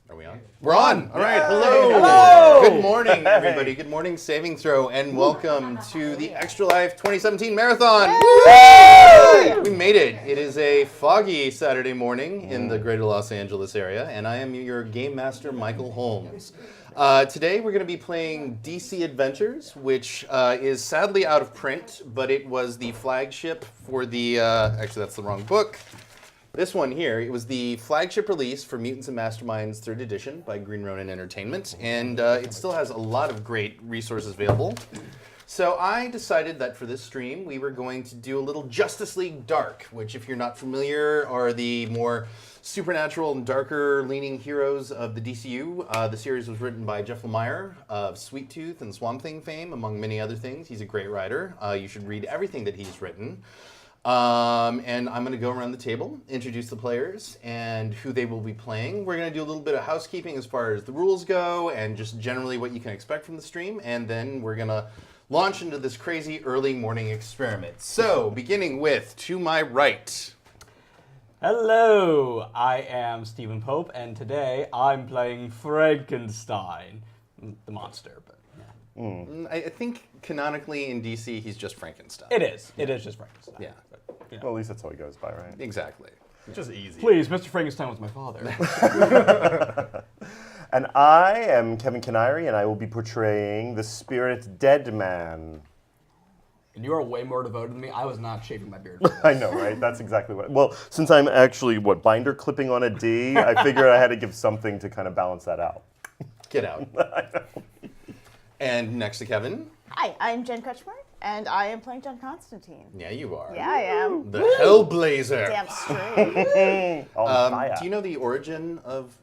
Are we on? We're on! All right, hello! Hello! Good morning, everybody. Good morning, Saving Throw, and welcome to the Extra Life 2017 Marathon! Woo! We made it. It is a foggy Saturday morning in the greater Los Angeles area, and I am your Game Master, Michael Holmes. Today we're going to be playing DC Adventures, which is sadly out of print, but it was the flagship for the... actually, that's the wrong book. This one here, it was the flagship release for Mutants Masterminds 3rd edition by Green Ronin Entertainment, and it still has a lot of great resources available. So I decided that for this stream, we were going to do a little Justice League Dark, which, if you're not familiar, are the more supernatural and darker-leaning heroes of the DCU. The series was written by Jeff Lemire of Sweet Tooth and Swamp Thing fame, among many other things. He's a great writer. You should read everything that he's written. And I'm going to go around the table, introduce the players, and who they will be playing. We're going to do a little bit of housekeeping as far as the rules go, and just generally what you can expect from the stream, and then we're going to launch into this crazy early morning experiment. So, beginning with, to my right. Hello, I am Stephen Pope, and today I'm playing Frankenstein, the monster. But yeah. I think canonically in DC, he's just Frankenstein. It is just Frankenstein. Yeah. But, Well, at least that's how he goes by, right? Exactly. It's just easy. Please, Mr. Frankenstein was my father. And I am Kevin Canary, and I will be portraying the spirit dead man. And you are way more devoted than me. I was not shaving my beard. I know, right? That's exactly what. Well, since I'm actually, binder clipping on a D, I figured I had to give something to kind of balance that out. Get out. And next to Kevin. Hi, I'm Jen Kutchmer, and I am playing John Constantine. Yeah, you are. Yeah, I am. The Hellblazer. Damn straight. On fire. Do you know the origin of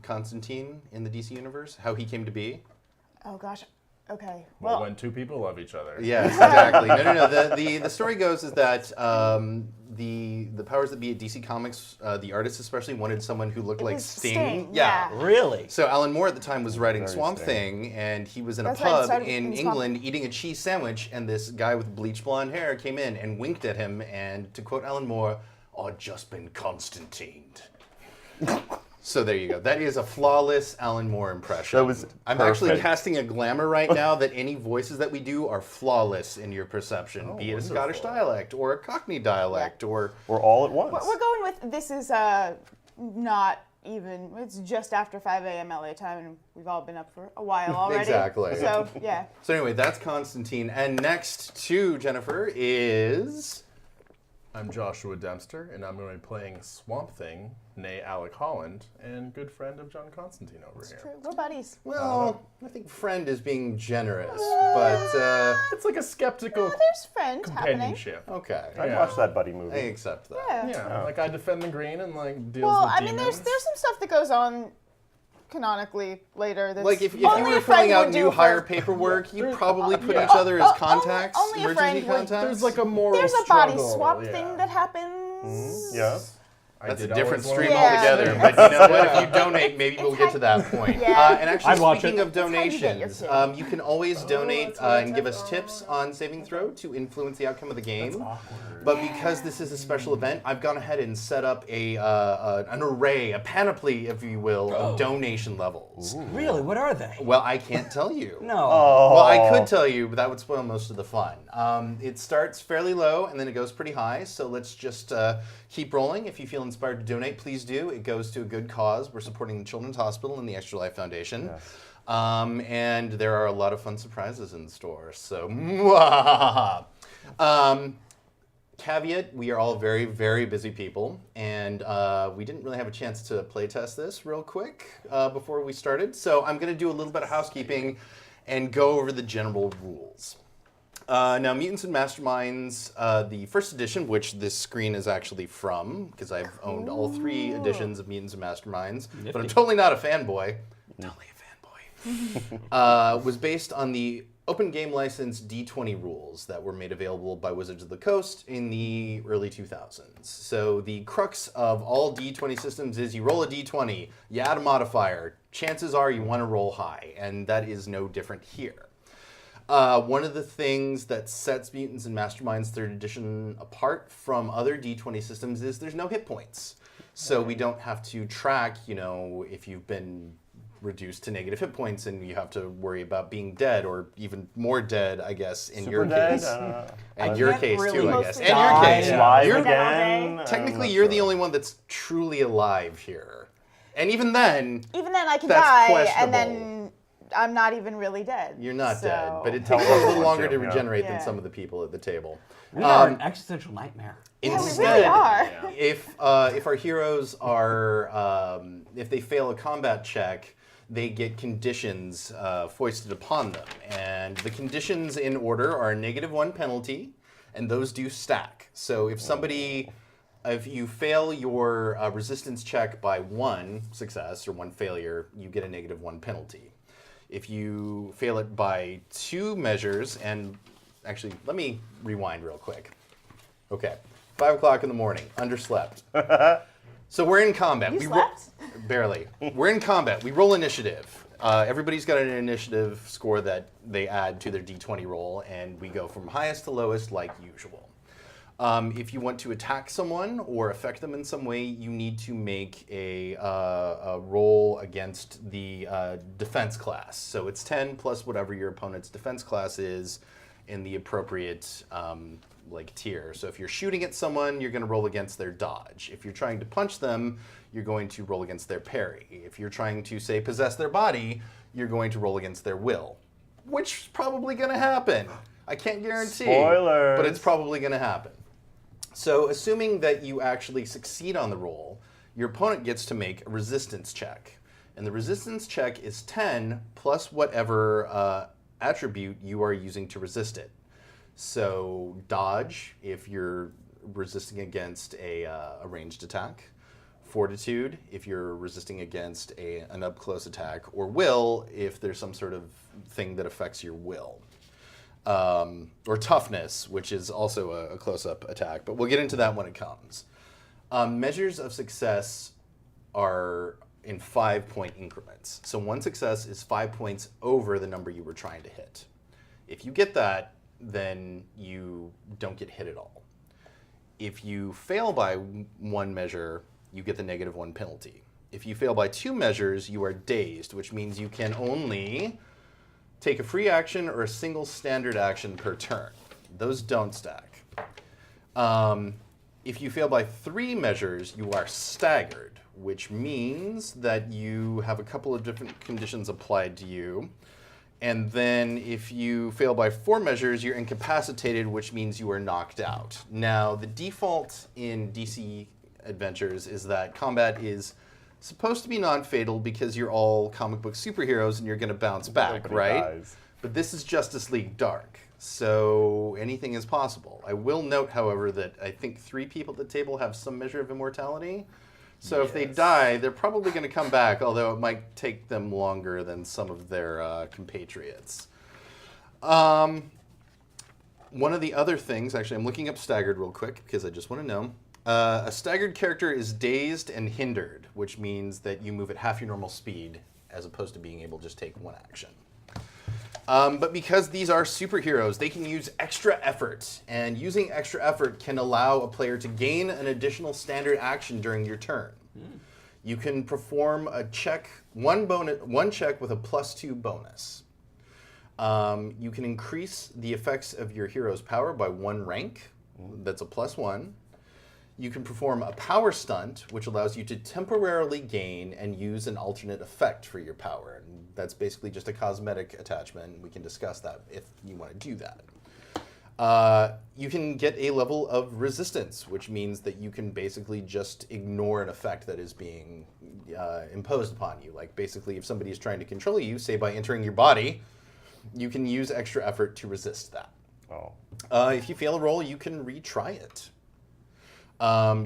Constantine in the DC universe? How he came to be? Oh gosh. Okay. Well, when two people love each other. Yes, exactly. No. The story goes is that the powers that be at DC Comics, the artists especially, wanted someone who looked like was Sting. Sting, Yeah. yeah. Really? So Alan Moore at the time was writing Very Swamp Sting. Thing, and he was in a That's right, it pub started in in Swamp England eating a cheese sandwich, and this guy with bleach blonde hair came in and winked at him, and to quote Alan Moore, "I'd just been Constantined." So there you go. That is a flawless Alan Moore impression. That was I'm actually perfect. casting a glamour right now that any voices that we do are flawless in your perception, be it a Scottish dialect or a Cockney dialect or... We're all at once. We're going with this is not even. It's just after 5 a.m. LA time, and we've all been up for a while already. Exactly. So yeah. So anyway, that's Constantine. And next to Jennifer is... I'm Joshua Dempster, and I'm going to be playing Swamp Thing, nay Alec Holland, and good friend of John Constantine over here. True. We're buddies. Well, I think friend is being generous, but It's like a skeptical There's friend happening. companionship. okay. I'd Yeah. watch that buddy I movie. accept that. Yeah. Yeah, like I defend the green and like deals Well, with I mean, demons. there's some stuff that goes on canonically later. That's Like if you only were a friend filling out would new do hire for- paperwork, you'd There's- probably put yeah. each other as contacts, only a emergency friend would. contacts. There's like a moral There's a body struggle, swap yeah. thing that happens. Yeah. I That's a did different always stream wanna- Yeah. altogether. But you know what? If you donate, maybe we'll get to that point. Yeah. And actually, I'd watch speaking it. of That's how you get your donations, kid. you can always donate that's what and give us tips on Saving Throw to influence the outcome of the game. But because this is a special event, I've gone ahead and set up an array, a panoply, if you will, of donation levels. Really? What are they? Well, I can't tell you. No. Oh. Well, I could tell you, but that would spoil most of the fun. It starts fairly low, and then it goes pretty high, so let's just keep rolling. If you feel inspired to donate, please do. It goes to a good cause. We're supporting the Children's Hospital and the Extra Life Foundation. Yes. And there are a lot of fun surprises in store, so... Caveat, we are all very, very busy people, and we didn't really have a chance to play test this real quick before we started, so I'm going to do a little bit of housekeeping and go over the general rules. Now, Mutants and Masterminds, the first edition, which this screen is actually from, because I've owned all 3 editions of Mutants and Masterminds, but I'm totally not a fanboy. Totally a fanboy. Was based on the open game license D20 rules that were made available by Wizards of the Coast in the early 2000s. So the crux of all D20 systems is you roll a D20, you add a modifier. Chances are you want to roll high, and that is no different here. One of the things that sets Mutants and Masterminds 3rd edition apart from other D20 systems is there's no hit points. So we don't have to track, if you've been reduced to negative hit points and you have to worry about being dead or even more dead, I guess, in Super your dead? case. I And your can't case really too, I mostly guess. And your die. case. Yeah. Live You're, again? technically, I'm you're not the sure. only one that's truly alive here. And even then, I can That's die, questionable. and then I'm not even really dead. you're not So- dead. But it takes a Hell, little longer to yeah. regenerate than Yeah. some of the people at the table. We are an existential nightmare. Yeah, we really Instead, are. if our heroes are, if they fail a combat check, they get conditions foisted upon them. And the conditions in order are a -1 penalty, and those do stack. So if you fail your resistance check by 1 success or 1 failure, you get a -1 penalty. If you fail it by 2 measures, and actually, let me rewind real quick. Okay, 5 o'clock in the morning, underslept. So we're in combat. You We slept? Barely. We're in combat. We roll initiative. Everybody's got an initiative score that they add to their D20 roll, and we go from highest to lowest like usual. If you want to attack someone or affect them in some way, you need to make a roll against the defense class. So it's 10 plus whatever your opponent's defense class is in the appropriate tier. So if you're shooting at someone, you're going to roll against their dodge. If you're trying to punch them, you're going to roll against their parry. If you're trying to, say, possess their body, you're going to roll against their will, which is probably going to happen. I can't guarantee. Spoilers. But it's probably going to happen. So assuming that you actually succeed on the roll, your opponent gets to make a resistance check. And the resistance check is 10 plus whatever attribute you are using to resist it. So dodge, if you're resisting against a ranged attack. Fortitude, if you're resisting against an up-close attack. Or will, if there's some sort of thing that affects your will. Or toughness, which is also a close-up attack. But we'll get into that when it comes. Measures of success are in 5-point increments. So 1 success is 5 points over the number you were trying to hit. If you get that, then you don't get hit at all. If you fail by 1 measure, you get the -1 penalty. If you fail by 2 measures, you are dazed, which means you can only take a free action or a single standard action per turn. Those don't stack. If you fail by 3 measures, you are staggered, which means that you have a couple of different conditions applied to you. And then if you fail by 4 measures, you're incapacitated, which means you are knocked out. Now, the default in DC Adventures is that combat is supposed to be non-fatal because you're all comic book superheroes and you're going to bounce back, Nobody right? dies. But this is Justice League Dark, so anything is possible. I will note, however, that I think 3 people at the table have some measure of immortality. So if they die, they're probably going to come back, although it might take them longer than some of their compatriots. One of the other things, actually, I'm looking up staggered real quick because I just want to know. A staggered character is dazed and hindered, which means that you move at half your normal speed as opposed to being able to just take 1 action. But because these are superheroes, they can use extra effort, and using extra effort can allow a player to gain an additional standard action during your turn. You can perform a check, one check with a +2 bonus. You can increase the effects of your hero's power by 1 rank. That's a +1. You can perform a power stunt, which allows you to temporarily gain and use an alternate effect for your power. And that's basically just a cosmetic attachment. We can discuss that if you want to do that. You can get a level of resistance, which means that you can basically just ignore an effect that is being imposed upon you. Like basically if somebody is trying to control you, say by entering your body, you can use extra effort to resist that. If you fail a roll, you can retry it.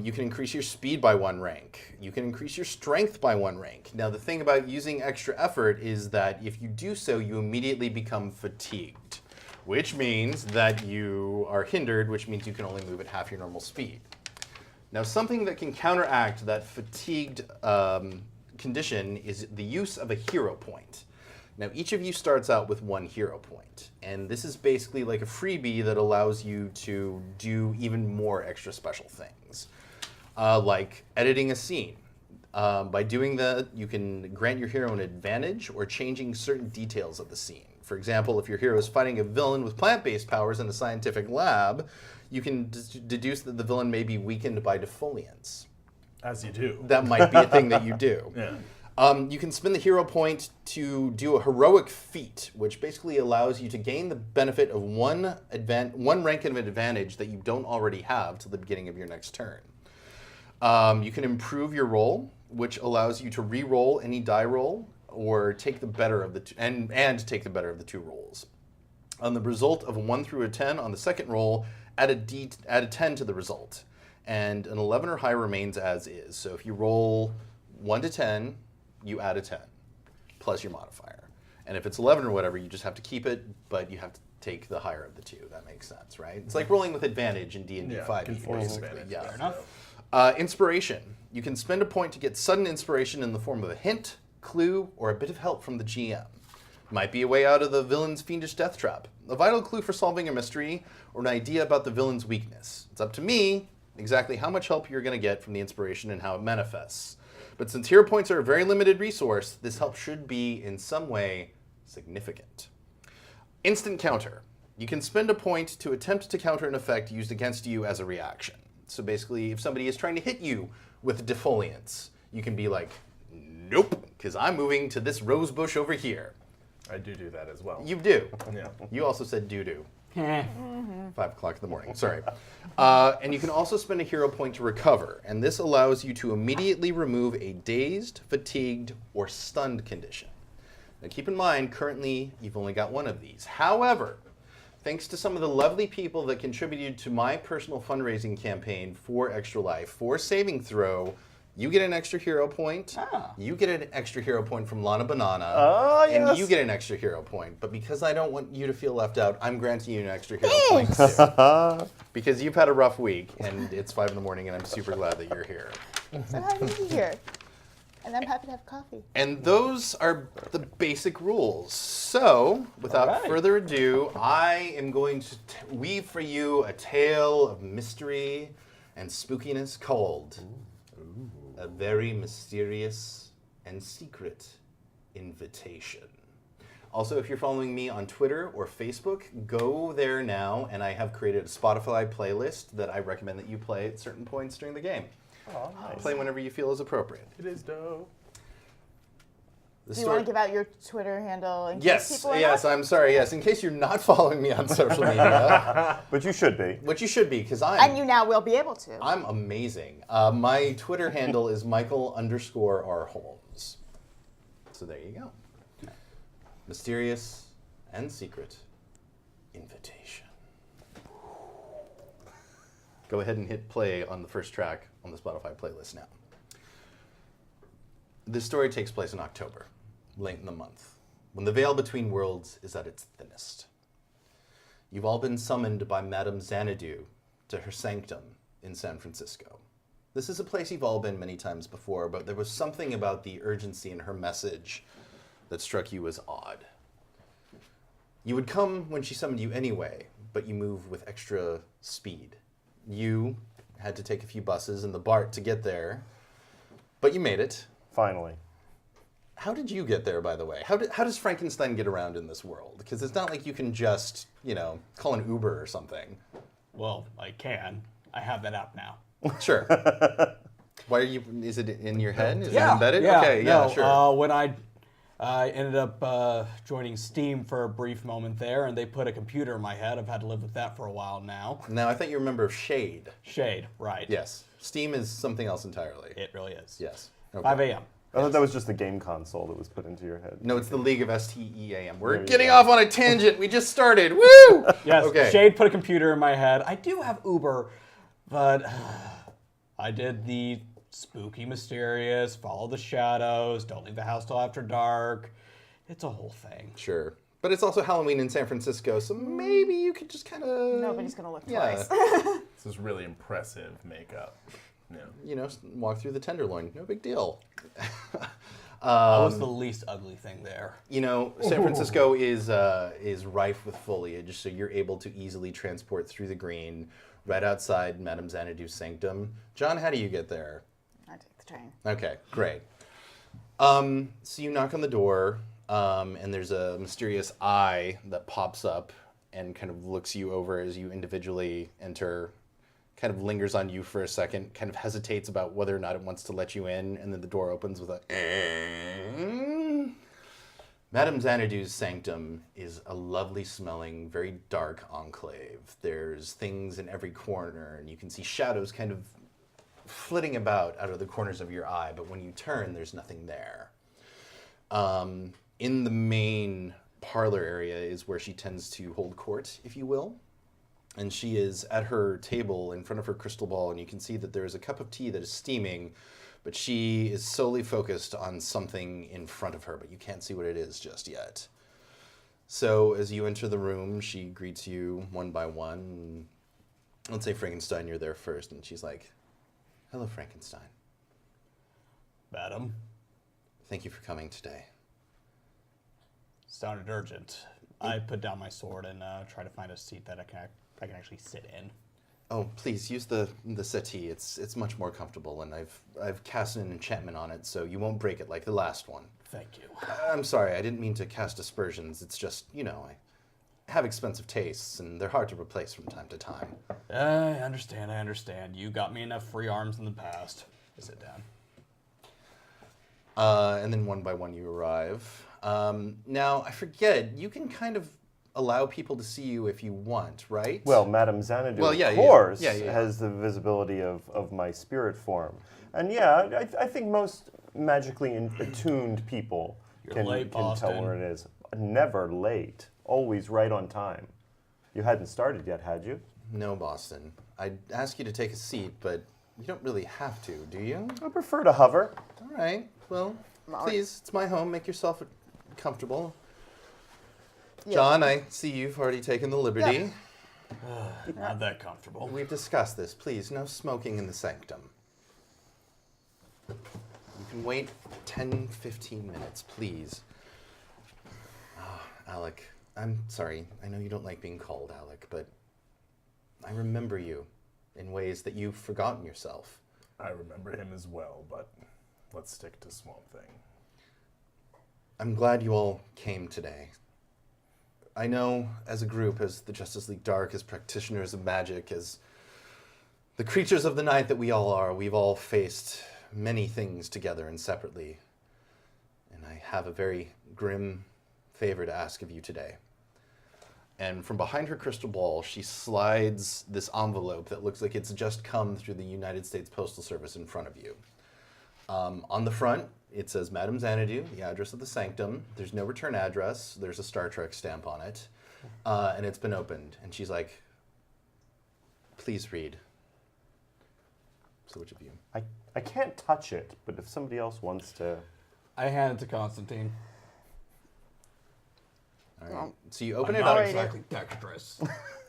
You can increase your speed by 1 rank. You can increase your strength by 1 rank. Now, the thing about using extra effort is that if you do so, you immediately become fatigued, which means that you are hindered, which means you can only move at half your normal speed. Now, something that can counteract that fatigued condition is the use of a hero point. Now, each of you starts out with 1 hero point, and this is basically like a freebie that allows you to do even more extra special things, like editing a scene. By doing that, you can grant your hero an advantage or changing certain details of the scene. For example, if your hero is fighting a villain with plant-based powers in a scientific lab, you can deduce that the villain may be weakened by defoliants. As you do. That might be a thing that you do. Yeah. You can spend the hero point to do a heroic feat, which basically allows you to gain the benefit of one rank of advantage that you don't already have till the beginning of your next turn. You can improve your roll, which allows you to re-roll any die roll or take the better of the and take the better of the 2 rolls. On the result of a 1 through a 10 on the second roll, add a 10 to the result, and an 11 or higher remains as is. So if you roll 1 to 10, you add a 10 plus your modifier, and if it's 11 or whatever, you just have to keep it, but you have to take the higher of the 2. That makes sense, right? It's like rolling with advantage in D&D 5e, basically. Advantage, Yeah. fair enough. Inspiration. You can spend a point to get sudden inspiration in the form of a hint, clue, or a bit of help from the GM. Might be a way out of the villain's fiendish death trap, a vital clue for solving a mystery, or an idea about the villain's weakness. It's up to me exactly how much help you're going to get from the inspiration and how it manifests. But since hero points are a very limited resource, this help should be, in some way, significant. Instant counter. You can spend a point to attempt to counter an effect used against you as a reaction. So basically, if somebody is trying to hit you with defoliants, you can be like, nope, because I'm moving to this rose bush over here. I do that as well. You do. Yeah. You also said doo-doo. 5 o'clock in the morning, sorry. And you can also spend a hero point to recover, and this allows you to immediately remove a dazed, fatigued, or stunned condition. Now keep in mind, currently, you've only got 1 of these. However, thanks to some of the lovely people that contributed to my personal fundraising campaign for Extra Life, for Saving Throw, you get an extra hero point. You get an extra hero point from Lana Banana. And you get an extra hero point. But because I don't want you to feel left out, I'm granting you an extra hero point too. Because you've had a rough week, and it's 5 in the morning, and I'm super glad that you're here. So happy to be here. And I'm happy to have coffee. And those are the basic rules. So, without further ado, I am going to weave for you a tale of mystery and spookiness called A Very Mysterious and Secret Invitation. Also, if you're following me on Twitter or Facebook, go there now, and I have created a Spotify playlist that I recommend that you play at certain points during the game. Oh, nice. Play whenever you feel is appropriate. It is dope. Do you want to give out your Twitter handle in case Yes, people are yes, not? I'm sorry, yes. In case you're not following me on social media, But you should be. which you should be, because And you now will be able to. I'm amazing. My Twitter handle is Michael_R. Holmes. So there you go. Mysterious and secret invitation. Go ahead and hit play on the first track on the Spotify playlist now. This story takes place in October, late in the month, when the veil between worlds is at its thinnest. You've all been summoned by Madame Xanadu to her sanctum in San Francisco. This is a place you've all been many times before, but there was something about the urgency in her message that struck you as odd. You would come when she summoned you anyway, but you move with extra speed. You had to take a few buses and the BART to get there, but you made it. Finally. How did you get there, by the way? How does Frankenstein get around in this world? Because it's not like you can just, call an Uber or something. Well, I can. I have that app now. Sure. Why are you? Is it in your head? Is it Yeah, embedded? yeah, Okay, no, yeah, sure. When I ended up joining Steam for a brief moment there, and they put a computer in my head. I've had to live with that for a while now. Now I thought you remember Shade. Shade, right. Yes. Steam is something else entirely. It really is. Yes. Okay. 5 a.m. I thought that was just the game console that was put into your head. No, it's the League of STEAM. We're There you getting go. off on a tangent. We just started. Woo! Yes, Okay. Shade put a computer in my head. I do have Uber, but I did the spooky, mysterious, follow the shadows, don't leave the house till after dark. It's a whole thing. Sure. But it's also Halloween in San Francisco, so maybe you could just kind of... Nobody's going to look Yeah. twice. This is really impressive makeup. Yeah. Walk through the Tenderloin. No big deal. I was the least ugly thing there. You know, San Francisco is rife with foliage, so you're able to easily transport through the green right outside Madame Xanadu's sanctum. John, how do you get there? I take the train. Okay, great. So you knock on the door, and there's a mysterious eye that pops up and kind of looks you over as you individually enter, kind of lingers on you for a second, kind of hesitates about whether or not it wants to let you in, and then the door opens with a... Madame Xanadu's sanctum is a lovely smelling, very dark enclave. There's things in every corner, and you can see shadows kind of flitting about out of the corners of your eye, but when you turn, there's nothing there. In the main parlor area is where she tends to hold court, if you will. And she is at her table in front of her crystal ball, and you can see that there is a cup of tea that is steaming, but she is solely focused on something in front of her, but you can't see what it is just yet. So as you enter the room, she greets you one by one. Let's say Frankenstein, you're there first, and she's like, "Hello, Frankenstein. Madam, Thank you for coming today." sounded urgent. I put down my sword and try to find a seat that I can actually sit in. Oh, please use the settee. It's much more comfortable, and I've cast an enchantment on it, so you won't break it like the last one. Thank you. I'm sorry, I didn't mean to cast aspersions. It's just, you know, I have expensive tastes, and they're hard to replace from time to time. I understand. You got me enough free arms in the past. Sit down. And then one by one you arrive. Now, I forget, you can kind of allow people to see you if you want, right? Well, Madame Xanadu, Well, yeah, of yeah. course, Yeah, yeah, yeah. has the visibility of my spirit form. And yeah, I think most magically attuned people You're can late, tell Boston. where it is. Never late. Always right on time. You hadn't started yet, had you? No, Boston. I'd ask you to take a seat, but you don't really have to, do you? I prefer to hover. All right, well, please, it's my home. Make yourself comfortable. John, I see you've already taken the liberty. Not that comfortable. We've discussed this. Please, no smoking in the sanctum. You can wait 10, 15 minutes, please. Oh, Alec, I'm sorry. I know you don't like being called Alec, but I remember you in ways that you've forgotten yourself. I remember him as well, but let's stick to Swamp Thing. I'm glad you all came today. I know, as a group, as the Justice League Dark, as practitioners of magic, as the creatures of the night that we all are, we've all faced many things together and separately. And I have a very grim favor to ask of you today. And from behind her crystal ball, she slides this envelope that looks like it's just come through the United States Postal Service in front of you. On the front, it says Madame Xanadu, the address of the sanctum. There's no return address. There's a Star Trek stamp on it. And it's been opened. And she's like, "Please read." So which of you? I can't touch it, but if somebody else wants to... I hand it to Constantine. All right. So you open I'm it not up. exactly dexterous.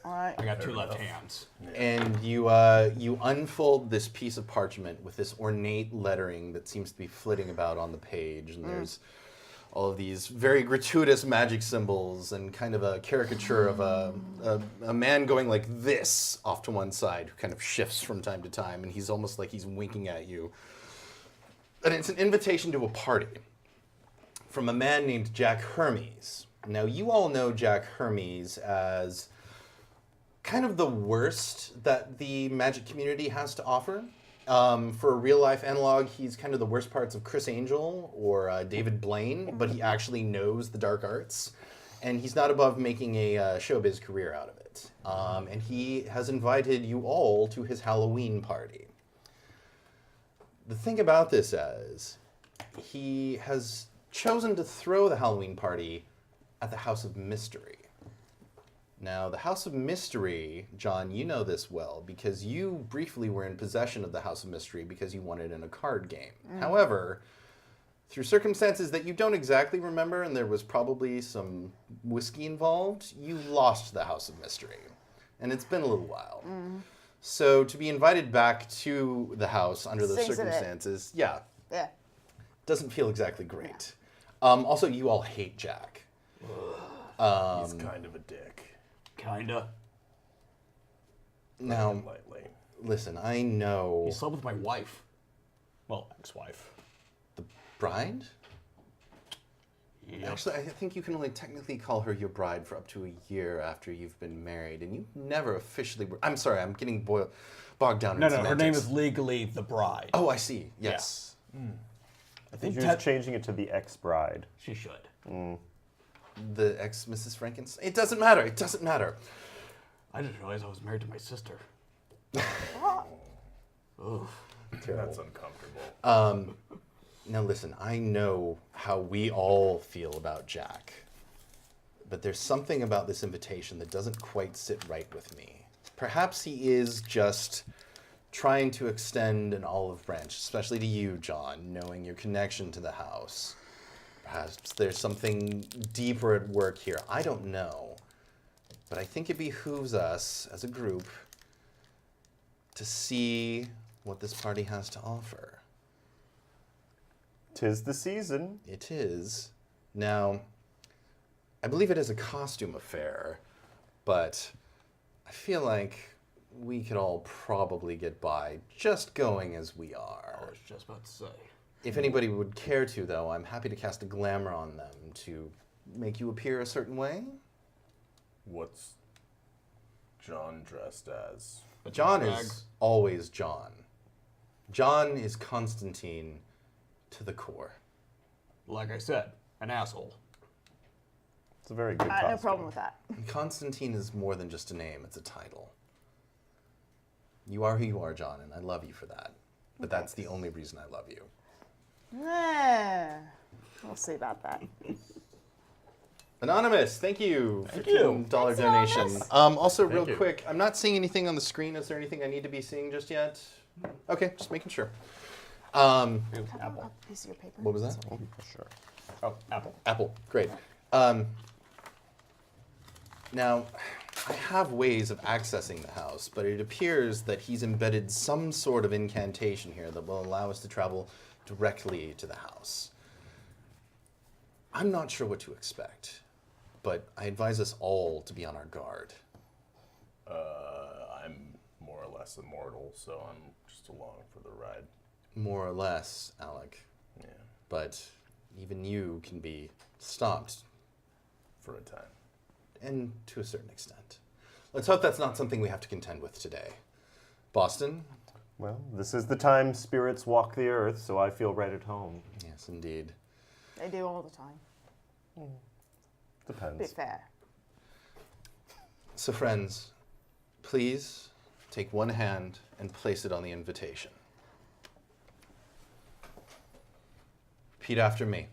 All right. I got two left hands. And you unfold this piece of parchment with this ornate lettering that seems to be flitting about on the page, and there's all of these very gratuitous magic symbols and kind of a caricature of a man going like this off to one side, who kind of shifts from time to time, and he's almost like he's winking at you. And it's an invitation to a party from a man named Jack Hermes. Now, you all know Jack Hermes as kind of the worst that the magic community has to offer. For a real-life analog, he's kind of the worst parts of Chris Angel or David Blaine, but he actually knows the dark arts, and he's not above making a showbiz career out of it. And he has invited you all to his Halloween party. The thing about this is, he has chosen to throw the Halloween party at the House of Mystery. Now, the House of Mystery, John, you know this well, because you briefly were in possession of the House of Mystery because you won it in a card game. However, through circumstances that you don't exactly remember, and there was probably some whiskey involved, you lost the House of Mystery. And it's been a little while. So to be invited back to the house under those Stinks of it. circumstances, yeah, Yeah. doesn't feel exactly great. Also, you all hate Jack. He's kind of a dick. Kinda. Now, Lightly. listen, I know He slept with my wife. Well, ex-wife. the bride. Yep. Actually, I think you can only technically call her your bride for up to a year after you've been married, and you never officially were. I'm sorry, I'm getting bogged down in No, her name semantics. is legally the bride. Oh, I see. Yes. I Think think she was changing it to the ex-bride. she should. The ex Mrs. Frankenstein. It doesn't matter. It doesn't matter. I didn't realize I was married to my sister. That's uncomfortable. Now listen, I know how we all feel about Jack, but there's something about this invitation that doesn't quite sit right with me. Perhaps he is just trying to extend an olive branch, especially to you, John, knowing your connection to the house. Perhaps there's something deeper at work here. I don't know. But I think it behooves us as a group to see what this party has to offer. 'Tis the season. It is. Now, I believe it is a costume affair, but I feel like we could all probably get by just going as we I are. was just about to say. If anybody would care to, though, I'm happy to cast a glamour on them to make you appear a certain way. What's John dressed as? John douchebag. is always John. John is Constantine to the core. Like I said, an asshole. It's a very good costume. No problem with that. Constantine is more than just a name, it's a title. You are who you are, John, and I love you for that. But that's the only reason I love you. We'll see about that. Anonymous, thank you for you. $15 Thanks, donation. Anonymous. Also, real you. quick, I'm not seeing anything on the screen. Is there anything I need to be seeing just yet? Okay, just making sure. Apple. A piece of your paper. What was that? Oh, sure. Oh, Apple. Apple, great. Now, I have ways of accessing the house, but it appears that he's embedded some sort of incantation here that will allow us to travel directly to the house. I'm not sure what to expect, but I advise us all to be on our guard. I'm more or less immortal, so I'm just along for the ride. More or less, Alec. Yeah, But even you can be stopped, for a time. and to a certain extent. Let's hope that's not something we have to contend with today. Boston? Well, this is the time spirits walk the earth, so I feel right at home. Yes, indeed. They do all the time. Be Depends. fair. So, friends, please take one hand and place it on the invitation. Repeat after me.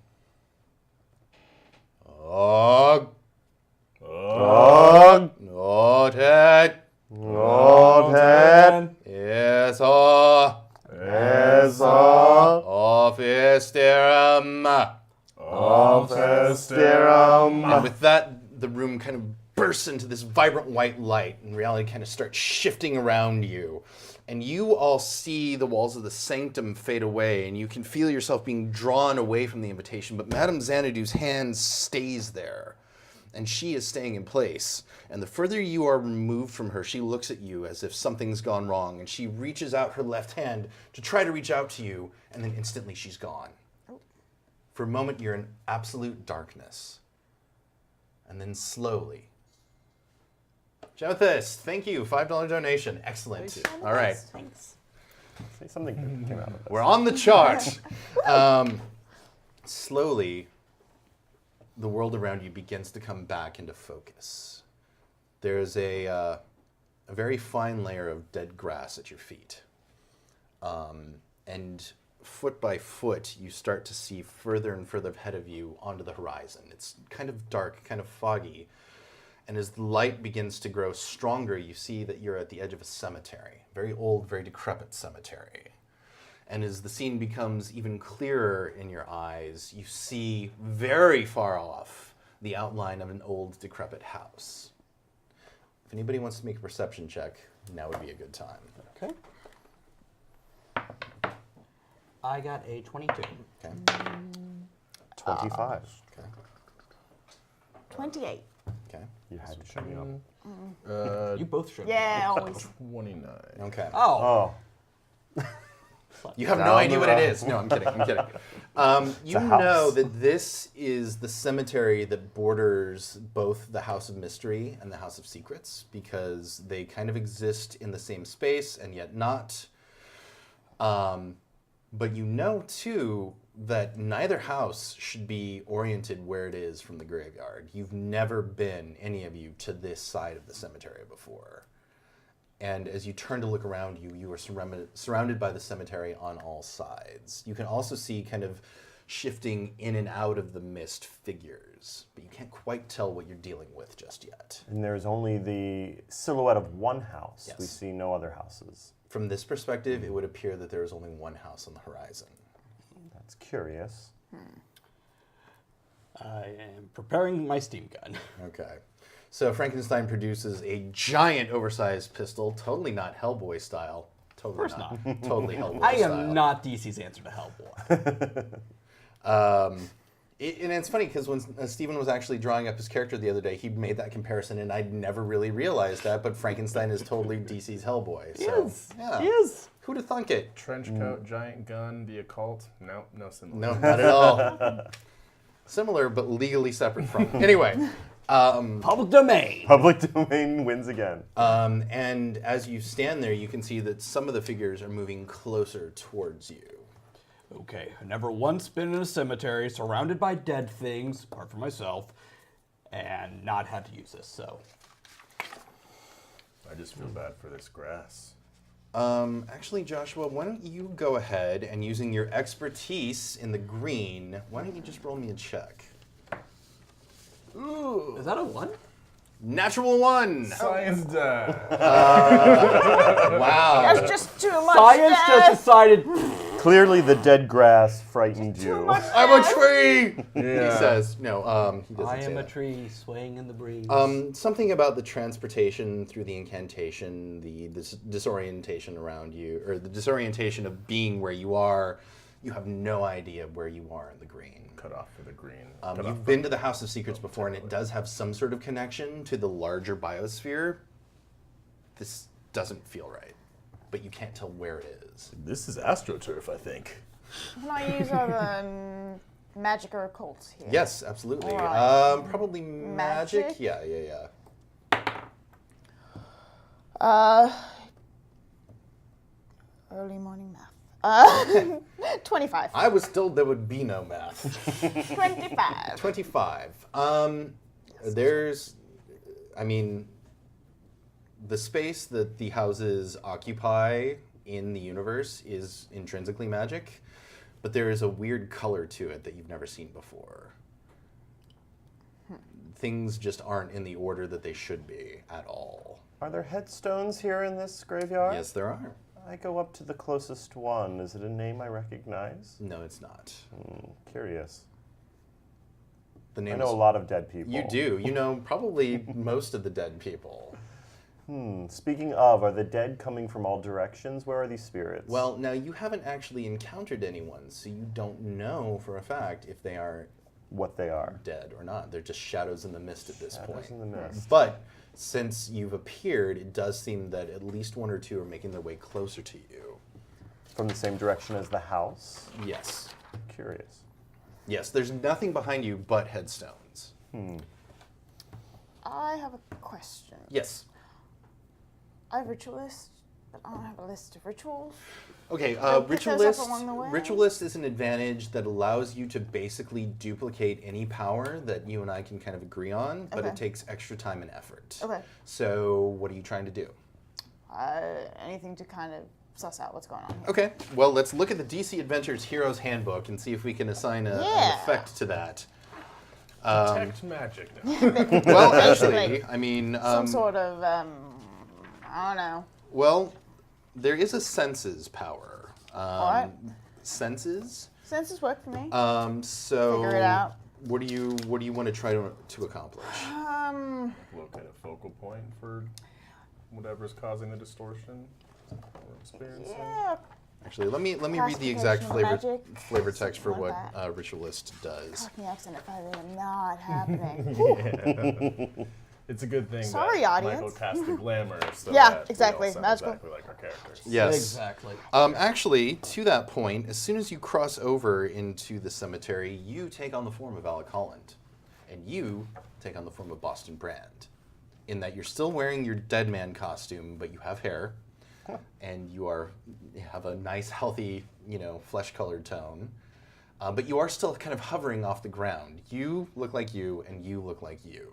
Og. Og. Noted. Noted. Eso. Eso. Officerum. Officerum. And with that, the room kind of bursts into this vibrant white light, and reality kind of starts shifting around you. And you all see the walls of the sanctum fade away, and you can feel yourself being drawn away from the invitation, but Madame Xanadu's hand stays there, and she is staying in place. And the further you are removed from her, she looks at you as if something's gone wrong, and she reaches out her left hand to try to reach out to you, and then instantly she's gone. For a moment, you're in absolute darkness. And then slowly. Jothis, thank you. $5 donation. Excellent. All right. Thanks. Say something good came out of this. We're on the chart. Slowly, the world around you begins to come back into focus. There's a very fine layer of dead grass at your feet. And foot by foot, you start to see further and further ahead of you onto the horizon. It's kind of dark, kind of foggy. And as the light begins to grow stronger, you see that you're at the edge of a cemetery, very old, very decrepit cemetery. And as the scene becomes even clearer in your eyes, you see very far off the outline of an old, decrepit house. If anybody wants to make a perception check, now would be a good time. Okay. I got a 22. Okay. 25. Okay. 28. Okay. You had to show me up. You both should. Yeah, always. 29. Okay. Oh. You have no Down idea the what it road. is. No, I'm kidding. I'm kidding. You a house. know that this is the cemetery that borders both the House of Mystery and the House of Secrets because they kind of exist in the same space and yet not. But you know, too, that neither house should be oriented where it is from the graveyard. You've never been, any of you, to this side of the cemetery before. And as you turn to look around you, you are surrounded by the cemetery on all sides. You can also see kind of shifting in and out of the mist figures, but you can't quite tell what you're dealing with just yet. And there's only the silhouette of one house. Yes. We see no other houses. From this perspective, it would appear that there is only one house on the horizon. That's curious. I am preparing my steam gun. Okay. So Frankenstein produces a giant oversized pistol, totally not Hellboy style. Totally Of course not. Totally Hellboy I style. am not DC's answer to Hellboy. And it's funny because when Stephen was actually drawing up his character the other day, he made that comparison, and I'd never really realized that. But Frankenstein is totally DC's Hellboy. So, yeah. Yes. Who'd have thunk it? Trench coat, giant gun, the occult. Nope, no symbol. No, not at all. Similar, but legally separate from. Anyway. Public domain. Public domain wins again. And as you stand there, you can see that some of the figures are moving closer towards you. Okay, I never once been in a cemetery surrounded by dead things, apart from myself, and not had to use this, so. I just feel bad for this grass. Actually, Joshua, why don't you go ahead and using your expertise in the green, why don't you just roll me a check? Ooh. Is that a 1? Natural 1! Science dad. Wow. That's just too much. Science just decided. Clearly the dead grass frightened Too you. much. I'm a tree! Yeah. He says. No, he doesn't I say am a that. tree swaying in the breeze. Something about the transportation through the incantation, the disorientation around you, or the disorientation of being where you are. You have no idea where you are in the green. Cut off for the green. You've been to the House of Secrets before, and it does have some sort of connection to the larger biosphere. This doesn't feel right, but you can't tell where it is. This is AstroTurf, I think. Can I use other magic or occult here? Yes, absolutely. Alright. Probably magic. Magic? Yeah. Early morning math. 25. I was told there would be no math. 25. 25. The space that the houses occupy in the universe is intrinsically magic, but there is a weird color to it that you've never seen before. Things just aren't in the order that they should be at all. Are there headstones here in this graveyard? Yes, there are. I go up to the closest one. Is it a name I recognize? No, it's not. Curious. The I name know is- a lot of dead people. You do. You know probably most of the dead people. Speaking of, are the dead coming from all directions? Where are these spirits? Well, now you haven't actually encountered anyone, so you don't know for a fact if they are what they are. dead or not. They're just shadows in the mist at this Shadows point. in the mist. But since you've appeared, it does seem that at least one or two are making their way closer to you. From the same direction as the house? Yes. Curious. Yes, there's nothing behind you but headstones. I have a question. Yes. I have ritualist, but I don't have a list of rituals. Okay, pick those up along the way? Ritualist is an advantage that allows you to basically duplicate any power that you and I can kind of agree on, but it Okay. takes extra time and effort. Okay. So what are you trying to do? Anything to kind of suss out what's going on here. Okay, well, let's look at the DC Adventures Heroes Handbook and see if we can assign an Yeah. effect to that. Detect magic now. Well, Basically. actually, I mean, Some sort of, I don't know. well, there is a senses power. What? Senses. Senses work for me. So Figure it out. What do you want to try to accomplish? Look at a focal point for whatever's causing the distortion we're experiencing. Yeah, Actually, let me read the exact Classification of flavor magic. text for Want what that. Ritualist does. Cockney accent at 5 a.m. Not happening. It's a good thing Sorry, that audience. Michael cast the glamour so Yeah, that exactly. we all sound Magical. exactly like our characters. Yes. Exactly. Actually, to that point, as soon as you cross over into the cemetery, you take on the form of Alec Holland, and you take on the form of Boston Brand, in that you're still wearing your dead man costume, but you have hair, and you have a nice, healthy, flesh-colored tone, but you are still kind of hovering off the ground. You look like you, and you look like you.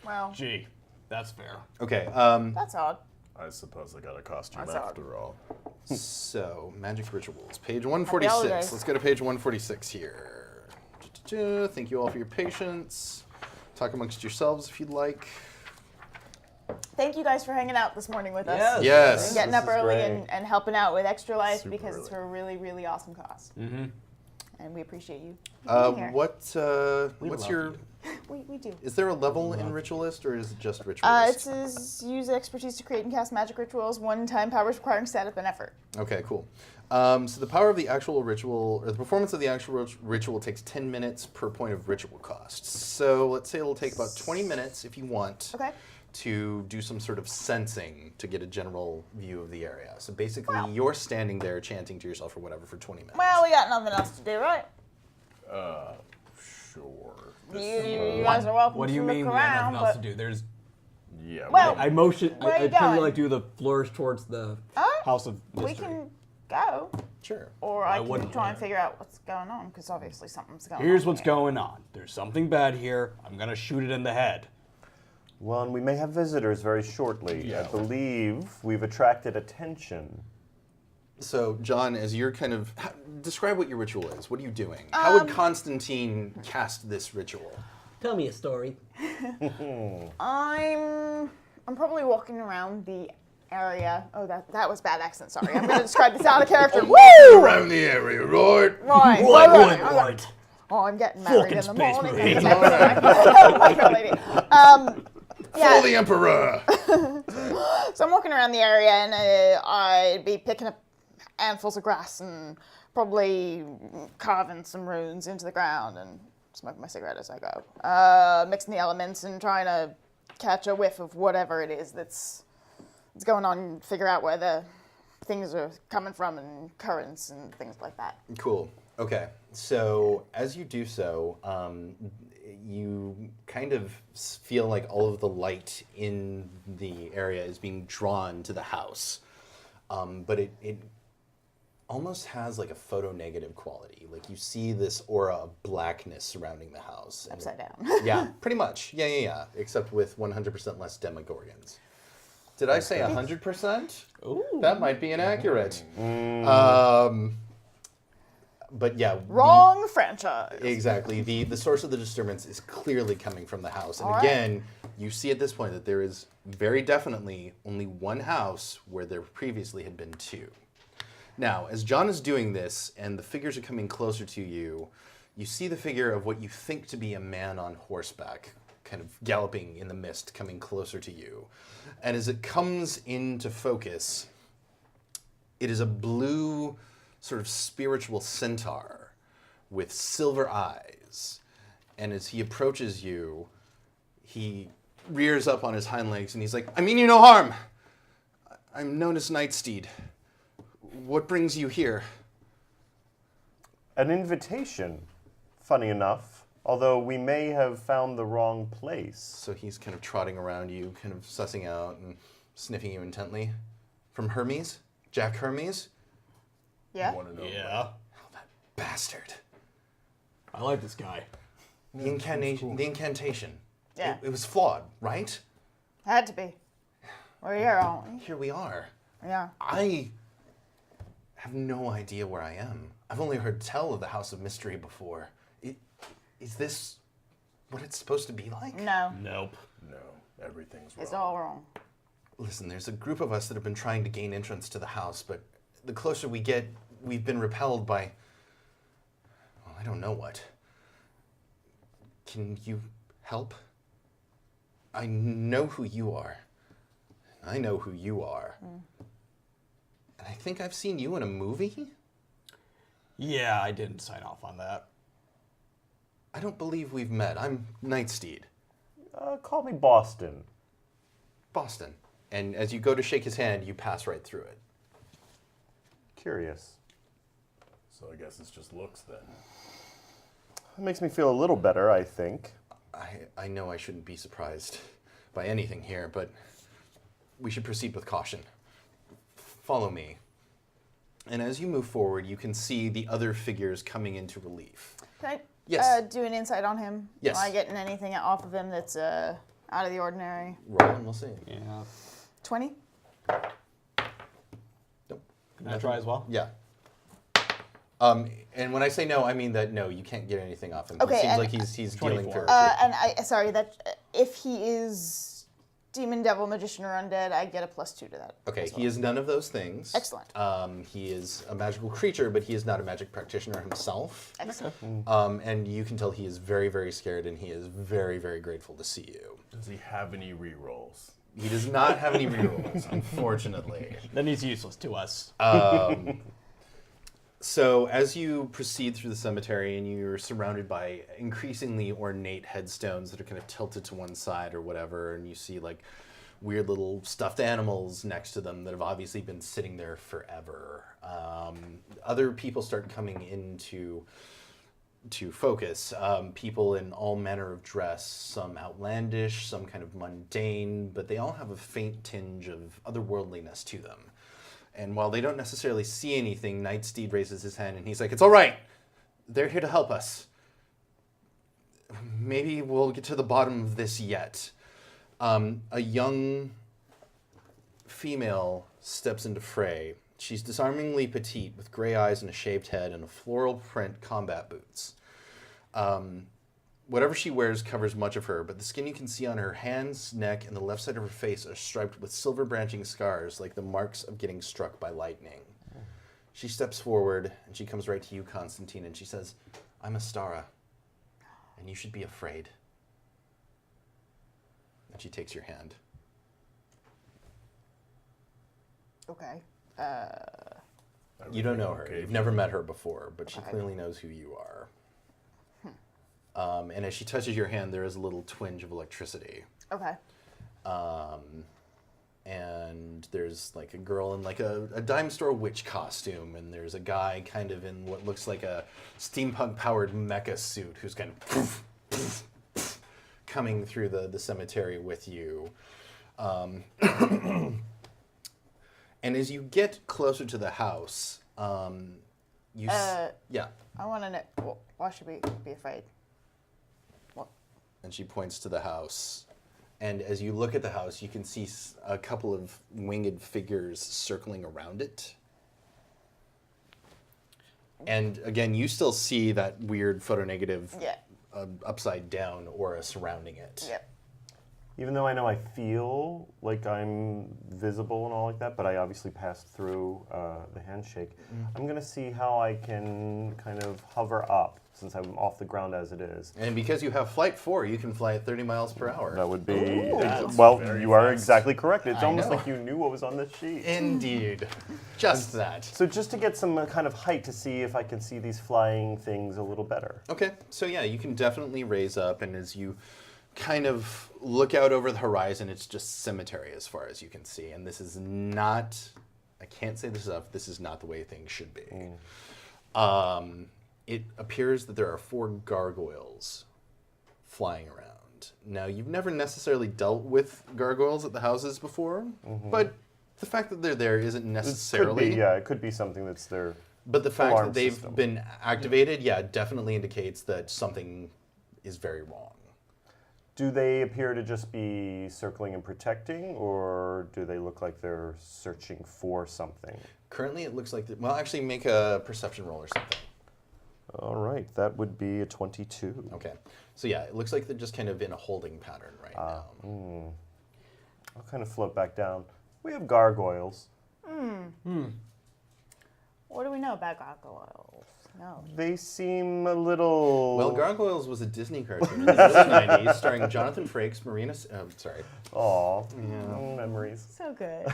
Well, Gee, that's fair. Okay. that's odd. I suppose I got a costume That's odd. after all. So, Magic Rituals, page Happy 146. holidays. Let's go to page 146 here. Thank you all for your patience. Talk amongst yourselves if you'd like. Thank you guys for hanging out this morning with us. Yes. Yes. And getting This up is early great. and helping out with Extra Life Super because it's early. for a really, really awesome cause. Mm-hmm. And we appreciate you being here. What's love your? you. We do. Is there a level in Ritualist, or is it just It Ritualist? says use expertise to create and cast magic rituals, one-time powers requiring setup and effort. Okay, cool. So the power of the actual ritual, or the performance of the actual ritual, takes 10 minutes per point of ritual cost. So let's say it'll take about 20 minutes if you want. Okay. To do some sort of sensing to get a general view of the area. So basically, you're standing there chanting to yourself or whatever for 20 minutes. Well, we got nothing else to do, right? Sure. You guys are welcome What do to you look mean we have around, nothing else but to do? There's Yeah. Well, I motion. Where I you tend to going? like do the flourish towards the House of we Mystery. can go, Sure. or I I can wouldn't try and wanna. figure out what's going on, because obviously something's going on. Here's what's here. going on. There's something bad here. I'm gonna shoot it in the head. Well, and we may have visitors very shortly. Yeah. I believe we've attracted attention. So, John, as you're describe what your ritual is. What are you doing? How would Constantine cast this ritual? Tell me a story. I'm probably walking around the area. Oh, that was bad accent. Sorry. I'm going to describe this out of character. Woo! Around the area, right? Right. Oh, I'm getting married in the Space morning. Marine. Yeah. For the Emperor! So I'm walking around the area, and I'd be picking up handfuls of grass and probably carving some runes into the ground and smoking my cigarette as I go. Mixing the elements and trying to catch a whiff of whatever it is that's going on and figure out where the things are coming from and currents and things like that. Cool. Okay. So, as you do so, you kind of feel like all of the light in the area is being drawn to the house. But it almost has like a photonegative quality. Like you see this aura of blackness surrounding the house. And Upside down. yeah, pretty much. Yeah. Except with 100% less demogorgons. Did I say 100%? Ooh. That might be inaccurate. But yeah. Wrong franchise. Exactly. The source of the disturbance is clearly coming from the house. And All right. again, you see at this point that there is very definitely only one house where there previously had been two. Now, as John is doing this and the figures are coming closer to you, you see the figure of what you think to be a man on horseback, kind of galloping in the mist, coming closer to you. And as it comes into focus, it is a blue, sort of spiritual centaur with silver eyes. And as he approaches you, he rears up on his hind legs and he's like, I mean you no harm. I'm known as Nightsteed. What brings you here? An invitation, funny enough, although we may have found the wrong place. So he's kind of trotting around you, kind of sussing out and sniffing you intently. From Hermes? Jack Hermes? Yeah. Want to know Yeah. Bastard. I like this guy. The incantation. Yeah. It was flawed, right? Had to be. We're here, aren't Here we are. we? Yeah. I have no idea where I am. I've only heard tell of the House of Mystery before. Is this what it's supposed to be like? No. Nope. No, everything's wrong. It's all wrong. Listen, there's a group of us that have been trying to gain entrance to the house, but the closer we get, we've been repelled by, well, I don't know what. Can you help? I know who you are. I know who you are. And I think I've seen you in a movie? Yeah, I didn't sign off on that. I don't believe we've met. I'm Nightsteed. Call me Boston. Boston. And as you go to shake his hand, you pass right through it. Curious. So I guess it's just looks then. It makes me feel a little better, I think. I know I shouldn't be surprised by anything here, but we should proceed with caution. Follow me. And as you move forward, you can see the other figures coming into relief. Can I Yes. do an insight on him? Yes. Am I getting anything off of him that's out of the ordinary? Roll and we'll see. Yeah. 20? Nope. Can I try as well? Yeah. And when I say no, I mean that no, you can't get anything off him. Okay, It seems and- like he's dealing 24. fair. And sorry, that if he is demon, devil, magician, or undead, I get a +2 to that. Okay, as well. he is none of those things. Excellent. He is a magical creature, but he is not a magic practitioner himself. Excellent. And you can tell he is very, very scared, and he is very, very grateful to see you. Does he have any rerolls? He does not have any rerolls, unfortunately. Then he's useless to us. So as you proceed through the cemetery and you're surrounded by increasingly ornate headstones that are kind of tilted to one side or whatever, and you see like weird little stuffed animals next to them that have obviously been sitting there forever. Other people start coming into focus. People in all manner of dress, some outlandish, some kind of mundane, but they all have a faint tinge of otherworldliness to them. And while they don't necessarily see anything, Nightsteed raises his hand and he's like, "It's all right. They're here to help us. Maybe we'll get to the bottom of this yet." A young female steps into fray. She's disarmingly petite with gray eyes and a shaved head and a floral print combat boots. Whatever she wears covers much of her, but the skin you can see on her hands, neck, and the left side of her face are striped with silver branching scars like the marks of getting struck by lightning. She steps forward, and she comes right to you, Constantine, and she says, "I'm Astara, and you should be afraid." And she takes your hand. Okay. You don't know her. Okay. You've never met her before, but she Okay. clearly knows who you are. And as she touches your hand, there is a little twinge of electricity. Okay. And there's like a girl in like a dime store witch costume, and there's a guy kind of in what looks like a steampunk-powered mecha suit who's kind of coming through the cemetery with you. And as you get closer to the house, yeah. I want to know, why should we be afraid? What? And she points to the house. And as you look at the house, you can see a couple of winged figures circling around it. And again, you still see that weird photonegative Yeah. upside down aura surrounding it. Yep. Even though I know I feel like I'm visible and all like that, but I obviously passed through the handshake, I'm going to see how I can kind of hover up, since I'm off the ground as it is. And because you have Flight 4, you can fly at 30 miles per hour. That would be... That's well, very you are fast. exactly correct. It's I almost know. like you knew what was on this sheet. Indeed. Just that. So just to get some kind of height to see if I can see these flying things a little better. Okay, so yeah, you can definitely raise up, and as you kind of look out over the horizon, it's just cemetery as far as you can see. And this is not, I can't say this enough, this is not the way things should be. It appears that there are 4 gargoyles flying around. Now, you've never necessarily dealt with gargoyles at the houses before, but the fact that they're there isn't necessarily. Could be, yeah, it could be something that's there. But the fact Alarm that they've system. been activated, yeah, definitely indicates that something is very wrong. Do they appear to just be circling and protecting, or do they look like they're searching for something? Currently, it looks like, well, actually make a perception roll or something. All right, that would be a 22. Okay. So yeah, it looks like they're just kind of in a holding pattern right now. I'll kind of float back down. We have gargoyles. What do we know about gargoyles? No. They seem a little... Well, Gargoyles was a Disney cartoon in the early 90s starring Jonathan Frakes, Marina... sorry. Aw, memories. So good.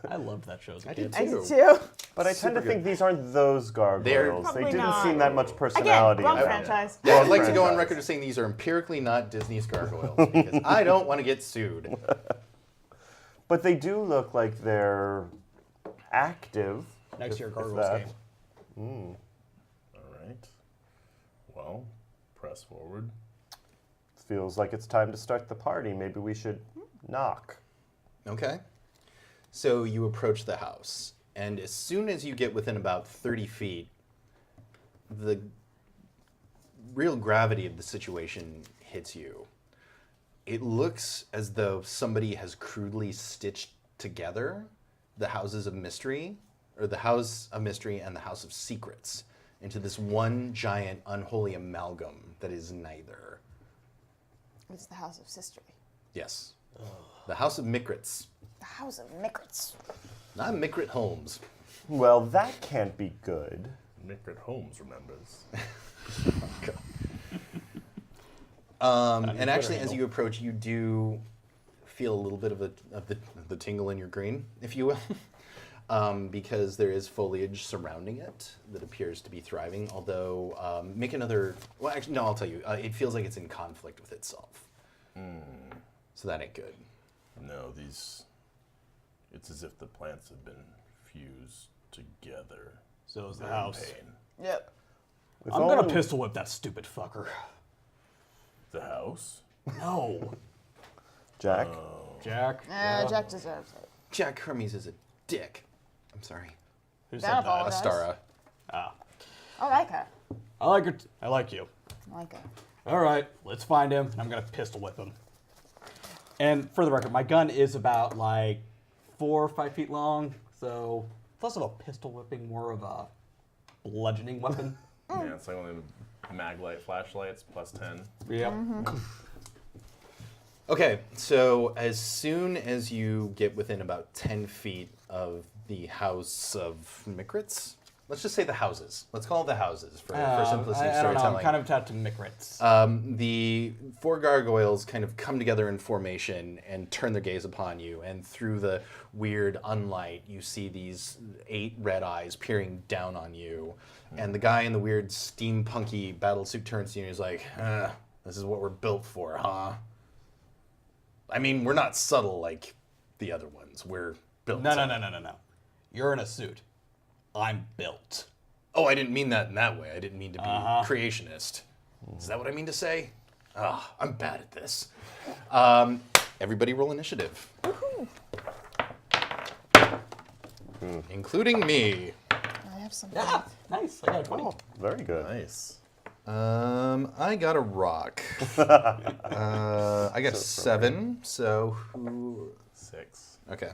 I loved that show as a I kid. did I too. do too. But I tend to think these aren't those gargoyles. They Probably didn't not. seem that much Again, personality. wrong in them. franchise. Yeah, I'd like to go on Franchise. record as saying these are empirically not Disney's Gargoyles because I don't want to get sued. But they do look like they're active. Next year, if Gargoyles that. game. All right. Well, press forward. Feels like it's time to start the party. Maybe we should knock. Okay. So you approach the house, and as soon as you get within about 30 feet, the real gravity of the situation hits you. It looks as though somebody has crudely stitched together the houses of mystery, or the house of mystery and the house of secrets, into this one giant unholy amalgam that is neither. It's the House of Sistery. Yes. The house of Micrits. The House of Micrits. Not Micrit Holmes. Well, that can't be good. Mickert Holmes remembers. And actually, as you approach, you do feel a little bit of the tingle in your green, if you will, because there is foliage surrounding it that appears to be thriving. Although, make another. Well, actually, no. I'll tell you. It feels like it's in conflict with itself. So that ain't good. No, these. It's as if the plants have been fused together. So is the They're in house. pain. Yep. If I'm gonna only- pistol whip that stupid fucker. The house? No. Jack? Jack? Jack deserves it. Jack Hermes is a dick. I'm sorry. Who Don't said that? apologize. Astara. Ah. I like her. I like her. I like you. I like her. All right, let's find him, and I'm gonna pistol whip him. And for the record, my gun is about like 4 or 5 feet long, so less of a pistol whipping, more of a bludgeoning weapon. Yeah, it's like only the mag light flashlights plus 10. Yep. Okay, so as soon as you get within about 10 feet of the house of Micrits, let's just say the houses. Let's call it the houses for simplicity of I don't know. I'm storytelling. kind of attached to Micrits. The 4 gargoyles kind of come together in formation and turn their gaze upon you, and through the weird unlight, you see these 8 red eyes peering down on you. And the guy in the weird steampunky battlesuit turns to you and he's like, this is what we're built for, huh? I mean, we're not subtle like the other ones. We're built. No. You're in a suit. I'm built. Oh, I didn't mean that in that way. I didn't mean to be creationist. Is that what I mean to say? I'm bad at this. Everybody roll initiative. Including me. I have some. Yeah, nice. I got a 20. Oh, very good. Nice. I got a rock. I got 7, so who... 6. Okay.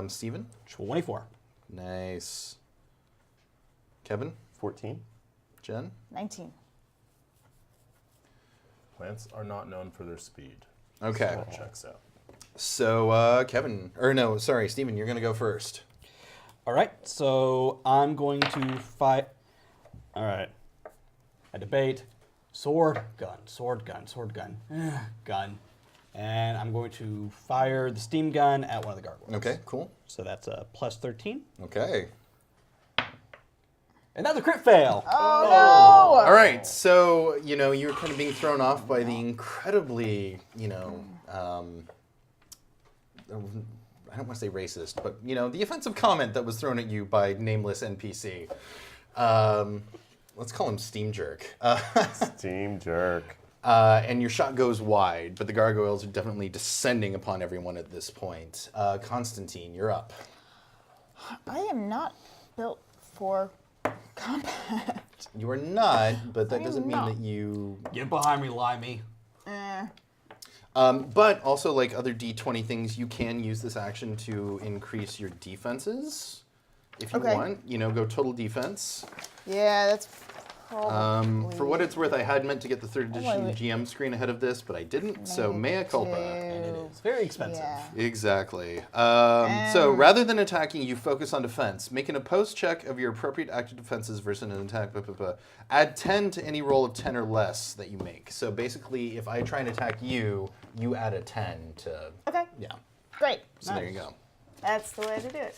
Steven? 24. Nice. Kevin? 14. Jen? 19. Plants are not known for their speed. Okay. That checks out. So, Kevin, or no, sorry, Steven, you're going to go first. All right, so I'm going to fight. All right. I debate sword, gun, sword, gun, sword, gun, gun. And I'm going to fire the steam gun at one of the gargoyles. Okay, cool. So that's a plus 13. Okay. And that's a crit fail. Oh, All right, so, you were kind of being thrown off by the incredibly, I don't want to say racist, but, the offensive comment that was thrown at you by nameless NPC. Let's call him Steam Jerk. Steam jerk. And your shot goes wide, but the gargoyles are definitely descending upon everyone at this point. Constantine, you're up. I am not built for combat. You are not, but that I doesn't am mean not. that you... Get behind me, Limey. But also, like other D20 things, you can use this action to increase your defenses. If you Okay. want, go total defense. Yeah, that's For what it's worth, I had meant to get the 3rd edition wait. GM screen ahead of this, but I didn't, so mea culpa. And it is very expensive. Yeah. Exactly. So rather than attacking, you focus on defense. Make an opposed check of your appropriate active defenses versus an attack. Blah, blah, blah. Add 10 to any roll of 10 or less that you make. So basically, if I try and attack you, you add a 10 to... Okay, Yeah. great. So there you go. That's the way to do it.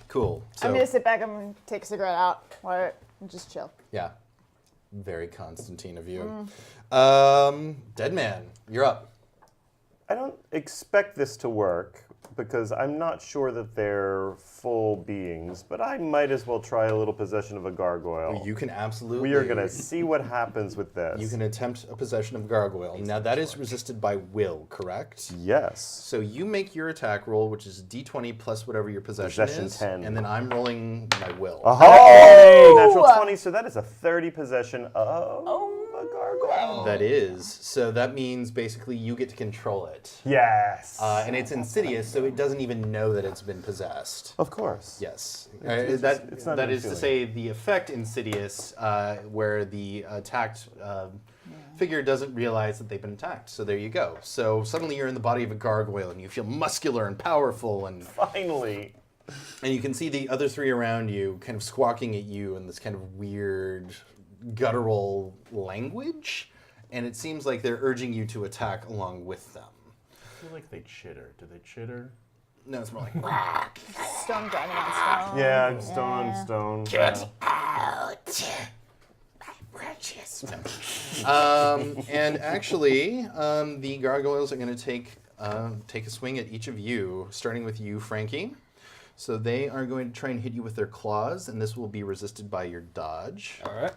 Cool. So, I'm gonna sit back. I'm gonna take a cigarette out, and just chill. yeah. Very Constantine of you. Dead Man, you're up. I don't expect this to work because I'm not sure that they're full beings, but I might as well try a little possession of a gargoyle. You can absolutely... We are going to see what happens with this. You can attempt a possession of Gargoyle. Now that is resisted by will, correct? Yes. So you make your attack roll, which is d20 plus whatever your possession Possession is, 10. and then I'm rolling my will. Hey, natural 20, so that is a 30 possession of a gargoyle. That is. So that means basically you get to control it. Yes. And it's insidious, so it doesn't even know that it's been possessed. Of course. Yes. it's not that even is to feeling say the effect insidious, where the attacked figure doesn't realize that they've been attacked. So there you go. So suddenly you're in the body of a gargoyle and you feel muscular and powerful and Finally. you can see the other 3 around you kind of squawking at you in this kind of weird guttural language, and it seems like they're urging you to attack along with them. I feel like they chitter. Do they chitter? No, it's more like Stone grinding on stone. Yeah, I'm stone on stone. Get out, my precious. And actually, the gargoyles are going to take a swing at each of you, starting with you, Frankie. So they are going to try and hit you with their claws, and this will be resisted by your dodge. All right.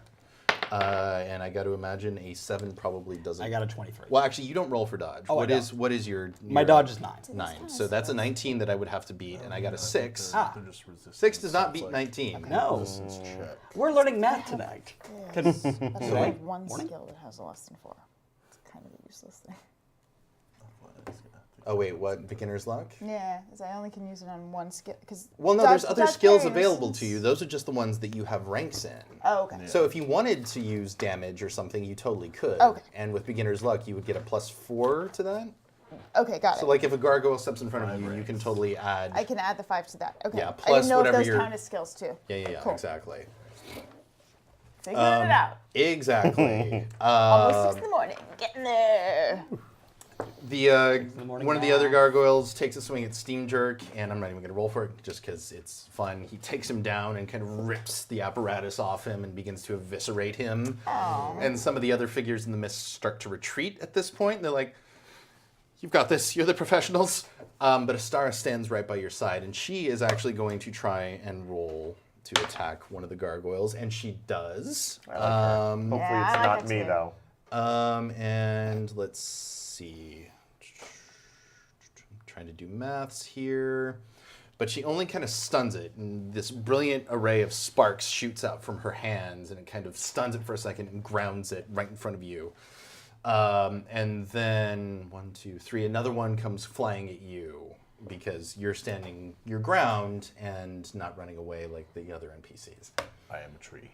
And I got to imagine a 7 probably doesn't. I got a 23. Well, actually, you don't roll for dodge. Oh, I What is your? My dodge is 9. 9. So that's a 19 that I would have to beat, and I got a 6. Ah. They're just resistant. 6 does not so it's beat like 19. No. resistance check. We're learning math tonight. That's Sorry? like one Morning? skill that has a less than 4. It's kind of a useless thing. Oh wait, what? Beginner's luck? Yeah, because I only can use it on one skill. Well, no, there's other skills available to you. Those are just the ones that you have ranks in. Oh, okay. So if you wanted to use damage or something, you totally could. Okay. And with beginner's luck, you would get a +4 to that. Okay, got So it. like if a gargoyle steps in front of you, you can totally add. I can add the 5 to that. Okay. Yeah, I plus didn't know whatever if those your- count as skills too. Yeah, Cool. exactly. Figuring it out. Exactly. Almost 6 in the morning. Getting there. The morning one of the other gargoyles takes a swing at Steam Jerk, and I'm not even going to roll for it just because it's fun. He takes him down and kind of rips the apparatus off him and begins to eviscerate him. And some of the other figures in the mist start to retreat at this point. They're like, "You've got this. You're the professionals." But Astara stands right by your side, and she is actually going to try and roll to attack one of the gargoyles, and she does. I like her. Hopefully Yeah, it's I like not her me, too. though. And let's see. Trying to do maths here. But she only kind of stuns it, and this brilliant array of sparks shoots out from her hands, and it kind of stuns it for a second and grounds it right in front of you. And then 1, 2, 3, another one comes flying at you because you're standing your ground and not running away like the other NPCs. I am a tree.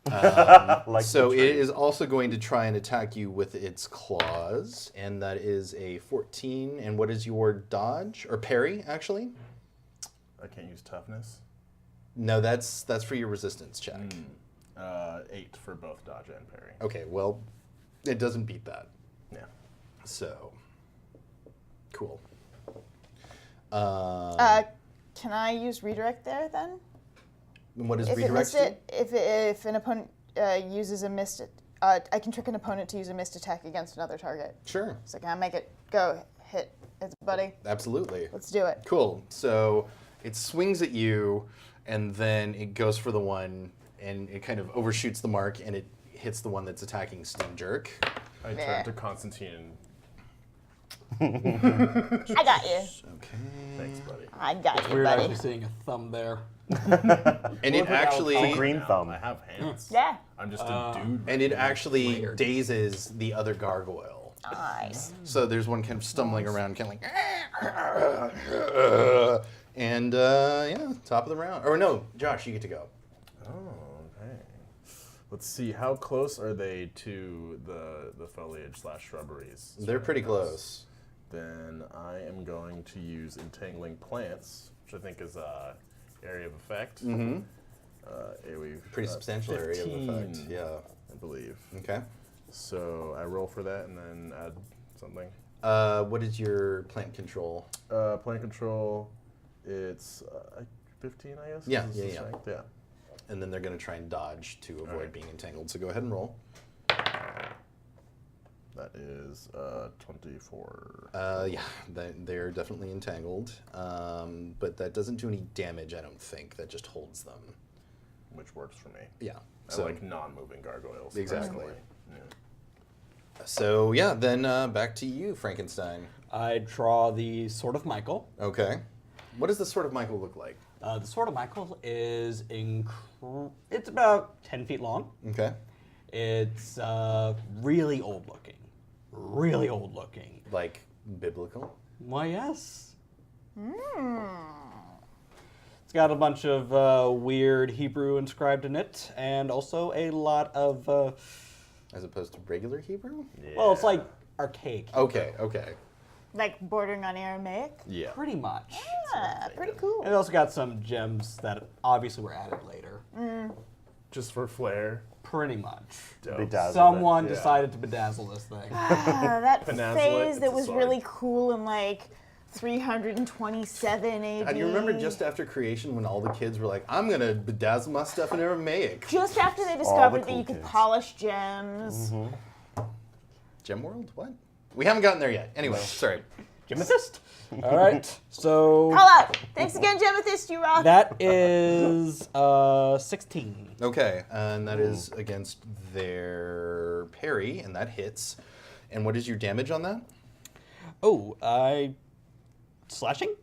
Like So the it tree. is also going to try and attack you with its claws, and that is a 14. And what is your dodge or parry? Actually, I can't use toughness. no, that's for your resistance check. 8 for both dodge and parry. Okay, well, it doesn't beat that. Yeah. So cool. Can I use redirect there then? And what is If it redirect? missed it, if an opponent uses a missed, I can trick an opponent to use a missed attack against another target. Sure, So can I make it go hit its buddy? absolutely. Let's do it. Cool. So it swings at you, and then it goes for the one, and it kind of overshoots the mark, and it hits the one that's attacking Steam Jerk. I Yeah. turn to Constantine. I got you. Okay. Thanks, buddy. I got you, Weird buddy. actually seeing a thumb there. And it actually It's a green thumb. I have hands. Yeah. I'm just a dude. and it actually dazes the other gargoyle. Nice. So there's one kind of stumbling around, kind of like, and yeah, top of the round. Or no, Josh, you get to go. Oh, okay. Let's see, how close are they to the foliage / shrubberies? They're pretty close. Then I am going to use entangling plants, which I think is area of effect. Mm-hmm. We've Pretty substantial area of 15, effect. Yeah. I believe. Okay. So I roll for that and then add something. What is your plant control? Plant control, it's 15, I guess? Yeah, Is the yeah. strength? Yeah. And then they're going to try and dodge to avoid Alright. being entangled. So go ahead and roll. That is 24. Yeah, they're definitely entangled. But that doesn't do any damage, I don't think. That just holds them. Which works for me. Yeah. I So, like non-moving gargoyles. Exactly. personally. Yeah. so yeah, then back to you, Frankenstein. I draw the Sword of Michael. Okay. What does the Sword of Michael look like? The Sword of Michael is it's about 10 feet long. Okay. It's really old looking. Really old looking. Like biblical? Why, yes. It's got a bunch of weird Hebrew inscribed in it, and also a lot of, As opposed to regular Hebrew? well, it's like archaic. Okay, okay. Like bordering on Aramaic. Yeah. Pretty much. Ah, pretty cool. And it also got some gems that obviously were added later. Just for flair. Pretty much. Dope. Bedazzled Someone it. Yeah. decided to bedazzle this thing. That Peninsula, phase it's that a was sword. really cool in like 327 AD. And you remember just after creation when all the kids were like, I'm going to bedazzle my stuff in Aramaic. Just after they discovered that cool you could kids. polish gems. Gem World? What? We haven't gotten there yet. Anyway, sorry. Gemethyst. All right. So Call out. Thanks again, Gemethyst, you rock. that is 16. Okay, and that is against their parry, and that hits. And what is your damage on that? Oh, slashing?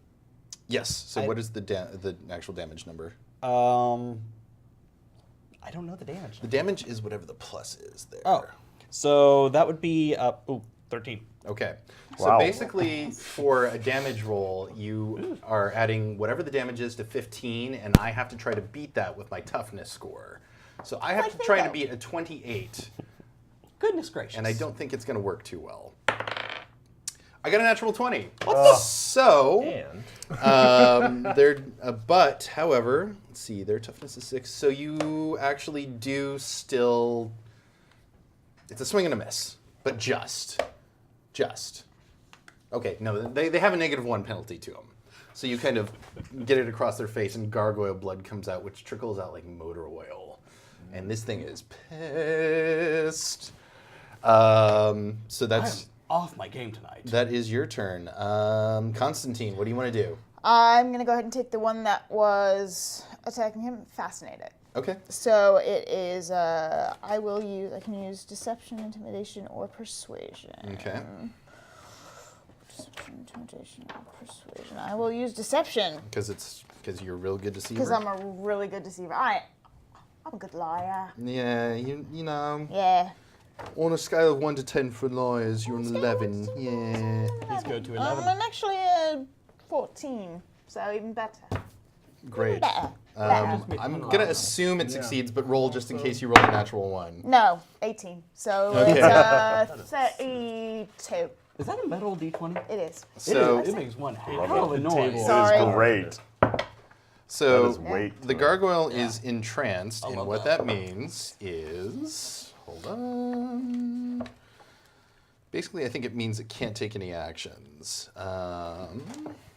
Yes. So what is the actual damage number? I don't know the damage. The damage is whatever the plus is there. Oh, so that would be 13. Okay. So Wow. basically, for a damage roll, you are adding whatever the damage is to 15, and I have to try to beat that with my toughness score. So I have Like to try to bingo. beat a 28, Goodness gracious. and I don't think it's going to work too well. I got a natural 20. the- So, And but, however, let's see, their toughness is 6, so you actually do still, it's a swing and a miss, but just. Okay, no, they have a -1 penalty to them. So you kind of get it across their face and gargoyle blood comes out, which trickles out like motor oil. And this thing is pissed. So that's... off my game tonight. That is your turn. Constantine, what do you want to do? I'm going to go ahead and take the one that was attacking him. Fascinate it. Okay. So it is, I can use deception, intimidation, or persuasion. Okay. Deception, intimidation, or persuasion. I will use deception. Because you're a real good deceiver? Because I'm a really good deceiver. I'm a good liar. Yeah, you know, Yeah. on a scale of 1 to 10 for liars, you're an 11. Yeah. Please go to 11. I'm actually a 14, so even better. Great. Better. I'm going to assume it succeeds, but roll just in case you roll a natural 1. No, 18. So Okay. it's 32. Is that a metal D20? It is. So, It makes one hell of a noise. It Sorry. is great. so That is weight. the gargoyle is entranced, and love what that. that means is, hold on. Basically, I think it means it can't take any actions.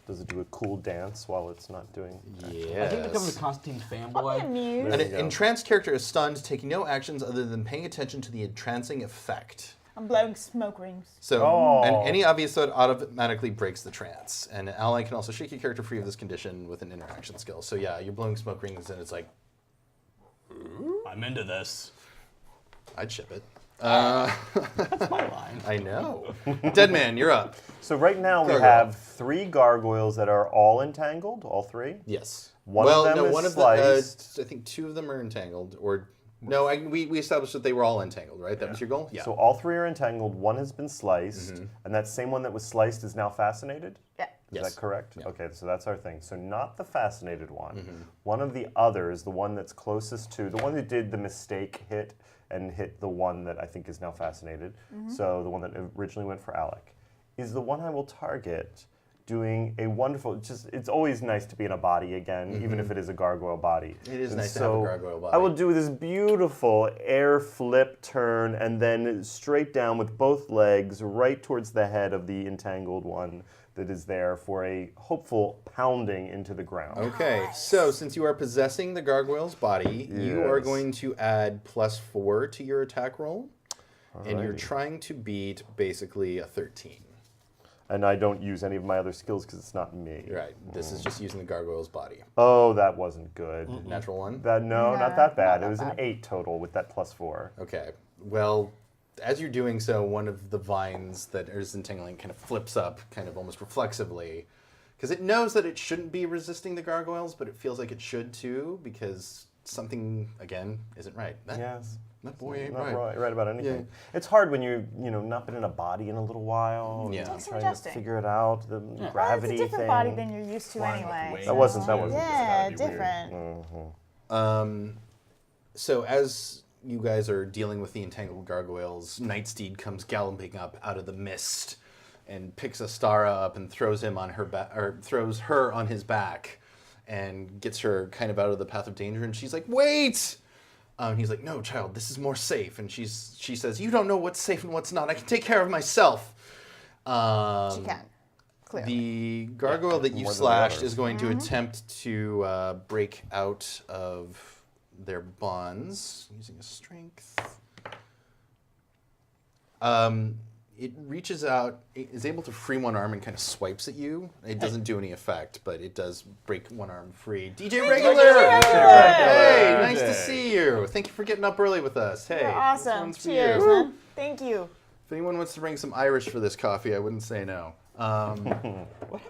Does it do a cool dance while it's not doing? Yes. I think it becomes a Constantine I'm fanboy. amused. An There you go. entranced character is stunned, taking no actions other than paying attention to the entrancing effect. I'm blowing smoke rings. So, Oh. and any obvious thought automatically breaks the trance. And an ally can also shake your character free of this condition with an interaction skill. So yeah, you're blowing smoke rings and it's like, I'm into this. I'd ship it. That's my line. I know. Deadman, you're up. So right now we Gargoyle. have 3 gargoyles that are all entangled, all 3. Yes. One well, of them no, is one of sliced. the, I think 2 of them are entangled. Or, no, we established that they were all entangled, right? That was your goal? Yeah. So all 3 are entangled, one has been sliced, and that same one that was sliced is now fascinated? Yeah. Is Yes. that correct? Yeah. Okay, so that's our thing. So not the fascinated one. One of the others, the one that's closest to, the one who did the mistake hit and hit the one that I think is now fascinated, so the one that originally went for Alec, is the one I will target doing a wonderful, it's always nice to be in a body again, even if it is a gargoyle body. It is And nice to have a gargoyle body. I will do this beautiful air flip turn and then straight down with both legs right towards the head of the entangled one that is there for a hopeful pounding into the ground. Okay, so since you are possessing the gargoyle's body, you are Yes. going to add +4 to your attack roll, and you're Alrighty. trying to beat basically a 13. And I don't use any of my other skills because it's not me. Right, this is just using the gargoyle's body. Oh, that wasn't good. Natural 1? No, Nah, not that bad. not It was that an 8 total with that +4. Okay, well, as you're doing so, one of the vines that is entangling kind of flips up, kind of almost reflexively, because it knows that it shouldn't be resisting the gargoyles, but it feels like it should too, because something, again, isn't right. Yes. That boy ain't Not right. right about anything. It's hard when you're, not been in a body in a little while. Yeah. And Takes some trying to adjusting. figure it out. The Well, it's gravity a different thing. body than you're used to Flying with anyway. wings. That wasn't. Yeah, It's gotta be different. So as you guys are dealing with the entangled gargoyles, Nightsteed comes galloping up out of the mist and picks Astara up and throws him on her back, or throws her on his back, and gets her kind of out of the path of danger. And she's like, "Wait!" And he's like, "No, child, this is more safe." And she says, "You don't know what's safe and what's not. I can take care of myself." She can. Clearly. The gargoyle that you More than the slashed others. is going to attempt to break out of their bonds using a strength. It reaches out, it is able to free one arm and kind of swipes at you. It doesn't do any effect, but it does break one arm free. DJ Regular! Hey, nice to see you. Thank you for getting up early with us. Hey, You're this awesome. one's for Cheers, you. man. Thank you. If anyone wants to bring some Irish for this coffee, I wouldn't say no. What happened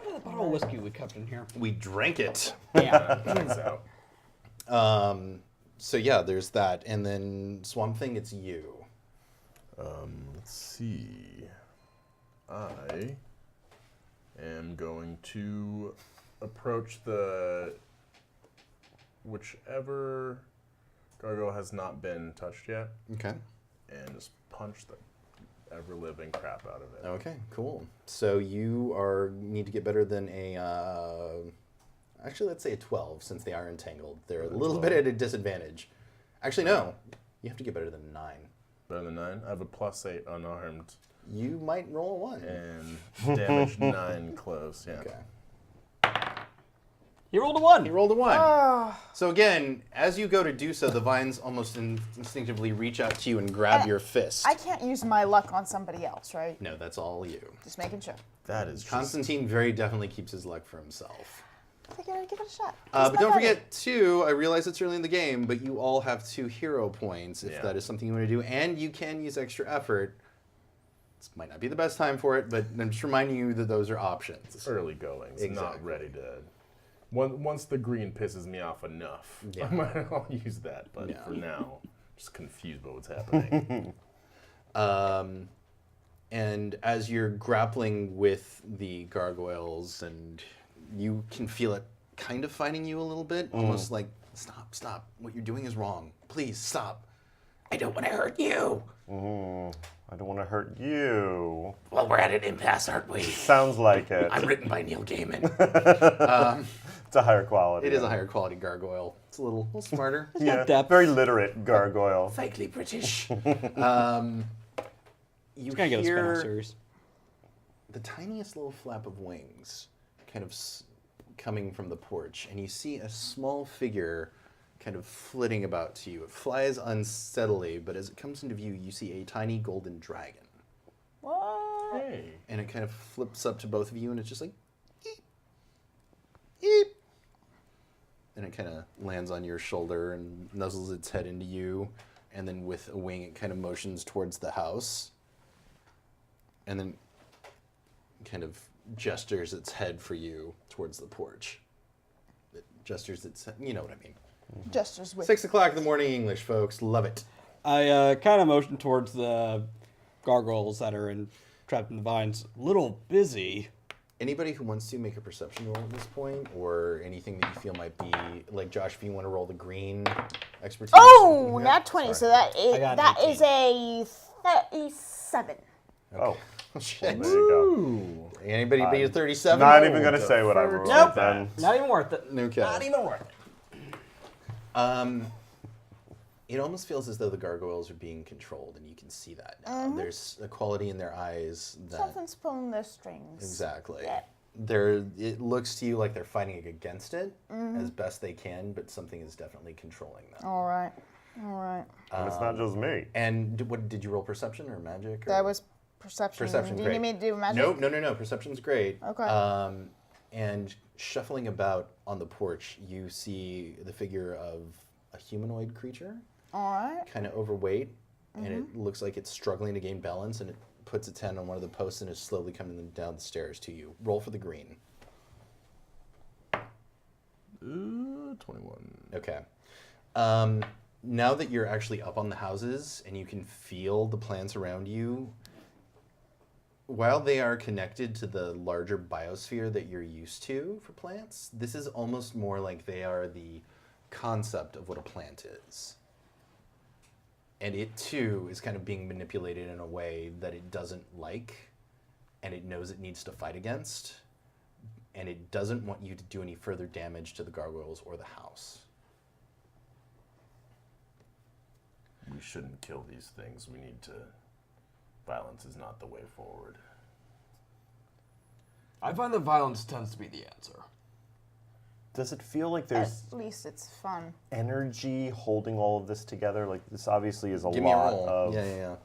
to the bottle of whiskey we kept in here? We drank it. Yeah. I think so. So yeah, there's that, and then Swamp Thing, it's you. Let's see. I am going to approach whichever gargoyle has not been touched yet, Okay. and just punch the ever-living crap out of it. Okay, cool. So you need to get better than a. Actually, let's say a 12, since they are entangled. They're a little bit at a disadvantage. Actually, no. You have to get better than a 9. Better than 9. I have a +8 unarmed You might roll a 1. and damage 9 close. Yeah. Okay. He rolled a 1. He rolled a 1. Oh. So again, as you go to do so, the vines almost instinctively reach out to you and grab your fist. I can't use my luck on somebody else, right? No, that's all you. Just making sure. That is just Constantine very definitely keeps his luck for himself. I figured I'd give it a shot. But don't forget, too, I realize it's early in the game, but you all have 2 hero points if Yeah. that is something you want to do, and you can use extra effort. This might not be the best time for it, but I'm just reminding you that those are options. early goings. Exactly. Not ready to. Once the green pisses me off enough, Yeah. I'll use that. But Yeah. for now, just confused by what's happening. And as you're grappling with the gargoyles, and you can feel it kind of fighting you a little bit, almost like, stop, what you're doing is wrong. Please, stop. I don't want to hurt you. I don't want to hurt you. Well, we're at an impasse, aren't we? Sounds like it. I'm written by Neil Gaiman. It's a higher quality. It is a higher quality gargoyle. It's a little smarter. Yeah, depth. very literate gargoyle. Vaguely British. You He's gonna get a spin-off hear series. the tiniest little flap of wings kind of coming from the porch, and you see a small figure kind of flitting about to you. It flies unsteadily, but as it comes into view, you see a tiny golden dragon. What? Hey. And it kind of flips up to both of you, and it's just like, eep, eep. And it kind of lands on your shoulder and nuzzles its head into you. And then with a wing, it kind of motions towards the house. And then kind of gestures its head for you towards the porch. It gestures its head, you know what I mean. Gestures with 6 o'clock in the morning English, folks. Love it. I kind of motion towards the gargoyles that are trapped in the vines. A little busy. Anybody who wants to make a perception roll at this point, or anything that you feel might be like Josh, if you want to roll the green expertise. Oh, Yeah. not 20. So that is, I got that 18. is a 37. Oh, Shit. there you go. Ooh. Anybody beat a 37? Not even gonna say what I rolled. Nope. Then. Not even worth it. Okay. Not even worth it. It almost feels as though the gargoyles are being controlled, and you can see that now. There's a quality in their eyes that Something's pulling their strings. exactly. Yeah. It looks to you like they're fighting against it as best they can, but something is definitely controlling them. All right. All right. And it's not just me. And what did you roll? Perception or magic? Or? That was perception. Perception. Do you Great. need me to do magic? No. Perception's great. Okay. And shuffling about on the porch, you see the figure of a humanoid creature, All right. kind of overweight, and it looks like it's struggling to gain balance, and it puts its hand on one of the posts and is slowly coming down the stairs to you. Roll for the green. 21. Okay. Now that you're actually up on the houses and you can feel the plants around you, while they are connected to the larger biosphere that you're used to for plants, this is almost more like they are the concept of what a plant is. And it too is kind of being manipulated in a way that it doesn't like, and it knows it needs to fight against, and it doesn't want you to do any further damage to the gargoyles or the house. We shouldn't kill these things. We need to. Violence is not the way forward. I find that violence tends to be the answer. Does it feel like there's At least it's fun. energy holding all of this together? Like this obviously is a Give me a lot roll. of Yeah.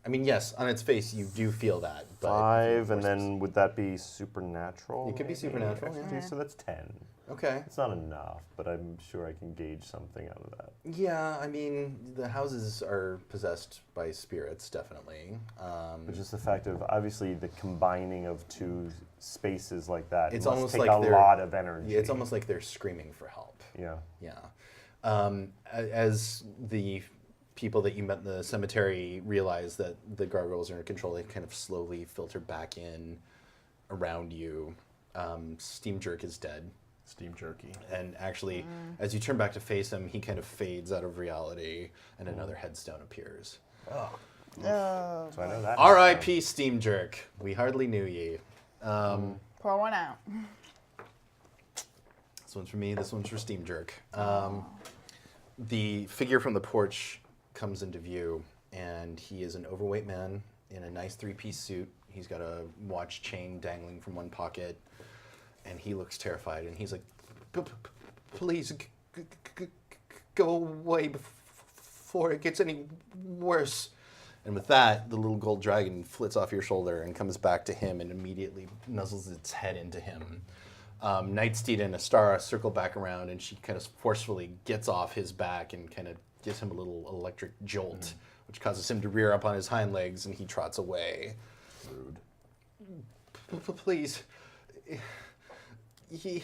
I mean, yes, on its face you do feel that. But 5, and then would that be supernatural? It could be maybe? supernatural, yeah. Expertise, so that's 10. Okay. It's not enough, but I'm sure I can gauge something out of that. Yeah, I mean, the houses are possessed by spirits, definitely. But just the fact of obviously the combining of two spaces like that It's must almost take like a they're- lot of energy. Yeah, it's almost like they're screaming for help. Yeah. Yeah. As the people that you met in the cemetery realize that the gargoyles are in control, they kind of slowly filter back in around you. Steam Jerk is dead. Steam jerky. And actually, as you turn back to face him, he kind of fades out of reality, and another headstone appears. Oh. So I know that. R.I.P. Steam Jerk. We hardly knew ye. Pour one out. This one's for me. This one's for Steam Jerk. The figure from the porch comes into view, and he is an overweight man in a nice three-piece suit. He's got a watch chain dangling from one pocket, and he looks terrified. And he's like, "Please go away before it gets any worse." And with that, the little gold dragon flits off your shoulder and comes back to him and immediately nuzzles its head into him. Nightsteed and Astara circle back around, and she kind of forcefully gets off his back and kind of gives him a little electric jolt, which causes him to rear up on his hind legs, and he trots away. Rude. Please. He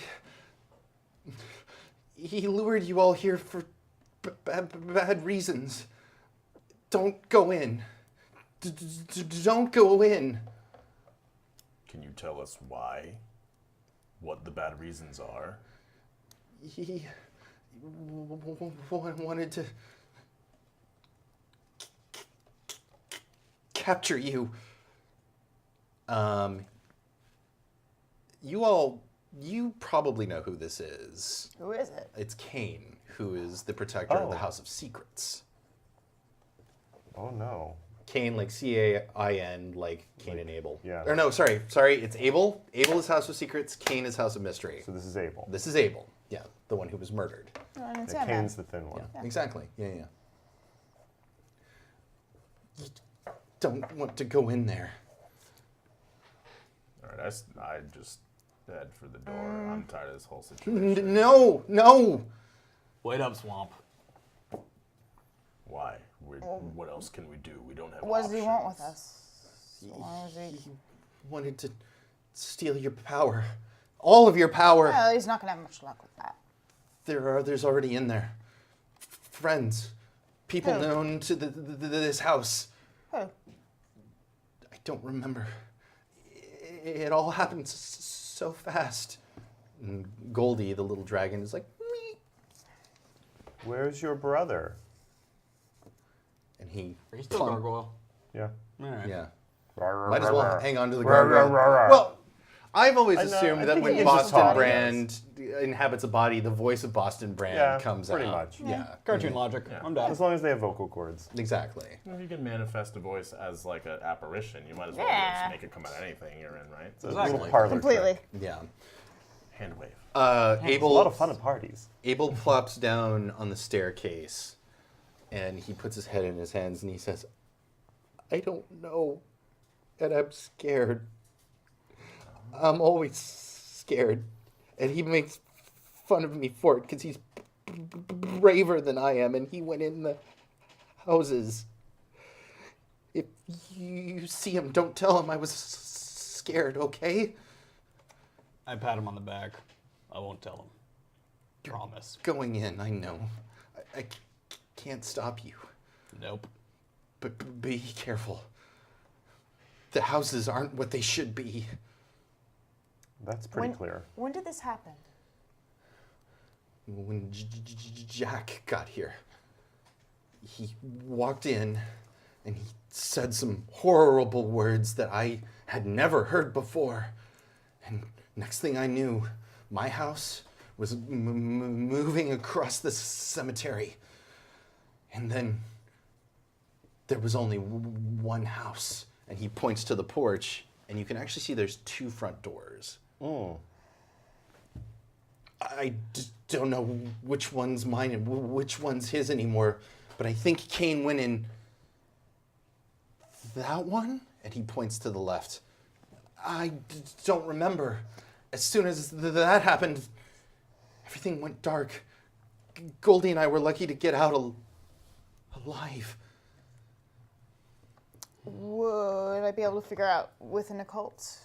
lured you all here for bad reasons. Don't go in. Don't go in. Can you tell us why? What the bad reasons are? He wanted to capture you. You probably know who this is. Who is it? It's Cain, who is the protector of the Oh. House of Secrets. Oh no. Cain, like C-A-I-N, like Cain and Abel. Yeah. Or no, sorry, it's Abel. Abel is House of Secrets. Cain is House of Mystery. So this is Abel. This is Abel. Yeah, the one who was murdered. Oh, I didn't see Yeah, him then. Cain's the thin one. Exactly. Yeah. You don't want to go in there. All right, I just head for the door. I'm tired of this whole situation. No. Wait up, Swamp. Why? What else can we do? We don't have What does he want with options. us? Why is he... He wanted to steal your power. All of your power. Well, he's not going to have much luck with that. There are others already in there. Friends. People Who? known to this house. Who? I don't remember. it all happened so fast. And Goldie, the little dragon, is like, "Meep." Where's your brother? And he Are you still plump- gargoyle? Yeah. All right. Yeah. Might Might as well hang on to the gargoyle. Well, I've always I know, assumed I that think when he just Boston talks. Brand inhabits a body, the voice of Boston Brand comes pretty out. much. Yeah. Cartoon logic. I'm down. As long as they have vocal cords. Exactly. If you can manifest a voice as like an apparition, you might as well Yeah. just make it come out of anything you're in, right? It's a Exactly. little parlor Completely. trick. Yeah. Hand wave. It's a Abel lot of fun at parties. Abel plops down on the staircase, and he puts his head in his hands, and he says, "I don't know, and I'm scared. I'm always scared." And he makes fun of me for it, because he's braver than I am, and he went in the houses. If you see him, don't tell him I was scared, okay? I pat him on the back. I won't tell him. Promise. Going in, I know. I can't stop you. Nope. But be careful. The houses aren't what they should be. That's pretty clear. When did this happen? When Jack got here, he walked in and he said some horrible words that I had never heard before. And next thing I knew, my house was moving across the cemetery. And then there was only one house. And he points to the porch, and you can actually see there's 2 front doors. I don't know which one's mine and which one's his anymore, but I think Kane went in that one, and he points to the left. I don't remember. As soon as that happened, everything went dark. Goldie and I were lucky to get out alive. Would I be able to figure out with an occult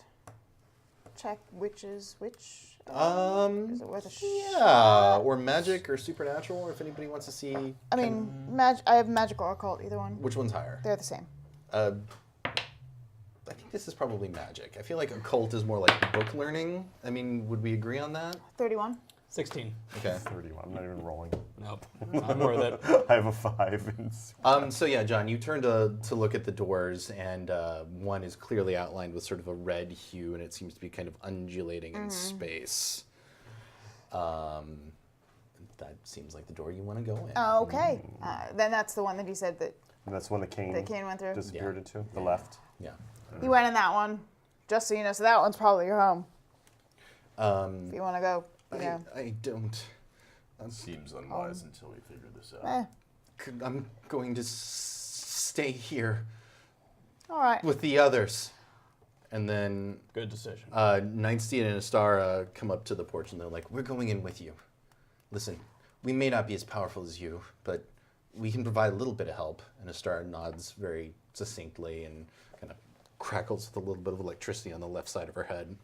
check which is which? Is it worth a Yeah, shot? or magic or supernatural, or if anybody wants to see. I mean, I have magic or occult, either one. Which one's higher? They're the same. I think this is probably magic. I feel like occult is more like book learning. I mean, would we agree on that? 31. 16. Okay. 31. I'm not even rolling. Nope. I'm worth it. I have a 5 in So yeah, John, you turn to look at the doors, and one is clearly outlined with sort of a red hue, and it seems to be kind of undulating in space. That seems like the door you want to go in. Oh, okay. Then that's the one that he said that And that's when the cane went through. disappeared Yeah. into the left. Yeah. He went in that one, just so you know. So that one's probably your home. If you want to go, you know. I don't. Seems unwise until we figure this out. I'm going to stay here All right. with the others. And then Good decision. Nightsteed and Astara come up to the porch, and they're like, "We're going in with you. Listen, we may not be as powerful as you, but we can provide a little bit of help." And Astara nods very succinctly and kind of crackles with a little bit of electricity on the left side of her head.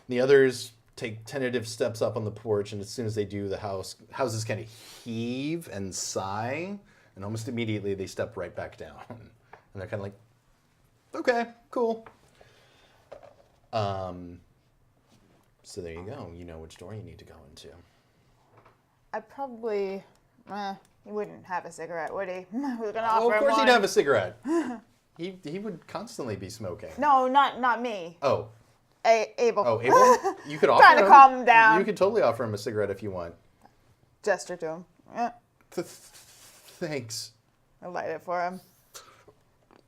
The others take tentative steps up on the porch, and as soon as they do, the houses kind of heave and sigh, and almost immediately they step right back down. And they're kind of like, "Okay, cool." So there you go. You know which door you need to go into. I probably, he wouldn't have a cigarette, would he? We're gonna Oh, offer of course him he'd one. have a cigarette. he would constantly be smoking. No, not me. Oh, Abel. oh, Abel, you could offer Trying to him. calm him down. You could totally offer him a cigarette if you want. Gesture to him. Thanks. I light it for him.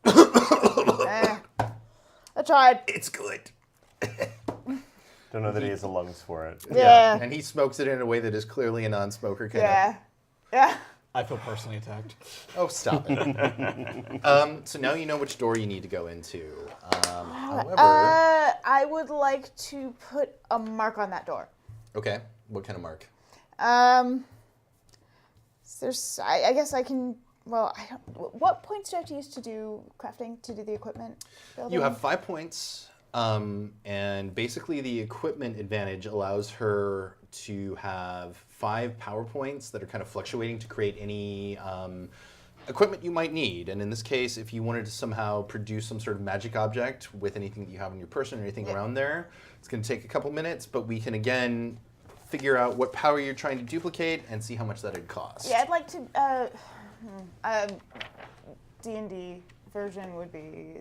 I tried. It's good. Don't know that he has the lungs for it. Yeah. And he smokes it in a way that is clearly a non-smoker kind Yeah. Yeah. I feel personally attacked. of. Oh, stop it. So now you know which door you need to go into. However, I would like to put a mark on that door. okay, what kind of mark? I guess I can. Well, I don't. What points do I have to use to do crafting, to do the equipment building? You have 5 points, and basically the equipment advantage allows her to have 5 power points that are kind of fluctuating to create any equipment you might need. And in this case, if you wanted to somehow produce some sort of magic object with anything that you have in your person or anything around there, it's going to take a couple minutes, but we can again figure out what power you're trying to duplicate and see how much that would cost. Yeah, I'd like to. D&D version would be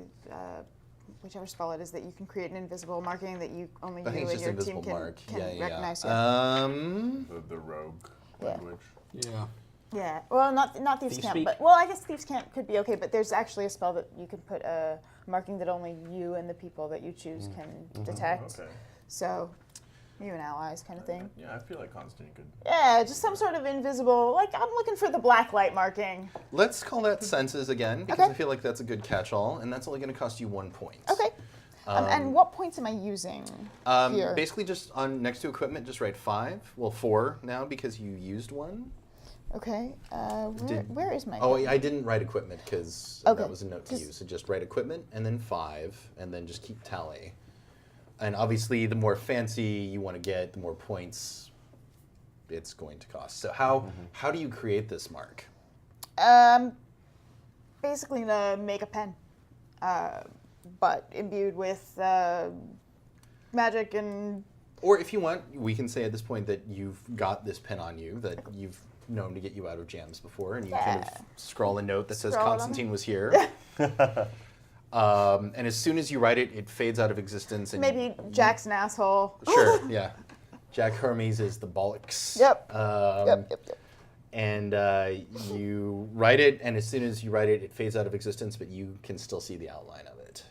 whichever spell it is that you can create an invisible marking that you only I think you it's and just your invisible team mark. can Yeah. recognize. The rogue Yeah. language. Yeah. Yeah, well, not Thieves' Thieves' Camp, Speak? but well, I guess Thieves' Camp could be okay. But there's actually a spell that you can put a marking that only you and the people that you choose can detect. Okay. So, you and allies, kind of thing. Yeah, I feel like Constantine could. Yeah, just some sort of invisible. Like I'm looking for the black light marking. Let's call that senses again, because Okay. I feel like that's a good catch-all, and that's only going to cost you 1 point. Okay. And what points am I using here? Basically, just on next to equipment, just write 5. Well, 4 now because you used one. Okay. Where is my? Oh, I didn't write equipment because Okay. that was a note to you. Just- So just write equipment and then 5, and then just keep tally. And obviously, the more fancy you want to get, the more points it's going to cost. So how do you create this mark? Basically to make a pen, but imbued with magic and. Or if you want, we can say at this point that you've got this pen on you, that you've known to get you out of jams before, and you kind of scrawl a note that says Scrawl them. Constantine was here. And as soon as you write it, it fades out of existence. And Maybe Jack's an asshole. Sure, yeah. Jack Hermes is the bollocks. Yep. Yep. And you write it, and as soon as you write it, it fades out of existence, but you can still see the outline of it.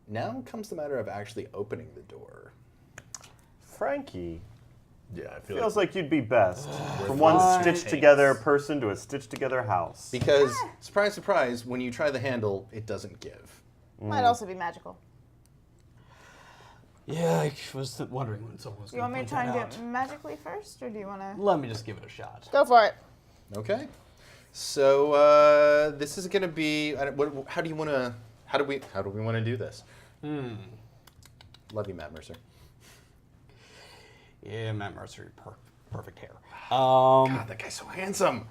Now comes the matter of actually opening the door. Frankie, Yeah, I feel feels like you'd be best from Fine. one stitched together person to a stitched together house. Because, surprise, surprise, when you try the handle, it doesn't give. Might also be magical. Yeah, I was wondering when someone was You going want me to try and do it magically first, or do you want to? Let me just give it a shot. Go for it. Okay. So this is going to be. How do you want to? How do we want to do this? Love you, Matt Mercer. Yeah, Matt Mercer, perfect hair. God, that guy's so handsome.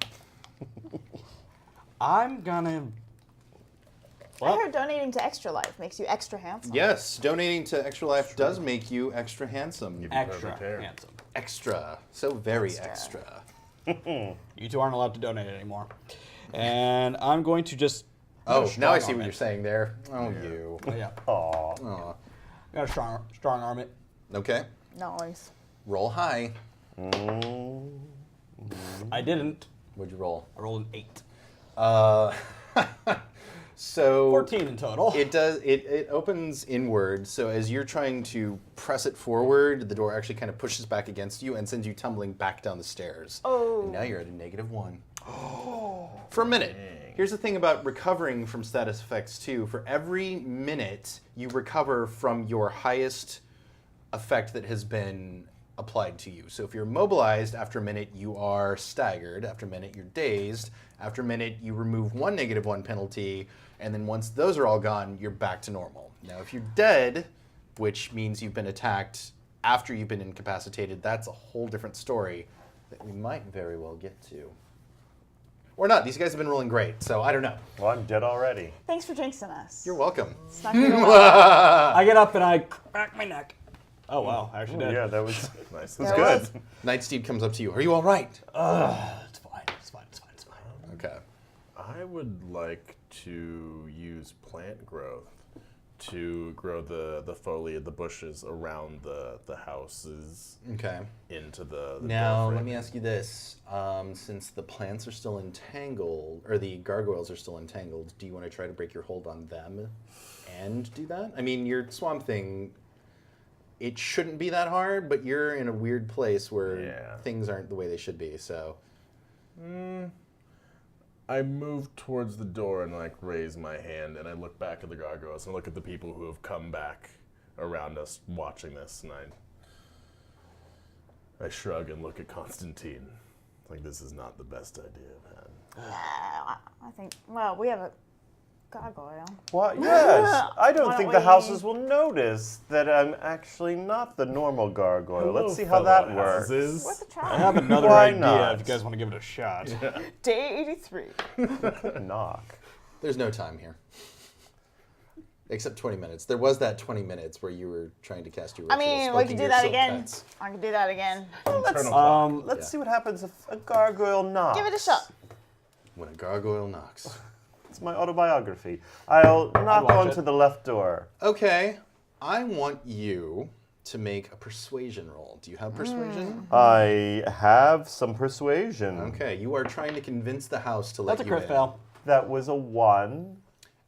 I'm gonna. I heard donating to Extra Life makes you extra handsome. Yes, donating to Extra Life does make you extra handsome. Extra perfect hair. handsome. Extra. So very extra. You two aren't allowed to donate anymore. And I'm going to just. Oh, now I see strong-arm what it. you're saying there. Oh, you. Oh, yeah. Aw. Aw. Got to strong arm it. Okay. Nice. Roll high. I didn't. What'd you roll? I rolled an 8. So 14 in total. it does. It opens inward. So as you're trying to press it forward, the door actually kind of pushes back against you and sends you tumbling back down the stairs. Oh. And now you're at a -1. For a minute. Here's the thing about recovering from status effects too. For every minute you recover from your highest effect that has been applied to you. So if you're mobilized, after a minute you are staggered, after a minute you're dazed, after a minute you remove one -1 penalty, and then once those are all gone, you're back to normal. Now if you're dead, which means you've been attacked after you've been incapacitated, that's a whole different story that we might very well get to. Or not, these guys have been rolling great, so I don't know. Well, I'm dead already. Thanks for jinxing us. You're welcome. It's not gonna go well. I get up and I crack my neck. Oh, wow. I actually did. Yeah, that was Nice. That good. was- Nightsteed comes up to you. Are you all right? It's fine. It's fine. It's fine. It's fine. Okay. I would like to use plant growth to grow the foliage, the bushes around the houses Okay. into the Now, door let me framing. ask you this. Since the plants are still entangled, or the gargoyles are still entangled, do you want to try to break your hold on them and do that? I mean, your swamp thing, it shouldn't be that hard, but you're in a weird place where Yeah. things aren't the way they should be, so. I move towards the door and like raise my hand and I look back at the gargoyles and look at the people who have come back around us watching this, and I shrug and look at Constantine. Like, this is not the best idea I've had. I think. Well, we have gargoyle. What? Yes. I don't Why think don't the we- houses will notice that I'm actually not the normal gargoyle. Let's see how that works. Worth a I try. have another Why idea not? if you guys want to give it a shot. Day 83. Knock. There's no time here. Except 20 minutes. There was that 20 minutes where you were trying to cast your I ritual, mean, we smoking can do your that silk again. pets. I can do that again. Let's see what happens if a gargoyle knocks. Give it a shot. When a gargoyle knocks. It's my autobiography. I'll knock watch onto it. the left door. Okay, I want you to make a persuasion roll. Do you have persuasion? I have some persuasion. Okay, you are trying to convince the house to let That's a you crit in. fail. That was a 1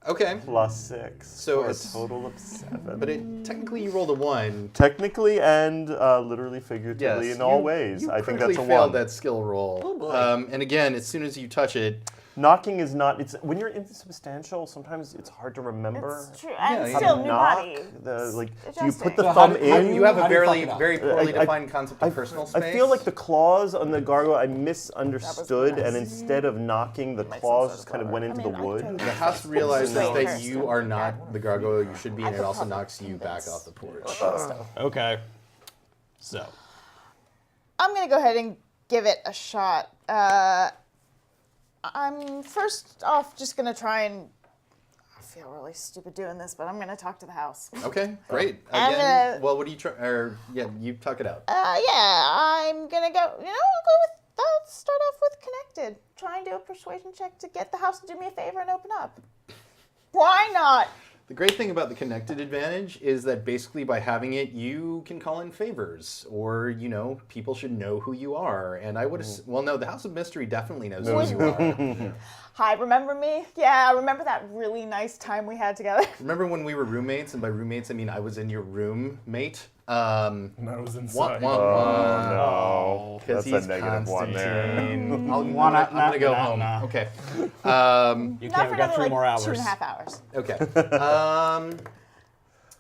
Okay, plus 6. So for a it's- total of 7. but technically you rolled a 1. Technically and literally, figuratively, in all ways. You I think critically that's a failed 1. that skill roll. Oh, boy. And again, as soon as you touch it, Knocking is not. It's when you're insubstantial. Sometimes it's hard to remember. It's true. And yeah. still, to new knock. body. Do you adjusting. put the So how thumb do- how do in? you have a How do you very, fuck it up? very poorly I- defined concept of personal space. I feel like the claws on the gargoyle, I misunderstood, and instead of knocking, the Makes claws some just sort kind of of went clever. into the I mean, I wood. could The house realizes Wait, that first. you are not the gargoyle you should be, and it could also probably knocks you back convince- off the porch. Okay. So, I'm gonna go ahead and give it a shot. I'm first off just gonna try and. I feel really stupid doing this, but I'm gonna talk to the house. Okay, great. I'm Again, gonna- well, what do you try? Or yeah, you talk it out. Yeah, I'm gonna go. I'll start off with connected. Try and do a persuasion check to get the house to do me a favor and open up. Why not? The great thing about the connected advantage is that basically by having it, you can call in favors, or people should know who you are. And I would, well, no, the House of Mystery definitely knows who you are. Hi, remember me? Yeah, I remember that really nice time we had together. Remember when we were roommates, and by roommates I mean I was in your roommate. And I was inside. No, Because that's he's a negative 1 there. Constantine. I'm Wanna- gonna go nah, home. nah. Okay. you Not can't. for We got another 3 more hours. 2.5 hours. Okay.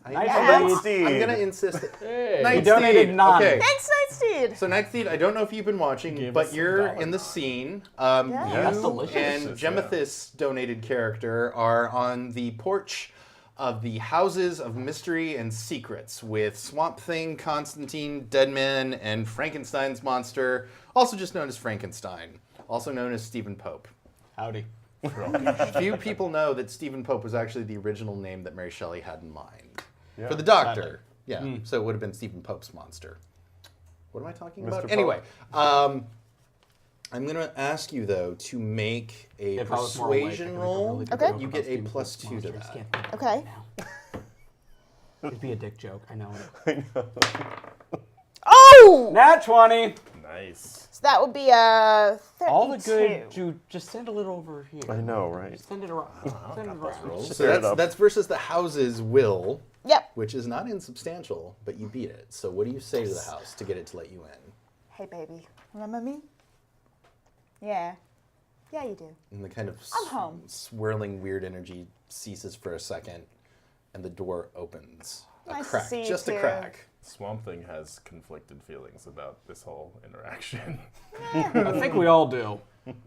Nice Yeah. indeed. I'm gonna insist. You donated none. Okay. Thanks, Nightsteed. So Nightsteed, I don't know if you've been watching, Gave us but some you're dollar in the signs. scene. That's You delicious. and Yeah. Gemethis donated character are on the porch of the Houses of Mystery and Secrets with Swamp Thing, Constantine, Deadman, and Frankenstein's monster, also just known as Frankenstein, also known as Stephen Pope. Howdy. Few people know that Stephen Pope was actually the original name that Mary Shelley had in mind Yeah. for the Doctor. Yeah, so it would have been Stephen Pope's monster. What am I talking about? Mr. Anyway, I'm going to ask you, though, to make a If I was more awake, I persuasion could make a roll. really good Okay. joke You about get a Stephen plus Pope's 2 to monsters. that. Can't think of it Okay. now. It'd be a dick joke. I know. Oh! Nat 20. Nice. So that would be a 32. All the good. You just send a little over here. I know, right? Just send it around. Send it around. rolls. So Fair enough. that's versus the house's will, Yep. which is not insubstantial, but you beat it. So what do you say to the house to get it to let you in? Hey, baby. Remember me? Yeah. Yeah, you do. And the kind of I'm home. swirling weird energy ceases for a second, and the door opens. A Nice to crack, see you just a too. crack. Swamp Thing has conflicted feelings about this whole interaction. I think we all do.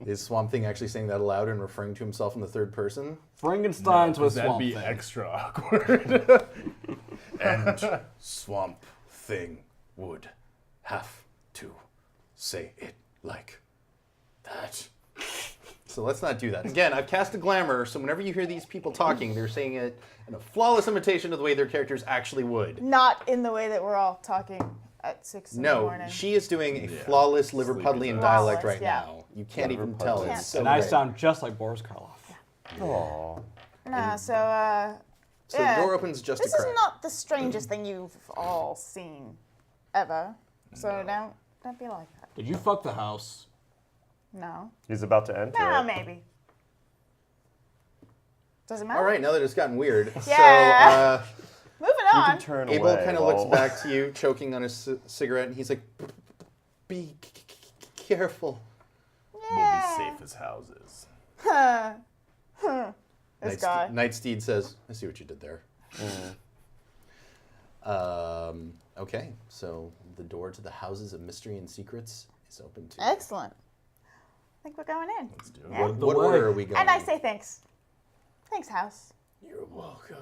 Is Swamp Thing actually saying that aloud and referring to himself in the third person? Frankenstein's with That'd Swamp be Thing. extra awkward. And Swamp Thing would have to say it like that. So let's not do that. Again, I've cast a glamour, so whenever you hear these people talking, they're saying it in a flawless imitation of the way their characters actually would. Not in the way that we're all talking at 6 in the No, morning. she is doing a flawless Liverpudlian Flawless, dialect right yeah. now. You can't even tell. Liverpudlian. It's so And I great. sound just like Boris Karloff. Aww. Nah, so, So yeah. the door opens just This a is crack. not the strangest thing you've all seen, ever. So don't be like that. Did you fuck the house? No. He's about to enter. No, it. maybe. Doesn't matter. All right, now that it's gotten weird. Yeah. So Moving You on. can turn Abel away. kind of while- looks back to you, choking on his cigarette, and he's like, "Be careful." We'll Yeah. be safe as houses. This guy. Nightsteed says, "I see what you did there." Okay, so the door to the Houses of Mystery and Secrets is open too. Excellent. I think we're going in. Let's do it. Yeah. What order are we going? And I say thanks. Thanks, house. You're welcome.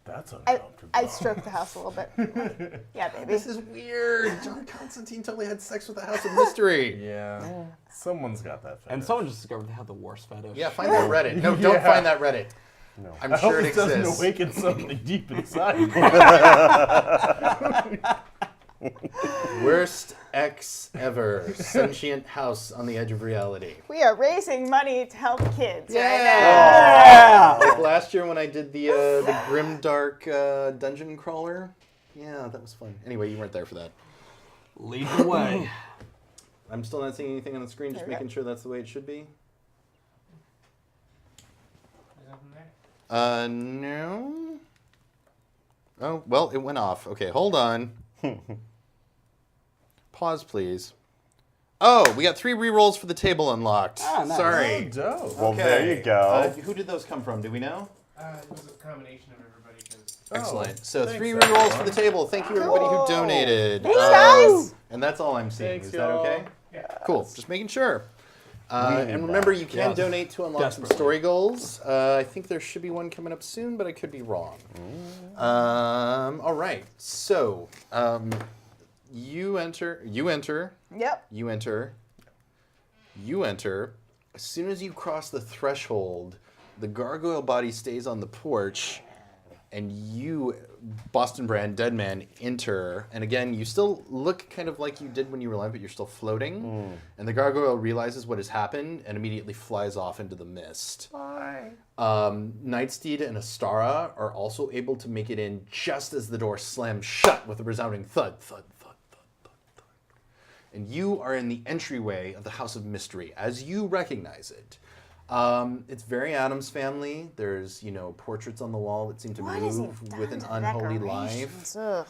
That's I uncomfortable. stroke the house a little bit. Yeah, baby. This is weird. John Constantine totally had sex with the House of Mystery. Yeah. Someone's got that fetish. And someone just discovered they have the worst fetish. Yeah, find that Reddit. No, don't Yeah. find that Reddit. No. I'm I sure hope it it doesn't exists. awaken something deep inside. Worst ex ever. Sentient house on the edge of reality. We are raising money to help kids right Yeah. Like last year when I did the grimdark dungeon crawler. Yeah, that was fun. Anyway, you weren't there for that. Lead the way. I'm still not seeing anything on the screen, just There we go. making sure that's the way it should be. There's nothing there. No. Oh, well, it went off. Okay, hold on. Pause, please. Oh, we got 3 rerolls for the table unlocked. Ah, nice. Sorry. Dope. Well, there you go. Who did those come from? Do we know? It was a combination of everybody because Excellent. So thanks, 3 rerolls for everyone. the table. Thank you, everybody who Cool. donated. Thanks, guys. And that's all I'm seeing. Thanks, Is that y'all. okay? yeah. Cool. Just making sure. need And remember, that. you can Yeah. donate to unlock some Desperately. story goals. I think there should be one coming up soon, but I could be wrong. All right. So you enter. Yep. You enter. As soon as you cross the threshold, the gargoyle body stays on the porch, and you, Boston Brand, Dead Man, enter. And again, you still look kind of like you did when you were alive, but you're still floating. And the gargoyle realizes what has happened and immediately flies off into the mist. Nightsteed and Astara are also able to make it in just as the door slams shut with a resounding thud, thud, thud, thud, thud, thud. And you are in the entryway of the House of Mystery as you recognize it. It's very Addams Family. There's, portraits on the wall that seem to What is he move done with an to unholy decorations? life.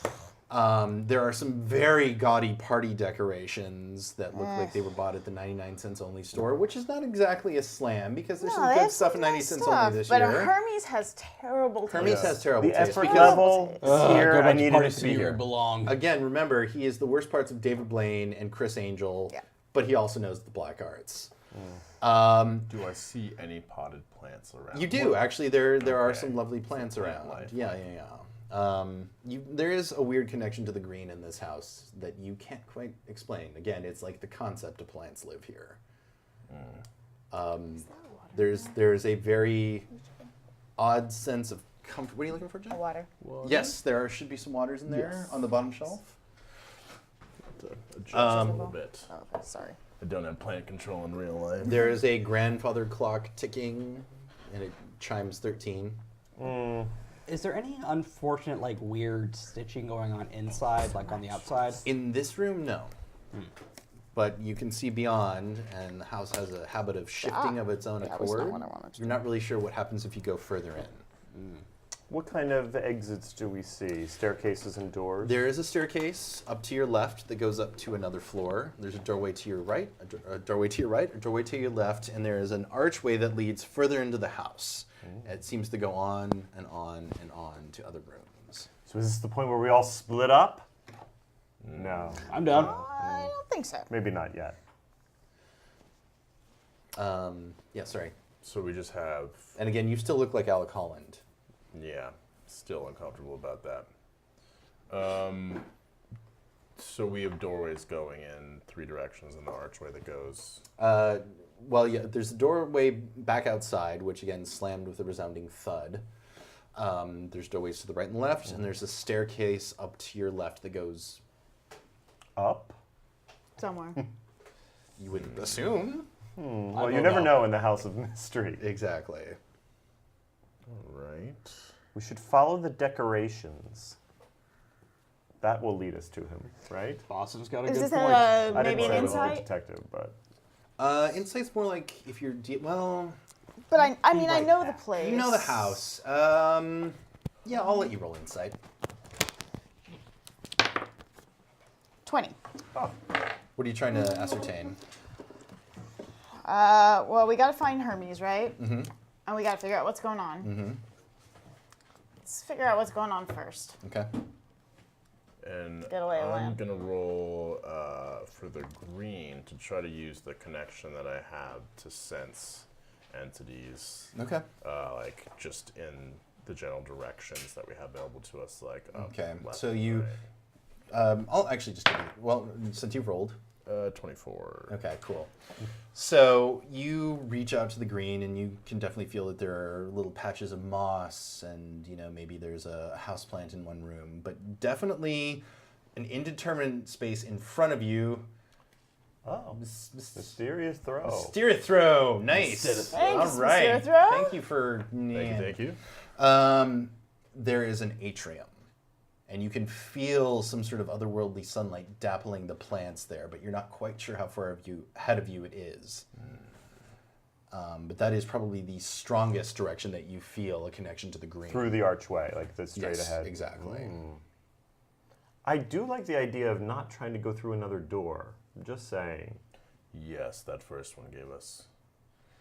Ugh. There are some very gaudy party decorations that look like they were bought at the 99 cents only store, which is not exactly a slam because there's No, some they good have stuff some at 90 nice cents stuff, only this but year. Hermes has terrible Hermes taste. has terrible The taste effort because, level here, Go I back to needed Party it to be City where here. it belonged. again, remember, he is the worst parts of David Blaine and Chris Angel, Yeah. but he also knows the black arts. Do I see any potted plants around? You do actually. There are Okay. some lovely plants Plant around. life. Yeah. There is a weird connection to the green in this house that you can't quite explain. Again, it's like the concept of plants live here. There's a very odd sense of comfort. What are you looking for, Jen? Water. Yes, there should be some waters in there Yes. on the bottom shelf. To adjust a little bit. Oh, okay, sorry. I don't have plant control in real life. There is a grandfather clock ticking, and it chimes 13. Is there any unfortunate, weird stitching going on inside, on the outside? In this room, no. But you can see beyond, and the house has a habit of shifting of its own That was not accord. what I wanted to You're not really sure what happens if you go further in. What kind of exits do we see? Staircases and doors? There is a staircase up to your left that goes up to another floor. There's a doorway to your right, a doorway to your right, a doorway to your left, and there is an archway that leads further into the house. It seems to go on and on and on to other rooms. So is this the point where we all split up? No. I'm down. I don't think so. Maybe not yet. Yeah, sorry. So we just have, And again, you still look like Alec Holland. yeah, still uncomfortable about that. So we have doorways going in 3 directions in the archway that goes. Well, yeah, there's a doorway back outside, which again slammed with a resounding thud. There's doorways to the right and left, and there's a staircase up to your left that goes, Up? Somewhere. you would assume. Well, you don't never know. know in the House of Mystery. Exactly. All right. We should follow the decorations. That will lead us to him, right? Boston's got a Is good this point. I maybe didn't an say I was a insight? detective, but Insight's more like if you're, well, But I mean, I right know the back. place. you know the house. Yeah, I'll let you roll insight. 20. What are you trying to ascertain? Well, we gotta find Hermes, right? Mm-hmm. And we gotta figure out what's going on. Mm-hmm. Let's figure out what's going on first. Okay. And Get away, I'm Lamb. going to roll for the green to try to use the connection that I have to sense entities, Okay. like just in the general directions that we have available to us, like up, Okay. left, So you, I'll actually just give you, well, since you've rolled. right. 24. Okay, cool. So you reach out to the green, and you can definitely feel that there are little patches of moss, and maybe there's a houseplant in one room, but definitely an indeterminate space in front of you. Oh, mysterious throw. Mysterious throw, nice. Thanks, All right. Mysterious throw. Thank you for. Thank you. There is an atrium. And you can feel some sort of otherworldly sunlight dappling the plants there, but you're not quite sure how far ahead of you it is. But that is probably the strongest direction that you feel a connection to the green. Through the archway, like the straight Yes, ahead. exactly. I do like the idea of not trying to go through another door. I'm just saying. Yes, that first one gave us.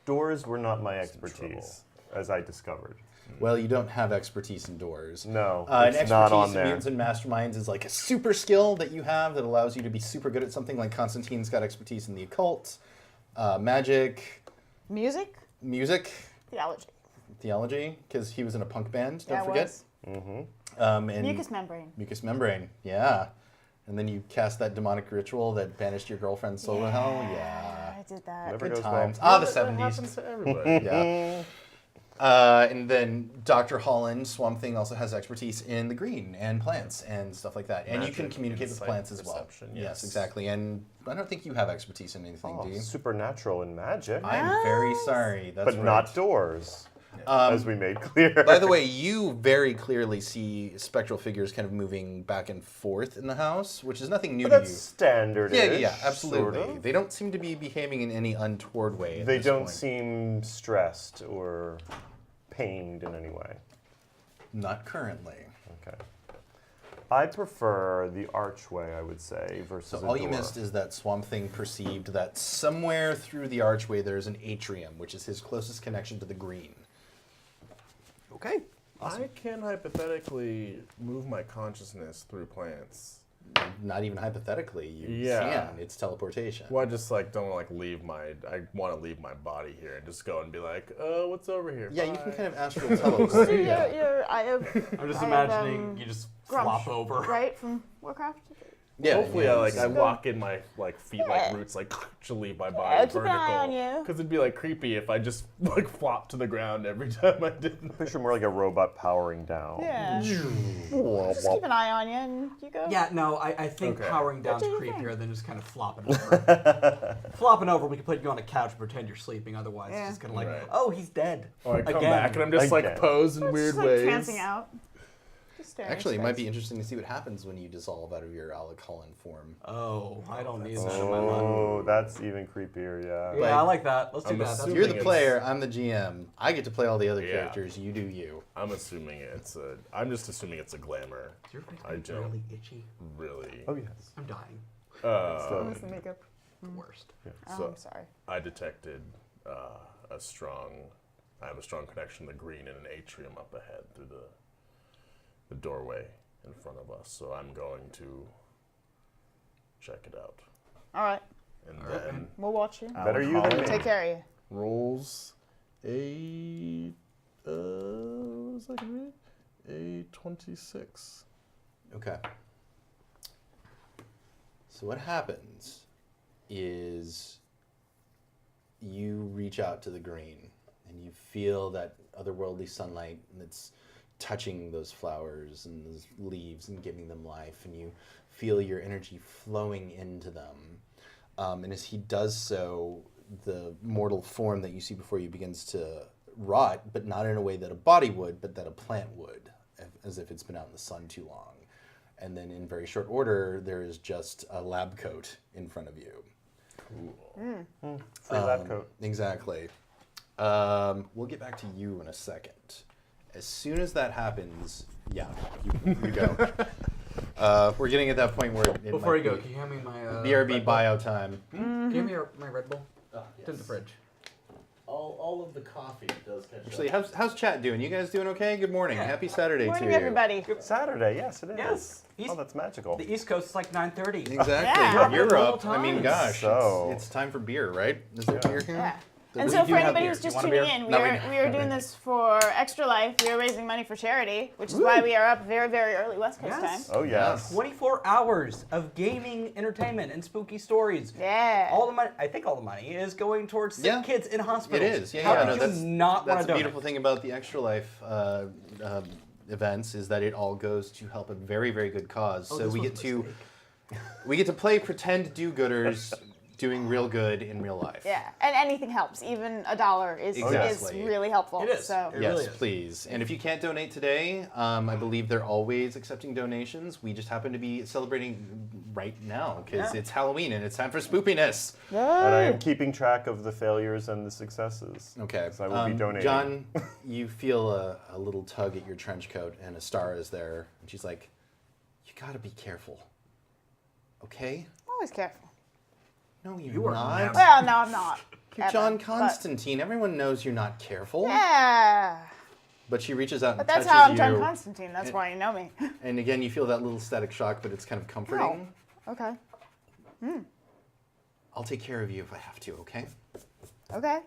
Doors were not my Some trouble. expertise, as I discovered. Well, you don't have expertise in doors. No, An it's not on expertise in there. Mutants and Masterminds is like a super skill that you have that allows you to be super good at something. Like Constantine's got expertise in the occult, magic, Music? music, Theology. theology, because he was in a punk band. Don't Yeah, I forget. was. And Mucous membrane. Mucous membrane, yeah. And then you cast that demonic ritual that banished your girlfriend's soul to hell. Yeah. I did that. Never Good goes well. times. Ah, the That 70s. happens to everybody. Yeah. And then Dr. Holland, Swamp Thing, also has expertise in the green and plants and stuff like that. And you can Magic, communicate with insight, plants as well. perception, Yes, yes. exactly. And I don't think you have expertise in anything, Oh, do you? supernatural and magic, I'm very sorry. That's but right. not doors, as we made clear. By the way, you very clearly see spectral figures kind of moving back and forth in the house, which is nothing new But to that's you. standard. Yeah, absolutely. Sort of. They don't seem to be behaving in any untoward way. At They this don't point. seem stressed or pained in any way. Not currently. Okay. I prefer the archway, I would say, versus So a all door. you missed is that Swamp Thing perceived that somewhere through the archway there's an atrium, which is his closest connection to the green. Okay. I can hypothetically move my consciousness through plants. Not even hypothetically, you Yeah. can. It's teleportation. Well, I just don't leave my. I want to leave my body here and just go and be like, what's over here? Yeah, you Bye." can kind of astral teleport. Do Yeah. I have, I'm just I have, imagining you just Grumsh, flop over. right, from Warcraft? Yeah, Hopefully, yeah, I it's- walk in my feet Yeah. roots to leave my Yeah, body keep an eye on vertical. you. Because it'd be creepy if I just flop to the ground every time I did. Picture more like a robot powering down. Yeah. Just keep an eye on you and you go. Yeah, no, I think Okay. powering down's do you think? creepier than just kind of flopping over. Flopping over, we can put you on a couch and pretend you're sleeping. Otherwise, Yeah. it's just kind of Right. oh, he's dead. Or I come Again. back and I'm just Again. posed in It's weird just ways. trancing out. Just staring Actually, it into might be space. interesting to see what happens when you dissolve out of your Alec Holland form. Oh, I don't need that in my life. Oh, that's even creepier, yeah. Yeah, I like that. Let's do I'm that. That's assuming You're the it's- player, I'm the GM. I get to play all the other Yeah. characters, you do you. I'm assuming I'm just assuming it's a glamour. Your face I is don't really itchy. really. Oh, yes. I'm dying. So, Miss the makeup. The worst. Oh, So- I'm sorry. I detected I have a strong connection to the green in an atrium up ahead through the doorway in front of us. So I'm going to check it out. All right. And then We'll watch you. better you than me. Take care of you. rolls a what was that gonna be? A 26. Okay. So what happens is you reach out to the green and you feel that otherworldly sunlight that's touching those flowers and those leaves and giving them life, and you feel your energy flowing into them. And as he does so, the mortal form that you see before you begins to rot, but not in a way that a body would, but that a plant would, as if it's been out in the sun too long. And then in very short order, there is just a lab coat in front of you. Free lab coat. Exactly. We'll get back to you in a second. As soon as that happens, yeah, you go. We're getting at that point where it Before might you go, be can you hand me my BRB Red Bull? bio time. Can you hand me my Red Bull? It's in the fridge. All of the coffee does catch Actually, how's chat doing? You guys doing okay? Good morning. Yeah. Happy Saturday Morning, to you. everybody. Saturday, yes, it is. Yes. Oh, that's magical. The East Coast is like 9:30. Exactly. Yeah. You're All up. I mean, times. gosh, So- it's time for beer, right? Is there beer here? Yeah. And We so do for have anybody beer. who's Do you just want a tuning beer? in, No, we are doing this for Extra Life. We are raising money for charity, which is why we are up very, very early West Coast Yes. time. Oh, yes. 24 hours of gaming, entertainment, and spooky stories. Yeah. All the money, I think all the money is going towards sick kids in It hospitals. is. Yeah, How yeah. could No, you not that's want the to beautiful thing about the Extra Life events is that it all goes to help a very, very good cause. Oh, so this we was get a to mistake. we get to play pretend do-gooders doing real good in real life. Yeah, and anything helps. Even $1 is Exactly. really helpful. It is. So It Yes, really is. please. And if you can't donate today, I believe they're always accepting donations. We just happen to be celebrating right now because Yeah. it's Halloween and it's time for spoopiness. And I am keeping track of the failures and the successes. Okay. So I will be donating. John, you feel a little tug at your trench coat, and a star is there. And she's like, "You gotta be careful. Okay? always careful. No, you're You are not. never- Well, no, I'm not. You're ever, John but- Constantine. Everyone knows you're not careful. Yeah. But she reaches out But and that's touches how I'm you. John Constantine. That's And- why you know me. And again, you feel that little static shock, but it's kind of comforting. Okay. I'll take care of you if I have to, okay? Okay.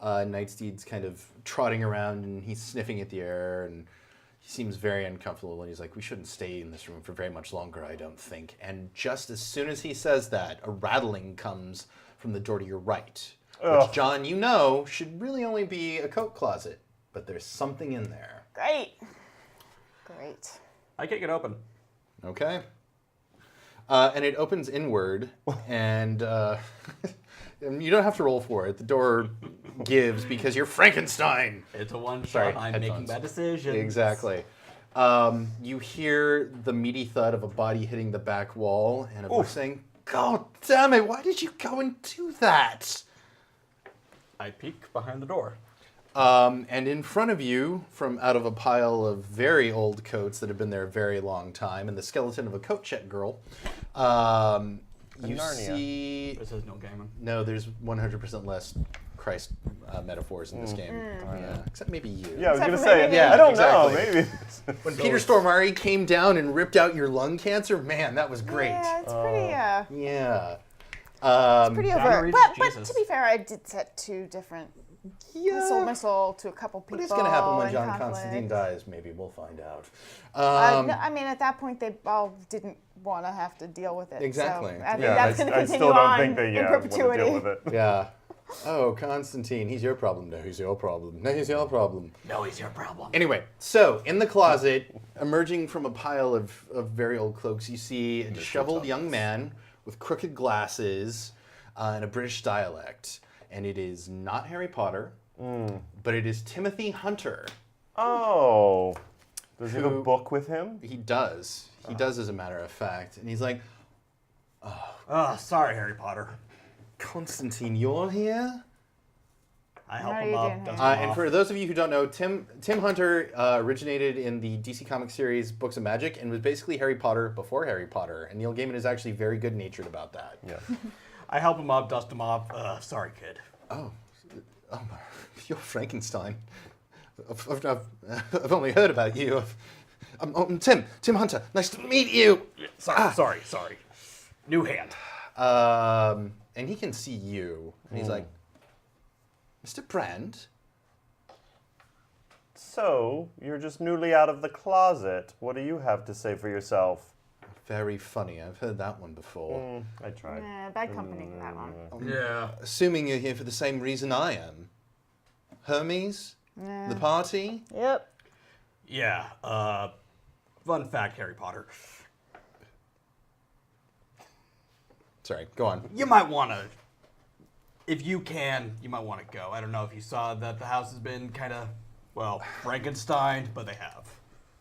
Nightsteed's kind of trotting around and he's sniffing at the air and he seems very uncomfortable and he's like, we shouldn't stay in this room for very much longer, I don't think. And just as soon as he says that, a rattling comes from the door to your right, which, John, you know, should really only be a coat closet, but there's something in there. Great. Great. I kick it open. Okay. And it opens inward, and and you don't have to roll for it. The door gives because you're Frankenstein. It's a one Sorry, shot. I'm making headphones. bad decisions. Exactly. You hear the meaty thud of a body hitting the back wall, and a voice saying, "God damn it! Why did you go and do that?" I peek behind the door. And in front of you, from out of a pile of very old coats that have been there a very long time, and the skeleton of a coat check girl, you Narnia. see. This is no gaming. No, there's 100% less Christ metaphors in this game. Yeah, except maybe you. Yeah, I was Except gonna for say. maybe Yeah, I don't exactly. know. Maybe. When Peter Stormare came down and ripped out your lung cancer, man, that was great. Yeah, it's pretty. Yeah. Pretty Keanu overt. Reeves But is Jesus. to be fair, I did set two different. I sold my soul to a couple people. What is going to happen when in John conflict. Constantine dies? Maybe we'll find out. No, I mean, at that point, they all didn't want to have to deal with it. Exactly. So I think Yeah, that's going to I continue still don't on think they in want to perpetuity. deal with it. Yeah. Oh, Constantine, he's your problem. No, he's your problem. No, he's your problem. No, he's your problem. Anyway, so in the closet, emerging from a pile of very old cloaks, you see a disheveled young man with crooked glasses and a British dialect. And it is not Harry Potter, but it is Timothy Hunter. Oh. Does he have a Who- book with him? He does. He does, as a matter of fact. And he's like, Oh, sorry, Harry Potter. Constantine, you're here? I help What are him you up. doing dust here? him And off. for those of you who don't know, Tim Hunter originated in the DC Comics series Books of Magic and was basically Harry Potter before Harry Potter. And Neil Gaiman is actually very good-natured about that. Yeah. I help him up, dust him off. Sorry, kid. Oh, you're Frankenstein. I've only heard about you. I'm Tim Hunter. Nice to meet you. Sorry. New hand. And he can see you. And he's like, Mr. Brand? So, you're just newly out of the closet. What do you have to say for yourself? Very funny. I've heard that one before. I tried. Bad company for that one. Yeah. Assuming you're here for the same reason I am. Hermes? The party? Yep. Yeah. Fun fact, Harry Potter. Sorry, go on. You might want to, if you can, you might want to go. I don't know if you saw that the house has been kind of, well, Frankenstein, but they have.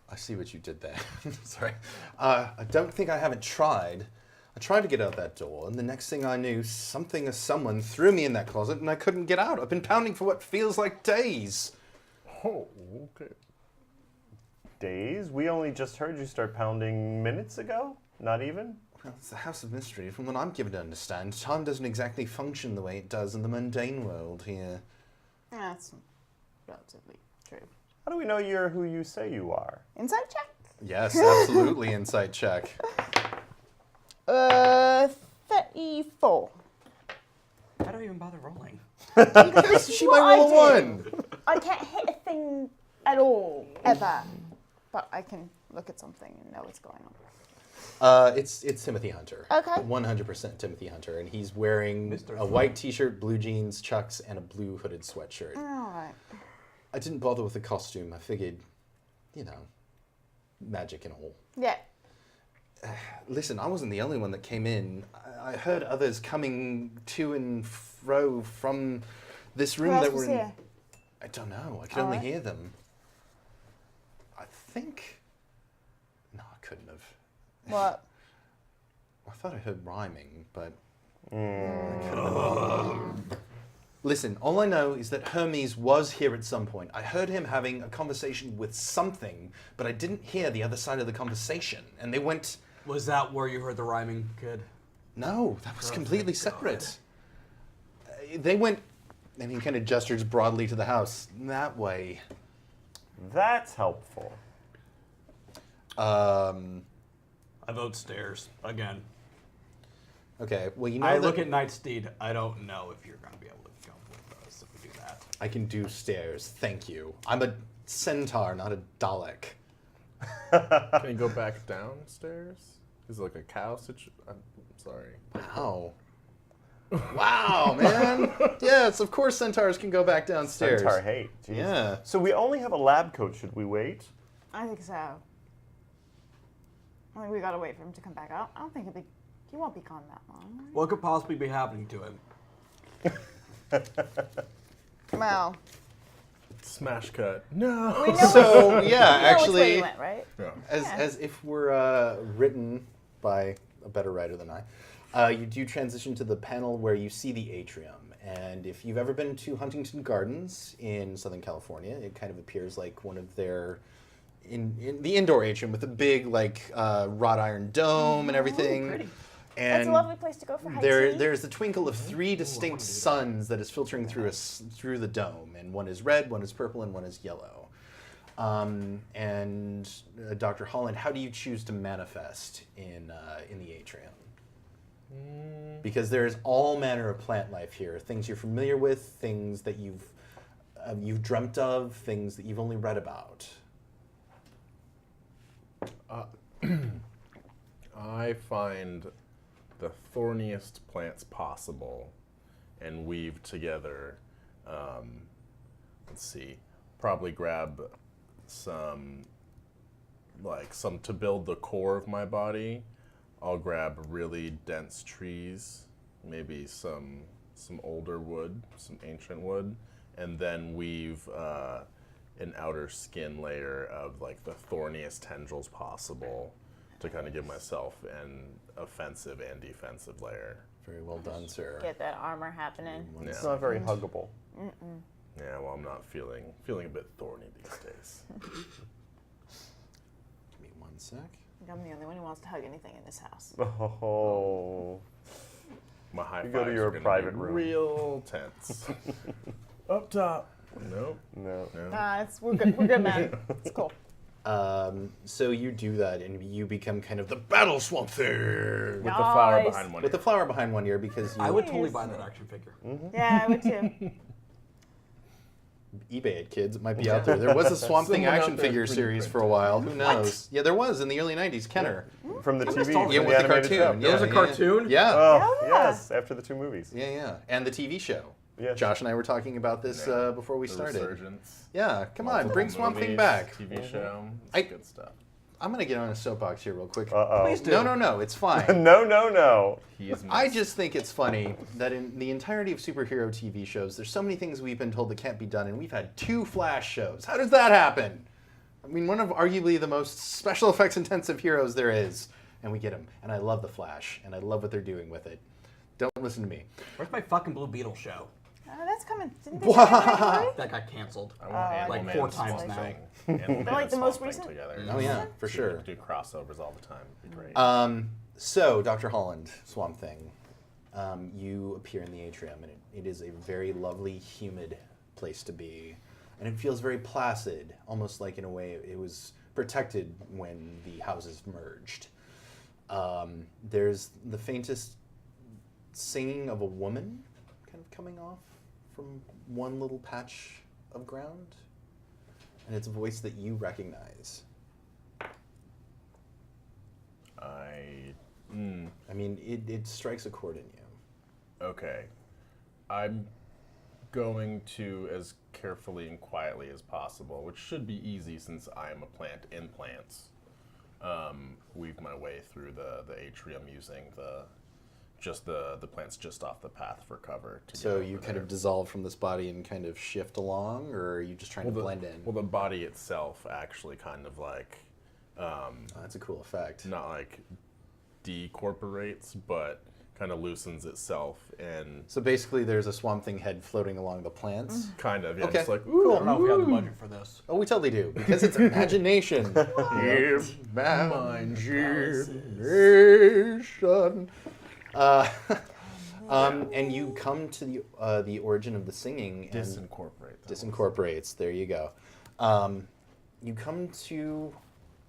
I see what you did there. Sorry. I don't think I haven't tried. I tried to get out that door, and the next thing I knew, something or someone threw me in that closet, and I couldn't get out. I've been pounding for what feels like days. Oh, okay. Days? We only just heard you start pounding minutes ago? Not even? Well, it's the House of Mystery. From what I'm given to understand, time doesn't exactly function the way it does in the mundane world here. That's relatively true. How do we know you're who you say you are? Insight check? Yes, absolutely. Insight check. 34. I do I even bother rolling? She might roll a I do. 1. I can't hit a thing at all, ever. But I can look at something and know what's going on. It's Timothy Hunter. Okay. 100% Timothy Hunter, and he's wearing Mr. a white T-shirt, blue jeans, chucks, and a blue hooded sweatshirt. All right. I didn't bother with the costume. I figured, magic and all. Yeah. Listen, I wasn't the only one that came in. I heard others coming to and fro from this room Who else that was were in. here? I don't know. I could only hear them. I think. No, I couldn't have. What? I thought I heard rhyming, but. I couldn't have. Listen, all I know is that Hermes was here at some point. I heard him having a conversation with something, but I didn't hear the other side of the conversation. And they went. Was that where you heard the rhyming, kid? No, that was completely separate. They went, and he kind of gestures broadly to the house, that way. That's helpful. I vote stairs again. Okay, well, you know I that look at Nightsteed. I don't know if you're gonna be able to come with us if we do that. I can do stairs, thank you. I'm a centaur, not a Dalek. Can you go back downstairs? Is it like a cow situation? I'm sorry. Wow. Wow, man. Yes, of course centaurs can go back downstairs. Centaur hate. Jeez. Yeah. So we only have a lab coat. Should we wait? I think so. I think we gotta wait for him to come back out. I don't think he won't be gone that long. What could possibly be happening to him? Well, Smash cut. No. we know So, yeah, we know which way actually, he went, right? Yeah. as if we're written by a better writer than I, you do transition to the panel where you see the atrium. And if you've ever been to Huntington Gardens in Southern California, it kind of appears like one of their in the indoor atrium with a big wrought iron dome and everything. pretty. And It's a lovely place to go for high tea. there's the twinkle of 3 distinct suns that is filtering through the dome, and one is red, one is purple, and one is yellow. Dr. Holland, how do you choose to manifest in the atrium? Because there's all manner of plant life here, things you're familiar with, things that you've dreamt of, things that you've only read about. I find the thorniest plants possible and weave together. Let's see, probably grab some to build the core of my body. I'll grab really dense trees, maybe some older wood, some ancient wood, and then weave an outer skin layer of the thorniest tendrils possible to kind of give myself an offensive and defensive layer. Very well done, sir. Get that armor happening. It's not very huggable. Yeah, well, I'm not feeling a bit thorny these days. Give me 1 sec. I'm the only one who wants to hug anything in this house. Oh. My high You go to fives your are gonna private be room. real tense. Up top. Nope. No. No. We're good. We're good, man. It's cool. So you do that, and you become kind of the battle swamp thing With the flower Nice. behind one. with the flower behind one ear, because you I would totally buy that action figure. Yeah, I would too. eBay it, kids. It might be out there. There was a Swamp Thing Someone out action there figure 3D series for a printed. while. Who knows? Yeah, there was in the early '90s. Kenner. From the TV, nostalgic. from Yeah, the with the animated show. cartoon. Yeah, There was a cartoon? Yeah. Oh, Hell yeah. yes, after the 2 movies. Yeah. And the TV show. Yes. Josh and I were talking about this Yeah. before we The started. Resurgence. Yeah, come on, Multiple bring Swamp Thing movies, back. TV show. I- It's good stuff. I'm gonna get on a soapbox here real quick. Uh-oh. Please do. No, it's fine. No. He is I missed. just think it's funny that in the entirety of superhero TV shows, there's so many things we've been told that can't be done, and we've had 2 Flash shows. How does that happen? I mean, one of arguably the most special effects intensive heroes there is, and we get him. And I love the Flash, and I love what they're doing with it. Don't listen to me. Where's my fucking Blue Beetle show? That's coming. Didn't they say that already? That got canceled. I want like Animal 4 Man, times Swamp now. Thing, Animal Man like and the most Swamp Thing recent? together. Oh yeah, for So sure. we could do crossovers all the time. It'd be great. So, Dr. Holland, Swamp Thing, you appear in the atrium, and it is a very lovely, humid place to be. And it feels very placid, almost like in a way it was protected when the houses merged. There's the faintest singing of a woman kind of coming off from one little patch of ground. And it's a voice that you recognize. I mean, it strikes a chord in you. Okay. I'm going to, as carefully and quietly as possible, which should be easy since I am a plant in plants, weave my way through the atrium using the plants just off the path for cover. So you kind of dissolve from this body and kind of shift along, or are you just trying to blend in? Well, the body itself actually kind of like... Oh, that's a cool effect. Not like decorporates, but kind of loosens itself and... So basically there's a Swamp Thing head floating along the plants? Kind of, yeah. Okay. Just like, I don't know if we have the budget for this. Oh, we totally do, because it's imagination. Imagination. And you come to the origin of the singing. And disincorporates. There you go. You come to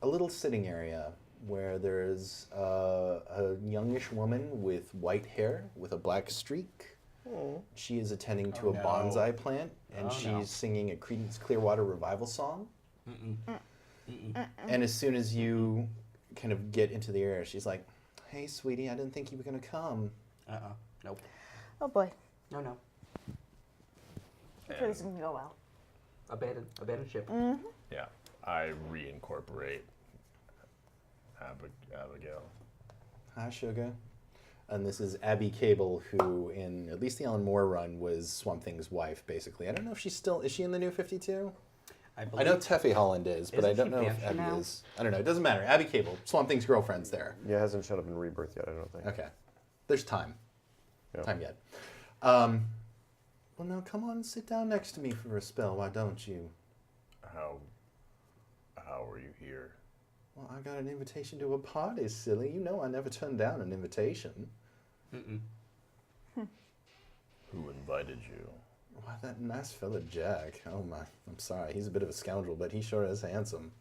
a little sitting area where there's a youngish woman with white hair with a black streak. Oh. She is attending to a bonsai plant, and she's singing a Creedence Clearwater Revival song. And as soon as you kind of get into the area, she's like, "Hey, sweetie, I didn't think you were going to come." Nope. Oh boy. No. Hopefully this can go well. Abandoned ship. Yeah, I reincorporate Abigail. Hi, sugar. And this is Abby Cable, who in at least the Alan Moore run was Swamp Thing's wife, basically. I don't know if is she in the New 52? I know Teffy Holland is, but I don't know if Abby is. I don't know. It doesn't matter. Abby Cable, Swamp Thing's girlfriend's there. Yeah, it hasn't shown up in Rebirth yet, I don't think. Okay. There's time. Yeah. Time yet. Well, now come on and sit down next to me for a spell. Why don't you? How are you here? Well, I got an invitation to a party, silly. You know I never turn down an invitation. Who invited you? Why, that nice fella Jack. Oh my, I'm sorry. He's a bit of a scoundrel, but he sure is handsome.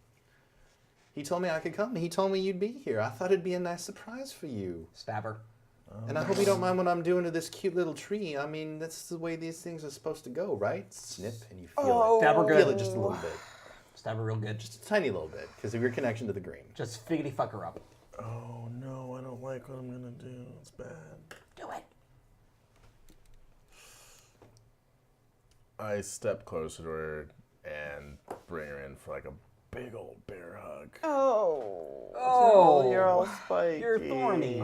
He told me I could come. He told me you'd be here. I thought it'd be a nice surprise for you. Stabber. And I hope you don't mind what I'm doing to this cute little tree. I mean, that's the way these things are supposed to go, right? Snip, and you feel it. Stab her good. Feel it just a little bit. Stab her real good. Just a tiny little bit, because of your connection to the green. Just figgity fuck her up. Oh no, I don't like what I'm gonna do. It's bad. Do it. I step closer to her and bring her in for like a big old bear hug. Oh, You're all spiky. You're thorny.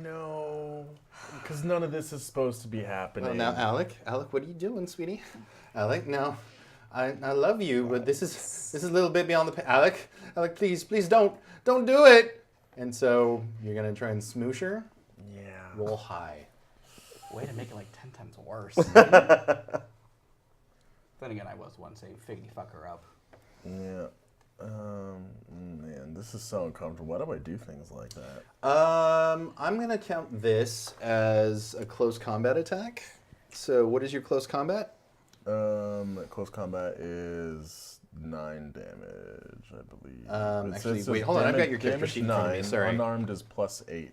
No, because none of this is supposed to be happening. Well, now, Alec, what are you doing, sweetie? Alec, now, I love you, but this is a little bit beyond the Alec, please don't do it. And so you're gonna try and smoosh her. Yeah. Roll high. Way to make it like 10 times worse. Then again, I was one saying figgity fuck her up. Yeah. Man, this is so uncomfortable. Why do I do things like that? I'm gonna count this as a close combat attack. So what is your close combat? Close combat is 9 damage, I believe. Actually, wait, hold on. I've got your character sheet in front of me. Sorry. Unarmed is +8.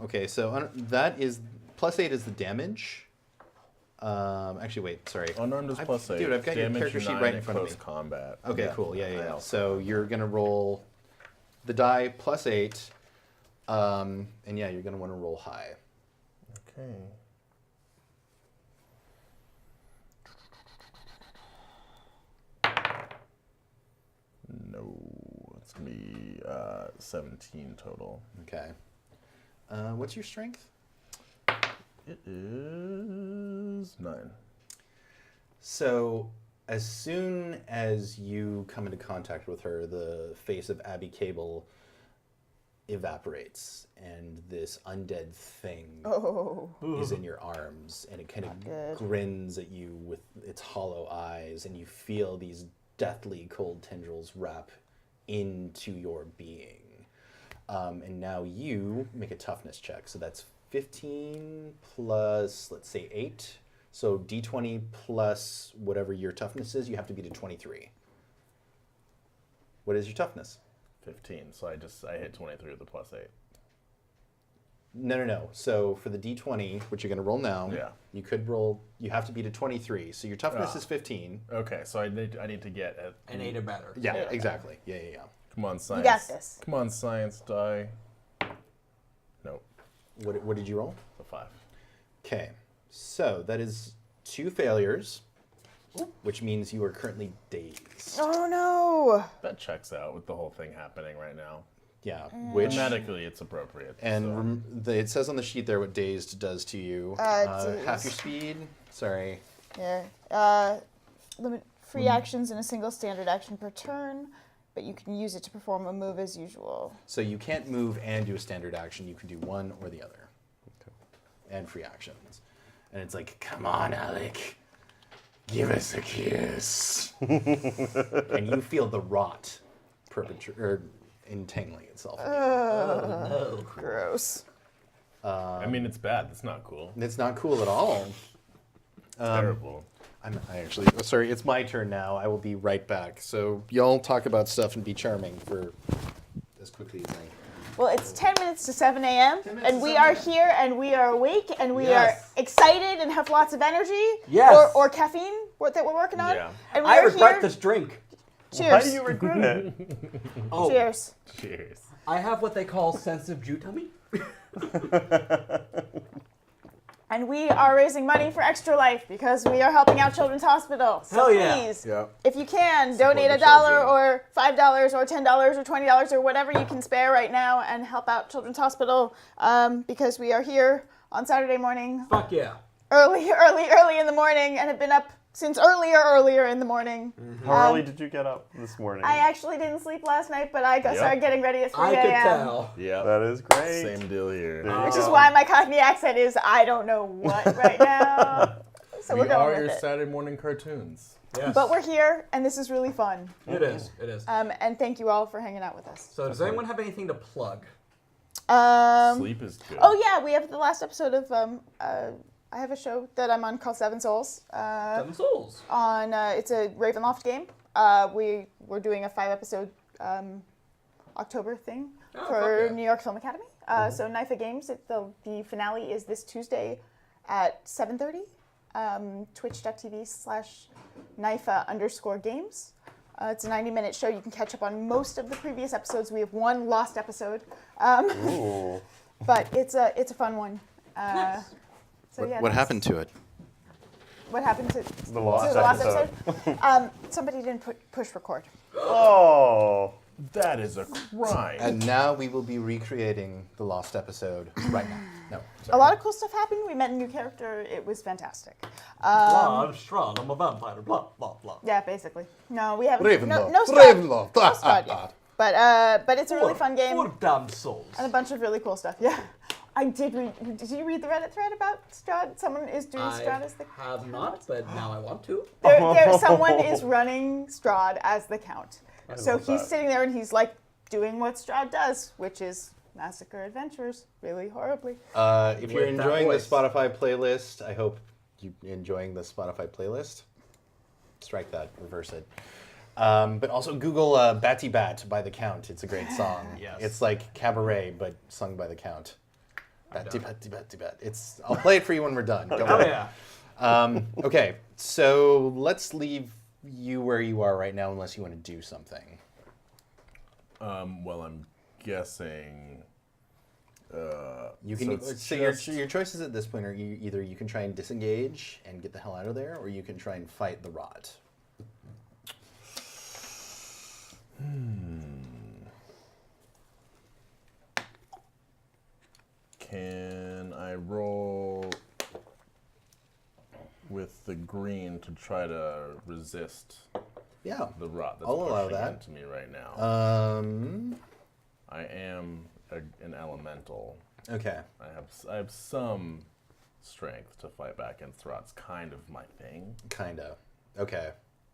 Okay, so that is +8 is the damage. Actually, wait, sorry. Unarmed is +8. Dude, I've got your character sheet right in front of me. Close combat. Okay, cool. Yeah. So you're gonna roll the die +8, and yeah, you're gonna want to roll high. Okay. No, it's gonna be 17 total. Okay. What's your strength? It is 9. So as soon as you come into contact with her, the face of Abby Cable evaporates, and this undead thing is in your arms, and it kind of grins at you with its hollow eyes, and you feel these deathly cold tendrils wrap into your being. And now you make a toughness check. So that's 15 plus, let's say, 8. So d20 plus whatever your toughness is, you have to beat a 23. What is your toughness? 15, so I hit 23 with the +8. No. So for the D20, which you're going to roll now, Yeah. you could roll. You have to beat a 23. So your toughness Ah. is 15. Okay, so I need to get An 8 or better. Yeah, exactly. Yeah. Come on, science. got this. Come on, science die. Nope, What did you roll? a 5. Okay. So that is 2 failures, which means you are currently dazed. Oh no! That checks out with the whole thing happening right now. Yeah. Which Medically, it's appropriate. and it says on the sheet there what dazed does to you. Half your speed. Sorry. Yeah. Limit free actions in a single standard action per turn, but you can use it to perform a move as usual. So you can't move and do a standard action. You can do one or the other. Okay. And free actions. And it's like, come on, Alec. Give us a kiss. And you feel the rot entangling itself. Gross. I mean, it's bad. That's not cool. It's not cool at all. Terrible. Sorry, it's my turn now. I will be right back. So y'all talk about stuff and be charming for as quickly as I can. Well, it's 10 minutes to 7 a.m. 10 minutes and to we 7 are a.m. here and we are awake and we Yes. are excited and have lots of energy. Yes. Or caffeine that we're working on. Yeah. And we I are regret here. this drink. Cheers. Why do you regret it? Oh, Cheers. Cheers. I have what they call sensitive Jew tummy. And we are raising money for Extra Life because we are helping out Children's Hospital. So Hell yeah. please, Yeah. if you can, donate the $1 children. or $5 or $10 or $20 or whatever you can spare right now and help out Children's Hospital because we are here on Saturday morning, Fuck yeah. early in the morning, and have been up since earlier in the morning. How early did you get up this morning? I actually didn't sleep last night, but I started getting ready at 3 I a.m. could tell. Yeah. That is great. Same deal here. There you Which go. is why my Cockney accent is I don't know what right now. So We we're are going your with it. Saturday morning cartoons. Yes. But we're here, and this is really fun. It is. It is. And thank you all for hanging out with us. So does anyone have anything to plug? Sleep is good. Oh yeah, we have the last episode of I have a show that I'm on called Seven Souls. Seven Souls. On it's a Ravenloft game. We're doing a 5-episode October thing Oh, for fuck yeah. New York Film Academy. So NIFA Games. The finale is this Tuesday at 7:30. Twitch.tv/NIFA_games. It's a 90-minute show. You can catch up on most of the previous episodes. We have one lost episode, Ooh. but it's a fun one. So yeah, What that's- happened to it? What happened to The lost the last episode. episode? Somebody didn't push record. Oh. That is a crime. And now we will be recreating the lost episode right now. No, A sorry. lot of cool stuff happened. We met a new character. It was fantastic. I'm strong. I'm a vampire. Blah blah blah. Yeah, basically. No, we haven't. Ravenloft. No Strahd. Ravenloft. No Strahd yet. But it's a really fun game Four damn souls. and a bunch of really cool stuff. Yeah. I did read. Did you read the Reddit thread about Strahd? Someone is doing Strahd as the have not, but now I want to. someone is running Strahd as the Count. So love he's that. sitting there and he's like doing what Strahd does, which is massacre adventures really horribly. If you're With that enjoying the voice. Spotify playlist, I hope you're enjoying the Spotify playlist. Strike that, reverse it. But also Google Batty Bat by The Count. It's a great song. Yes. It's like cabaret, but sung by The Count. Batty Batty Batty Bat. I'll play it for you when we're done. Don't Oh worry. yeah. Okay, so let's leave you where you are right now unless you want to do something. Well, I'm guessing. You can so it's so just- your choices at this point are either you can try and disengage and get the hell out of there, or you can try and fight the rot. Can I roll with the green to try to resist Yeah. the rot that's I'll allow pushing that. into me right now? I am an elemental. Okay. I have some strength to fight back against rot's kind of my thing. Kinda. Okay.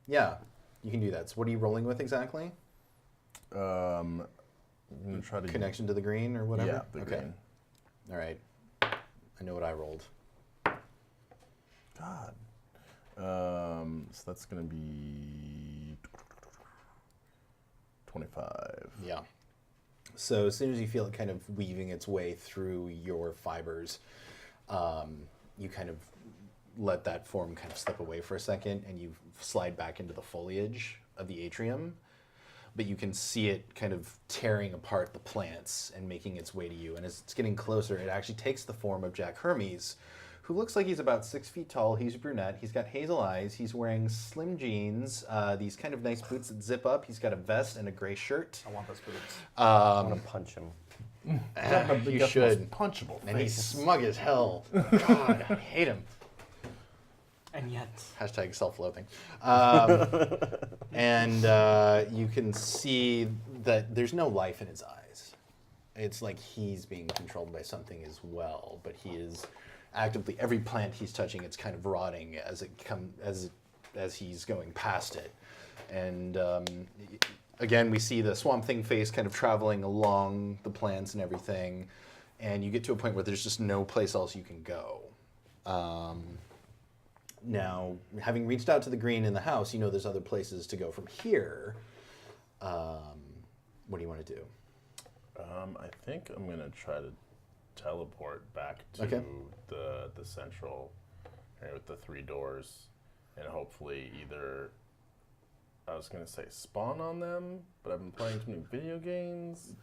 Yeah. You can do that. So what are you rolling with exactly? I'm gonna try to Connection to the green or whatever? Yeah, the okay. green. All right. I know what I rolled. God. So that's gonna be 25. Yeah. So as soon as you feel it kind of weaving its way through your fibers, you kind of let that form kind of slip away for a second, and you slide back into the foliage of the atrium. But you can see it kind of tearing apart the plants and making its way to you. And as it's getting closer, it actually takes the form of Jack Hermes, who looks like he's about 6 feet tall. He's a brunette. He's got hazel eyes. He's wearing slim jeans, these kind of nice boots that zip up. He's got a vest and a gray shirt. I want those boots. I want to punch him. You should. Punchable. And he's smug as hell. God, I hate him. And yet, Hashtag self-loathing. And you can see that there's no life in his eyes. It's like he's being controlled by something as well, but he is actively, every plant he's touching, it's kind of rotting as he's going past it. And again, we see the Swamp Thing face kind of traveling along the plants and everything, and you get to a point where there's just no place else you can go. Now, having reached out to the green in the house, you know there's other places to go from here. What do you want to do? I think I'm gonna try to teleport back to the central area with the 3 doors, and hopefully either, I was gonna say spawn on them, but I've been playing too many video games.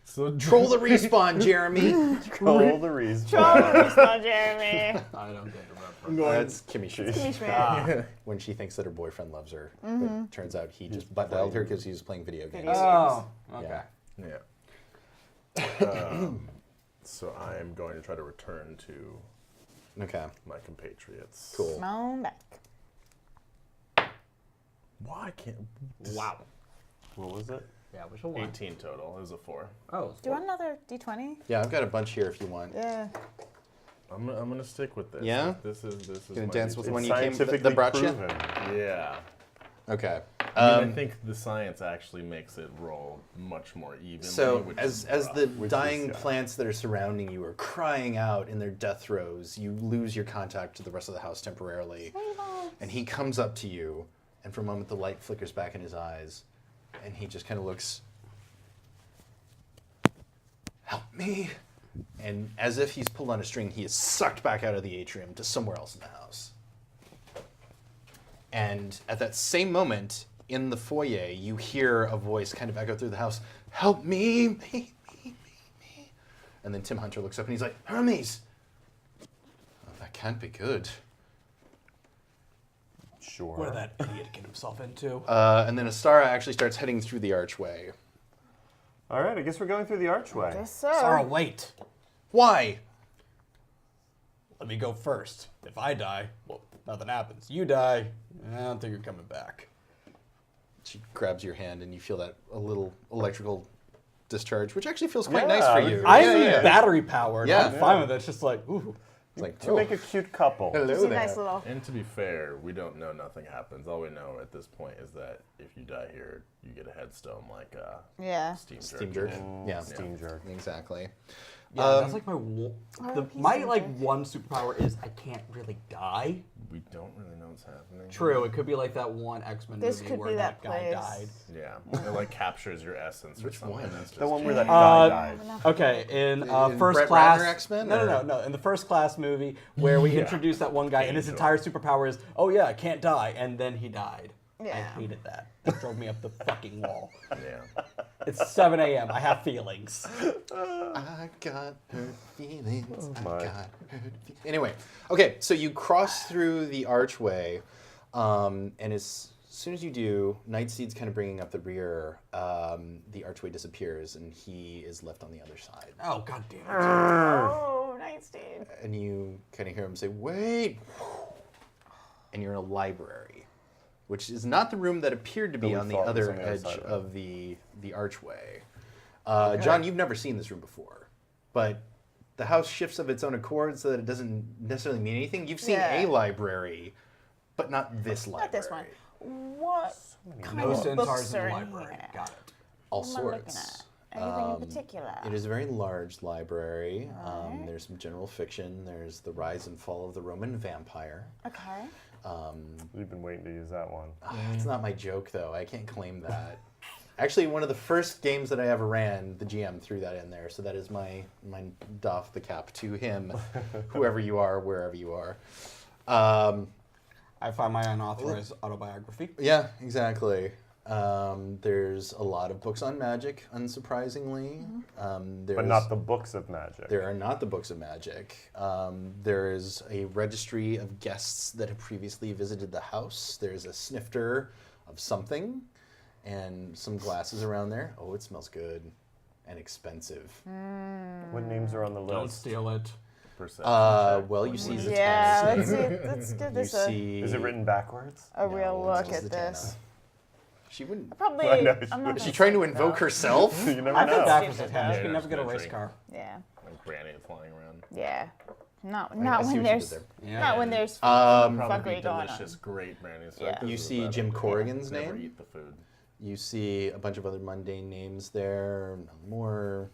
So Troll the respawn, Jeremy. Troll the reason. Respawn, Jeremy. I don't get the reference. That's Kimmy Schmidt. Kimmy Schmidt. When she thinks that her boyfriend loves her, but turns out he just butt dialed her because he was playing video games. Oh, okay. Yeah. Yeah. So I am going to try to return to Okay. my compatriots. Cool. Come on back. Why can't? Wow. What was it? Yeah, which one? 18 total. It was a 4. Oh, Do you want another D20? Yeah, I've got a bunch here if you want. Yeah. I'm gonna stick with this. Yeah? This is Gonna my dance with the D20. one you came Scientifically that brought you? proven. Yeah. Okay. I think the science actually makes it roll much more evenly. So which as is the rough. dying yeah. plants that are surrounding you are crying out in their death throes, you lose your contact to the rest of the house temporarily. And he comes up to you, and for a moment the light flickers back in his eyes, and he just kind of looks, help me. And as if he's pulled on a string, he is sucked back out of the atrium to somewhere else in the house. And at that same moment, in the foyer, you hear a voice kind of echo through the house, help me, me. And then Tim Hunter looks up and he's like, Hermes! Oh, that can't be good. Sure. What did that idiot get himself into? And then Astara actually starts heading through the archway. All right, I guess we're going through the archway. Guess so. Sarah, wait. Why? Let me go first. If I die, well, nothing happens. You die, I don't think you're coming back. She grabs your hand and you feel that a little electrical discharge, which actually feels quite Yeah, nice for I you. would- I'm yeah. battery powered. Yeah. I'm fine with it. It's just like, ooh. It's like, To make a cute couple. hello It's a there. nice little. And to be fair, we don't know nothing happens. All we know at this point is that if you die here, you get a headstone like Yeah. Steam Jerk. Yeah. Steam jerk. Exactly. Yeah, that's like my he's my so like good. one superpower is I can't really die. We don't really know what's happening. True, it could be like that one X-Men This movie could where be that that guy place. died. Yeah, it like captures your essence or Which something. one? That's just The one where that guy died. Okay, in In first Brett class. Ratner X-Men, No, or- no, no, no. In the first class movie where we Yeah. introduced that one guy, and his Angel. entire superpower is, oh yeah, I can't die, and then he died. I Yeah. hated that. That drove me up the fucking wall. Yeah. It's 7 a.m. I have feelings. I got hurt feelings. I my. got hurt Anyway, okay, so you cross through the archway, and as soon as you do, Nightseed's kind of bringing up the rear. The archway disappears, and he is left on the other side. Oh god damn it. Oh, nice, dude. And you kind of hear him say, "Wait!" And you're in a library, which is not the room that appeared to be Billy on the thought was other on the other edge side of it. of the archway. John, you've never seen this room before, but the house shifts of its own accord so that it doesn't necessarily mean anything. You've seen Yeah. a library, but not this library. Not this one. What kind No of centaurs books in are the in library. here? Got it. All What am I looking sorts. at? Anything in particular? It is a very large library. Alright. There's some general fiction. There's the rise and fall of the Roman vampire. Okay. We've been waiting to use that one. It's not my joke, though. I can't claim that. Actually, one of the first games that I ever ran, the GM threw that in there, so that is my doff the cap to him, whoever you are, wherever you are. I find my unauthorized autobiography. Yeah, exactly. There's a lot of books on magic, unsurprisingly. But not the books of magic. There are not the books of magic. There is a registry of guests that have previously visited the house. There's a snifter of something and some glasses around there. Oh, it smells good and expensive. What names are on the list? Don't steal it. Perception check. Well, you see Zatanna's Yeah, name. let's give You this see... Is it written backwards? a real No, look it's at Zatanna. this. She wouldn't... Probably. I know. I'm not Is she gonna trying to say it, invoke though. You herself? never I know. think Backwards stupid, the task. though. You never get a Yeah, race drink. car. Yeah. Like brandy flying around. Yeah. Not I when see what you there's did Yeah. not when there's Probably fuckery be going delicious, on. great brandy. So Yeah. You see Jim Corrigan's never name? eat the food. You see a bunch of other mundane names there. Alan Moore,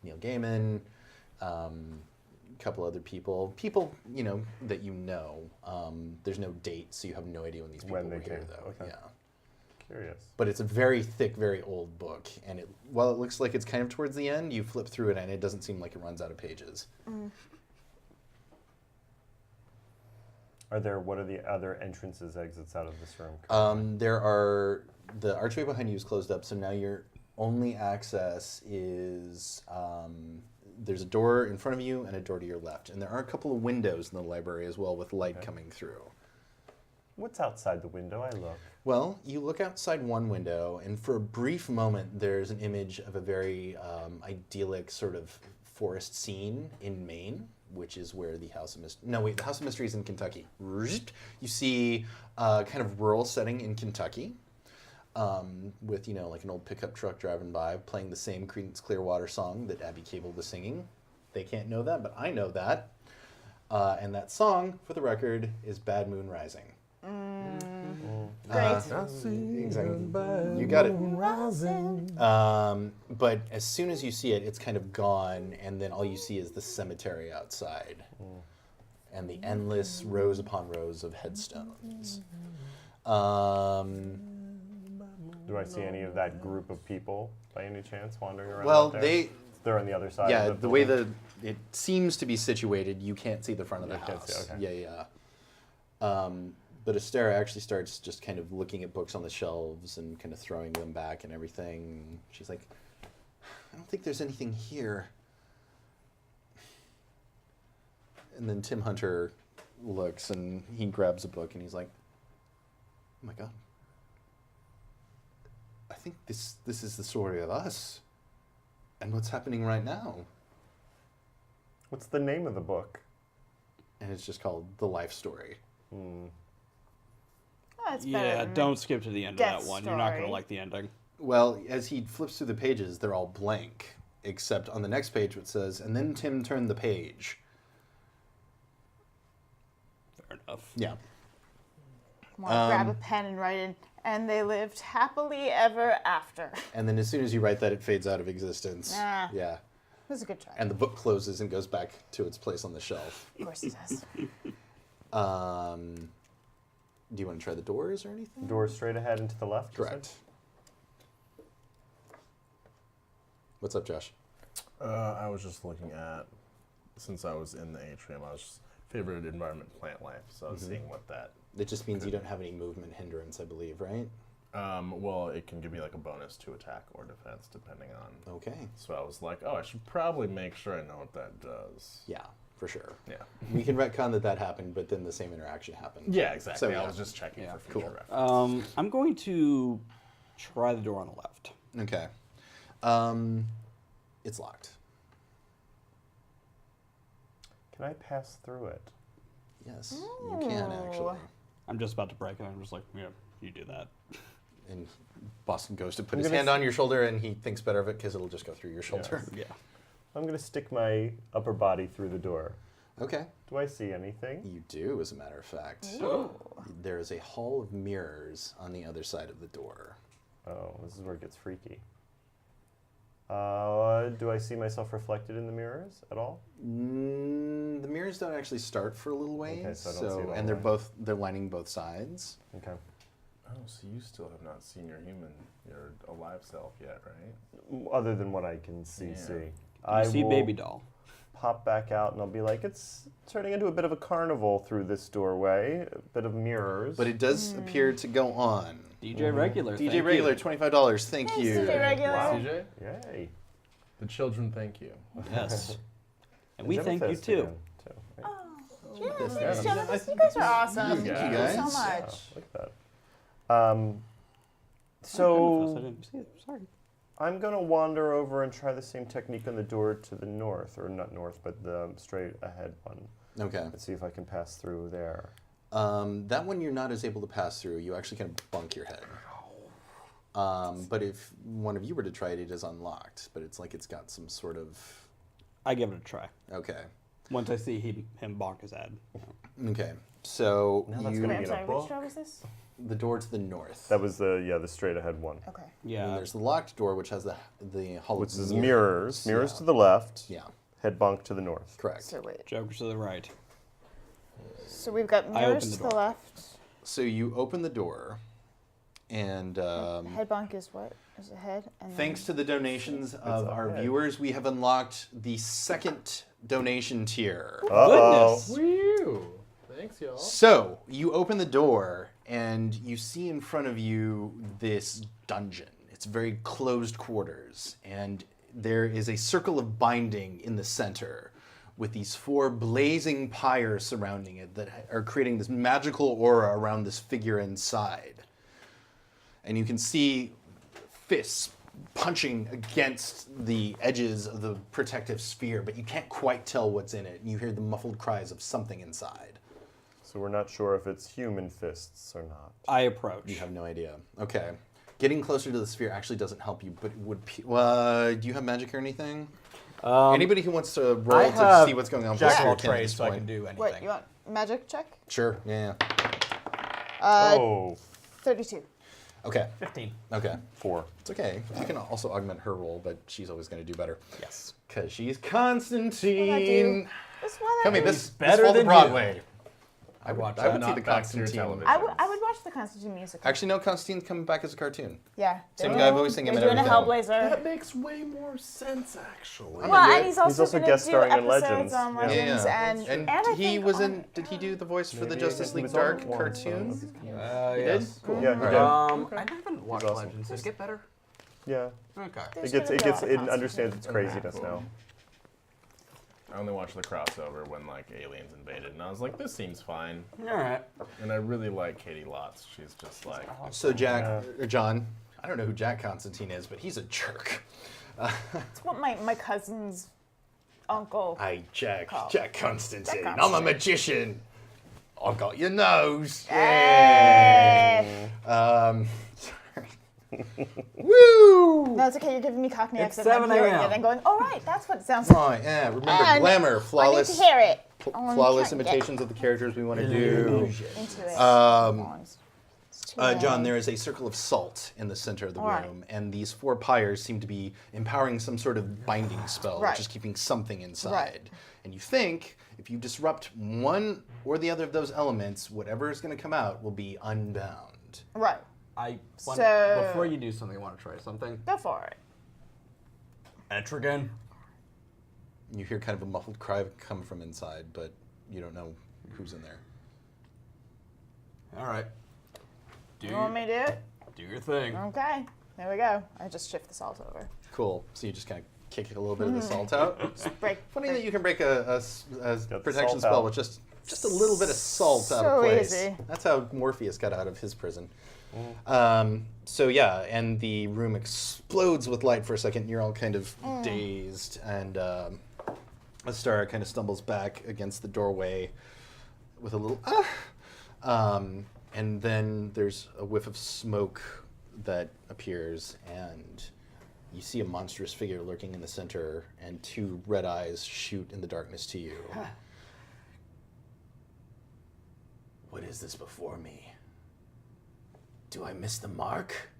Neil Gaiman, a couple other people. People, that you know. There's no date, so you have no idea when these people When they were here, came, though. okay. Yeah. Curious. But it's a very thick, very old book. And while it looks like it's kind of towards the end, you flip through it and it doesn't seem like it runs out of pages. What are the other entrances, exits out of this room? The archway behind you is closed up, so now your only access is there's a door in front of you and a door to your left. And there are a couple of windows in the library as well with light coming through. What's outside the window? I look. Well, you look outside one window, and for a brief moment, there's an image of a very idyllic sort of forest scene in Maine, which is where the House of Mystery... No, wait, the House of Mystery is in Kentucky. You see a kind of rural setting in Kentucky with, like an old pickup truck driving by playing the same Creedence Clearwater song that Abby Cable was singing. They can't know that, but I know that. And that song, for the record, is Bad Moon Rising. Great. Exactly. You got it. But as soon as you see it, it's kind of gone, and then all you see is the cemetery outside, and the endless rows upon rows of headstones. Do I see any of that group of people by any chance wandering around? Well, out there? They're on the other side. yeah, of the way building? it seems to be situated, you can't see the front of the You can't house. see, okay. Yeah. But Astera actually starts just kind of looking at books on the shelves and kind of throwing them back and everything. She's like, I don't think there's anything here. And then Tim Hunter looks and he grabs a book and he's like, oh my God. I think this is the story of us and what's happening right now. What's the name of the book? And it's just called The Life Story. Oh, it's better Yeah, than don't skip to the end of Death that one. You're not going to Story. like the ending. Well, as he flips through the pages, they're all blank, except on the next page it says, and then Tim turned the page. Fair enough. Yeah. Want to grab a pen and write in, and they lived happily ever after. And then as soon as you write that, it fades out of existence. Nah. Yeah. It was a good try. And the book closes and goes back to its place on the shelf. Of course it does. Do you want to try the doors or anything? Door straight ahead and to the left? you said? Correct. What's up, Josh? I was just looking at, since I was in the atrium, I was just favorite environment, plant life. So I was seeing what that. It just means you don't have any movement hindrance, I believe, right? Well, it can give you like a bonus to attack or defense depending on. Okay. So I was like, oh, I should probably make sure I know what that does. Yeah, for sure. Yeah. We can retcon that happened, but then the same interaction happened. Yeah, exactly. So, yeah. I was just checking Yeah. for future Cool. reference. I'm going to try the door on the left. Okay. It's locked. Can I pass through it? Yes, you can actually. I'm just about to break it. I'm just like, yeah, you do that. And Boston goes to put I'm his gonna hand on your shoulder, and he thinks better of it because it'll just go through your shoulder. Yeah. I'm going to stick my upper body through the door. Okay. Do I see anything? You do, as a matter of fact. There is a hall of mirrors on the other side of the door. Oh, this is where it gets freaky. Do I see myself reflected in the mirrors at all? The mirrors don't actually start for a little ways. Okay, so I don't see it all and the way. they're lining both sides. Okay. Oh, so you still have not seen your alive self yet, right? Other than what I can see. You I see will baby doll. pop back out and I'll be like, it's turning into a bit of a carnival through this doorway, a bit of mirrors. But it does appear to go on. DJ Regular. DJ thank Regular, you. $25. Thank Thanks, you. DJ Regular. Wow. CJ? Yay. The children thank you. Yes. And we thank you Amethyst too. again, right? Thanks, Yeah. Jonathan. You guys are awesome. You Thank guys. you so Yeah, much. look at that. So I didn't see it. Sorry. I'm going to wander over and try the same technique on the door to the north, or not north, but the straight ahead one. Okay. Let's see if I can pass through there. That one you're not as able to pass through. You actually kind of bunk your head. But if one of you were to try it, it is unlocked. But it's like it's got some sort of... I give it a try. Okay. Once I see him bonk his head. Okay. So Now that's you... gonna Wait, I'm be in a sorry, which book. door was this? The door to the north. That was the straight ahead one, Okay. And Yeah. there's the locked door, which has the hollow which is mirrors. Mirrors to the left. Yeah, Head bunk to the north. correct. So wait. Joker to the right. So we've got I mirrors opened the to the door. left. So you open the door, and Head bonk is what? Is it head? And thanks to the donations of a our head. viewers, we have unlocked the second donation tier. Goodness. Woo! Thanks, y'all. So you open the door, and you see in front of you this dungeon. It's very closed quarters, and there is a circle of binding in the center with these 4 blazing pyres surrounding it that are creating this magical aura around this figure inside. And you can see fists punching against the edges of the protective sphere, but you can't quite tell what's in it. And you hear the muffled cries of something inside. So we're not sure if it's human fists or not. I approach. You have no idea. Okay. Getting closer to the sphere actually doesn't help you, but it would... do you have magic or anything? Anybody who wants to roll I to have see what's going on with Jack the of all sphere can at trades, this so I point. can do anything. Wait, you want magic check? Sure, yeah. Oh, 32. Okay, 15. okay. 4. It's okay. You can also augment her roll, but she's always going to do better. Yes. Because she's What I do? Constantine. This one I Tell me, do. this better fall to than Broadway. I watch I would that. see the Not back to your Constantine. television. I would watch the Constantine musical. Actually, no, Constantine's coming back as a cartoon. Yeah. Same they're guy doing- voicing him They're and doing a everything. Hellblazer. That makes way more sense, actually. Well, and he's also, also gonna guest do starring in episodes Legends. on Yeah. Legends, And I he think was on- in... Did he do the voice for the Maybe Justice he League was on Dark one, cartoon? so- He Yes. did? Cool. Yeah, he did. I haven't watched awesome. Legends. Does it get better? Yeah. Okay. There's It gonna be a lot of it Constantine. understands its craziness now. I only watched the crossover when like aliens invaded, and I was like, this seems fine. All right. And I really like Katie Lotz. She's just like, So Jack, or John, I don't know who Jack Constantine is, but he's a jerk. It's what my cousin's uncle. Jack Jack Constantine. Jack I'm a Constantine. magician. I got your nose. Hey. Sorry. Woo! No, it's okay. You're giving me Cockney It's accent. I'm 7 hearing a.m. it and going, all right, that's what it sounds like. Right, yeah. Remember And glamour, flawless, I need to hear it. I wanna flawless try and get imitations of the characters we want to do. into it. It's too John, loud. there is a circle of salt in the center of the All right. room, and these 4 pyres seem to be empowering some sort of binding spell, Right. which is keeping something inside. Right. And you think if you disrupt one or the other of those elements, whatever is going to come out will be unbound. Right. So before you do something, I want to try something. Go for it. Etrigan. You hear kind of a muffled cry come from inside, but you don't know who's in there. All right. You want me to do it? Do your thing. Okay. There we go. I just shift the salt over. Cool. So you just kind of kick a little bit of the salt out. Break. Funny that you can break a the protection salt spell out. with just a little bit of salt out of So place. easy. That's how Morpheus got out of his prison. So yeah, and the room explodes with light for a second. You're all kind of dazed, and Astara kind of stumbles back against the doorway with a little and then there's a whiff of smoke that appears, and you see a monstrous figure lurking in the center, and 2 red eyes shoot in the darkness to you. What is this before me? Do I miss the mark?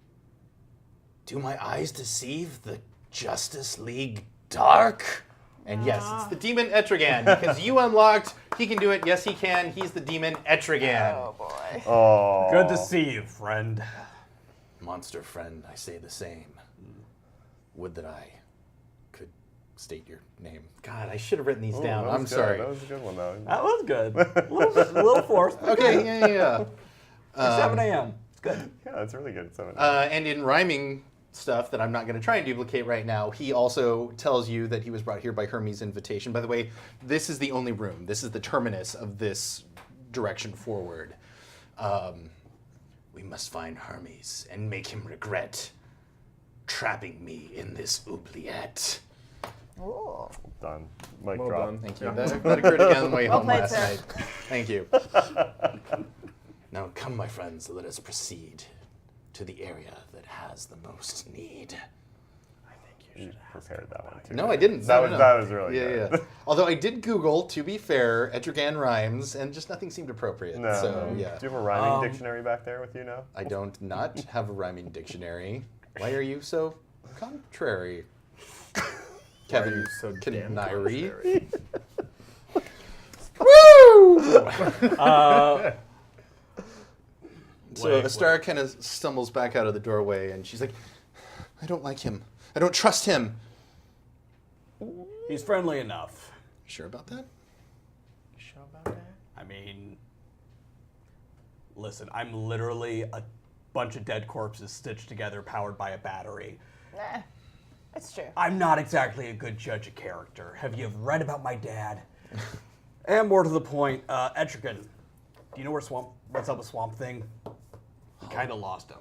Do my eyes deceive the Justice League Dark? And yes, it's the demon Etrigan, because you unlocked, he can do it, yes he can, he's the demon Etrigan. Oh boy. Oh. Good to see you, friend. Monster friend, I say the same. Would that I could state your name. God, I should have written these down. That was I'm good. sorry. That was a good one, though. That was good. A little forced. But Okay, yeah. It's 7 a.m. It's good. Yeah, that's really good. 7. And in rhyming stuff that I'm not going to try and duplicate right now, he also tells you that he was brought here by Hermes' invitation. By the way, this is the only room. This is the terminus of this direction forward. We must find Hermes and make him regret trapping me in this oubliette. Ooh. Done. Mic Well drop. done. Thank you. That occurred again on the way Well home played, last sir. night. Thank you. Now come, my friends, let us proceed to the area that has the most need. You prepared that one, too. No, I didn't. That No. was really good. Yeah. Although I did Google, to be fair, Etrigan rhymes, and just nothing seemed appropriate. No. So, yeah. Do you have a rhyming dictionary back there with you now? I don't not have a rhyming dictionary. Why are you so contrary? Kevin So damn Canary. contrary. So Astara kind of stumbles back out of the doorway, and she's like, I don't like him. I don't trust him. He's friendly enough. Sure about that? Sure about that? I mean, listen, I'm literally a bunch of dead corpses stitched together powered by a battery. Nah. It's true. I'm not exactly a good judge of character. Have you read about my dad? And more to the point, Etrigan, do you know what's up with Swamp Thing? We kind of lost him.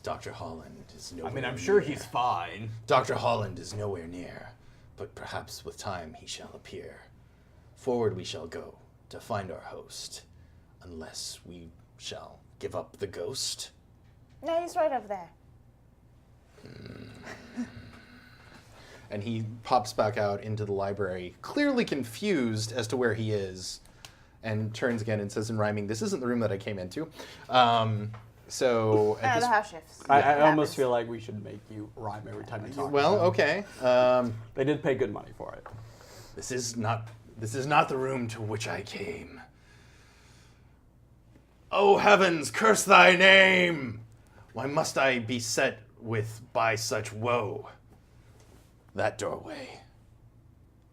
Dr. Holland is nowhere I mean, I'm near. sure he's fine. Dr. Holland is nowhere near, but perhaps with time he shall appear. Forward we shall go to find our host, unless we shall give up the ghost. No, he's right over there. And he pops back out into the library, clearly confused as to where he is, and turns again and says in rhyming, "This isn't the room that I came into." So at The this, house shifts. I It almost happens. feel like we should make you rhyme every time you talk. well, to them. okay. They did pay good money for it. This is not the room to which I came. Oh heavens, curse thy name! Why must I be set with by such woe? That doorway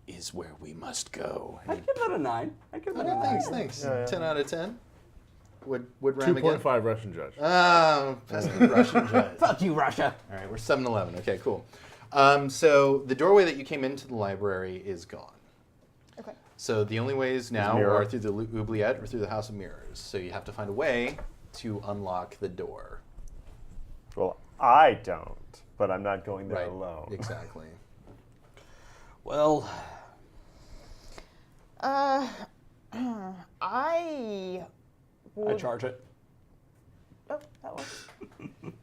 is where we must go. I'd give that a 9. I'd give that a 9. Thanks. Yeah. 10 out of 10. Would rhyme again? 2.5 Russian judge. Oh, pesky Russian judge. Fuck you, Russia. All right, we're 7-11. Okay, cool. So the doorway that you came into the library is gone. Okay. So the only ways now mirror. are through the oubliette or through the House of Mirrors. So you have to find a way to unlock the door. Well, I don't, but I'm not going there alone. Exactly. Well, I would. I charge it. Oh, that works.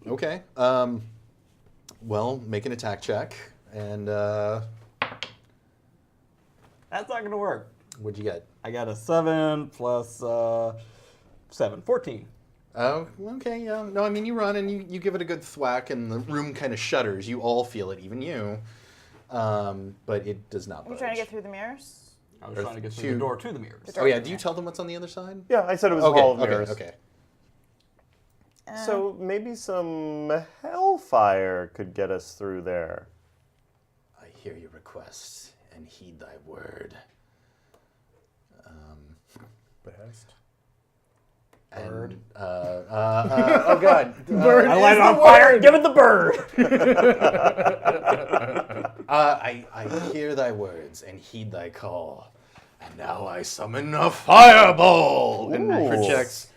Okay. Well, make an attack check. And That's not going to work. what'd you get? I got a 7 plus 7. 14. Oh, okay, yeah. No, I mean, you run and you give it a good thwack, and the room kind of shudders. You all feel it, even you. But it does not Are you budge. trying to get through the mirrors? I was Or trying to get two- through the door to the mirrors. Oh, yeah. Do you tell them what's on the other side? Yeah, I said it was Okay, all of okay, mirrors. okay. So maybe some hellfire could get us through there. I hear your request and heed thy word. Behest. And, oh God. I light it on fire. Give it the bird. I hear thy words and heed thy call. And now I summon a fireball! And Ooh. projects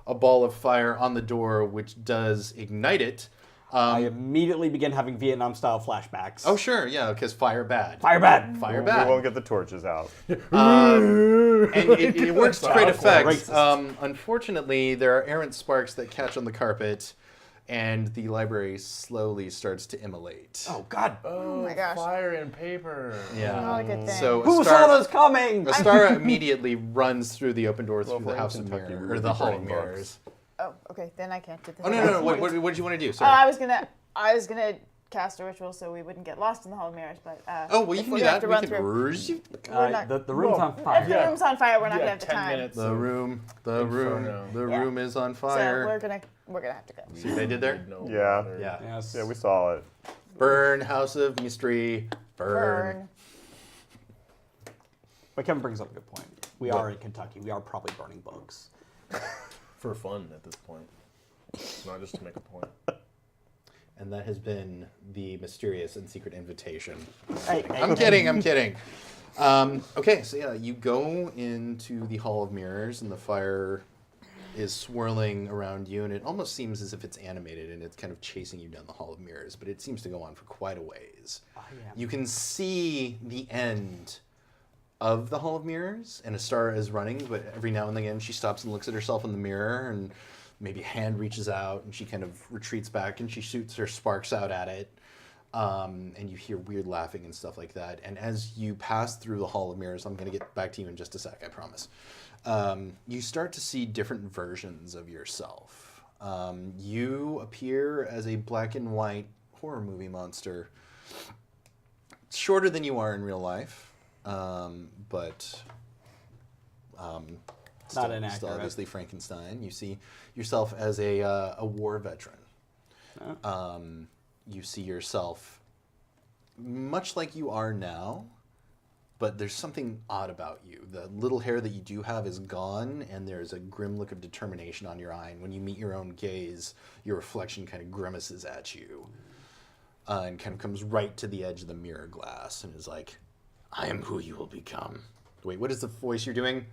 a ball of fire on the door, which does ignite it. I immediately begin having Vietnam-style flashbacks. Oh, sure, yeah, because fire bad. Fire bad. Fire We bad. won't get the torches out. And it works to great effect. Racist. Unfortunately, there are errant sparks that catch on the carpet, and the library slowly starts to immolate. Oh, God. Oh my gosh. Fire and paper. Yeah. Not a good thing. So Who saw those coming? Astara immediately runs through the open door through Well, the if House we're of in Kentucky, Mirrors, we or would the be Hall of burning books. Mirrors. Oh, okay. Then I can't do this. Oh, no. What did you want to do? Oh, Sorry. I was gonna cast a ritual so we wouldn't get lost in the Hall of Mirrors, but Oh, well, you if can we're do gonna that. have to We run can. through. We're not- The room's on fire. If the room's on fire, we're not gonna have the 10 time. minutes. The room Yeah. room is on So fire. we're gonna have to go. See what they did there? No Yeah. water. Yeah. Yes. Yeah, we saw it. Burn, House of Mystery, burn. But Kevin brings up a good point. We are in Kentucky. We are probably burning bugs. For fun at this point. Not just to make a point. And that has been the mysterious and secret invitation. Hey, I'm kidding. Okay, so yeah, you go into the Hall of Mirrors, and the fire is swirling around you, and it almost seems as if it's animated, and it's kind of chasing you down the Hall of Mirrors, but it seems to go on for quite a ways. You can see the end of the Hall of Mirrors, and a star is running, but every now and again she stops and looks at herself in the mirror, and maybe a hand reaches out, and she kind of retreats back, and she shoots her sparks out at it. And you hear weird laughing and stuff like that. And as you pass through the Hall of Mirrors, I'm going to get back to you in just a sec, I promise. You start to see different versions of yourself. You appear as a black and white horror movie monster. Shorter than you are in real life, but Not inaccurate. Still obviously Frankenstein. You see yourself as a war veteran. You see yourself much like you are now, but there's something odd about you. The little hair that you do have is gone, and there's a grim look of determination on your eye. And when you meet your own gaze, your reflection kind of grimaces at you and kind of comes right to the edge of the mirror glass and is like, I am who you will become. Wait, what is the voice you're doing?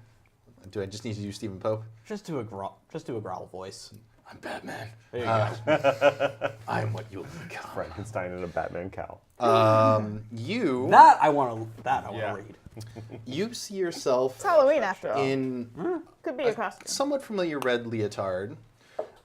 Do I just need to do Stephen Pope? Just do a growl voice. I'm Batman. There you go. I am what you will become. Frankenstein and a Batman cowl. You That I want to read. you see yourself It's Halloween after all. in Could be a costume. somewhat familiar red leotard,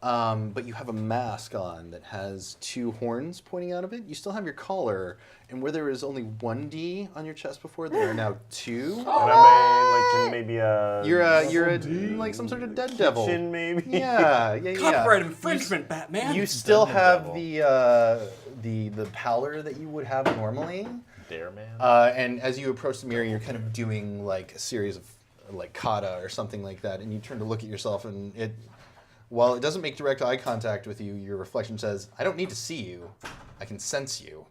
but you have a mask on that has two horns pointing out of it. You still have your collar, and where there was only one D on your chest before, there are now two. And I'm maybe a... You're a like some sort of dead devil. Kitchen, maybe? Yeah. Copyright infringement, Batman. You still Dead have devil. the pallor that you would have normally. Dare man. And as you approach the mirror, you're kind of doing like a series of like kata or something like that, and you turn to look at yourself, and while it doesn't make direct eye contact with you, your reflection says, I don't need to see you, I can sense you.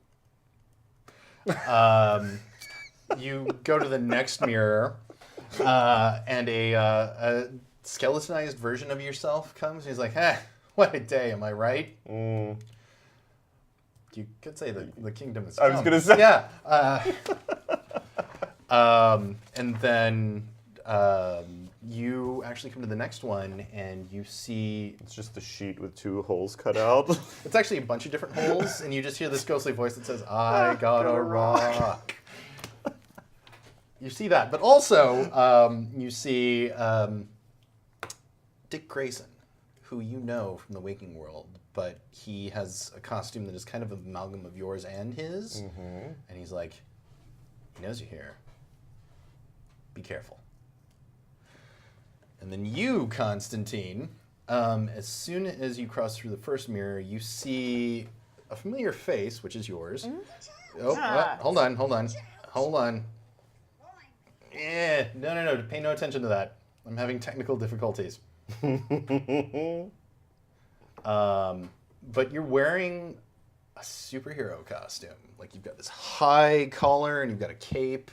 You go to the next mirror, and a skeletonized version of yourself comes, and he's like, what a day, am I right? You could say the kingdom is I was come. gonna say. Yeah. And then you actually come to the next one, and you see It's just a sheet with two holes cut out. it's actually a bunch of different holes, and you just hear this ghostly voice that says, I got a rock. You see that, but also you see Dick Grayson, who you know from the waking world, but he has a costume that is kind of an amalgam of yours and his, and he's like, he knows you're here. Be careful. And then you, Constantine, as soon as you cross through the first mirror, you see a familiar face, which is yours. Oh, hold on. No, pay no attention to that. I'm having technical difficulties. But you're wearing a superhero costume. Like you've got this high collar and you've got a cape.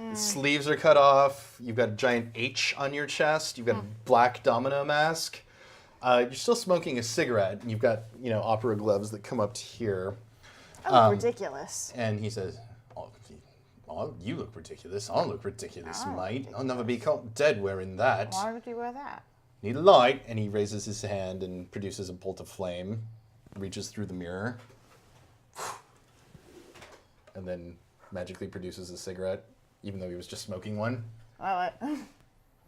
The sleeves are cut off. You've got a giant H on your chest. You've got a black domino mask. You're still smoking a cigarette, and you've got opera gloves that come up to here. Oh, ridiculous. And he says, you look ridiculous. I'll look ridiculous, mate. I'll never be caught dead wearing that. Why would you wear that? Need a light. And he raises his hand and produces a bolt of flame, reaches through the mirror, and then magically produces a cigarette, even though he was just smoking one.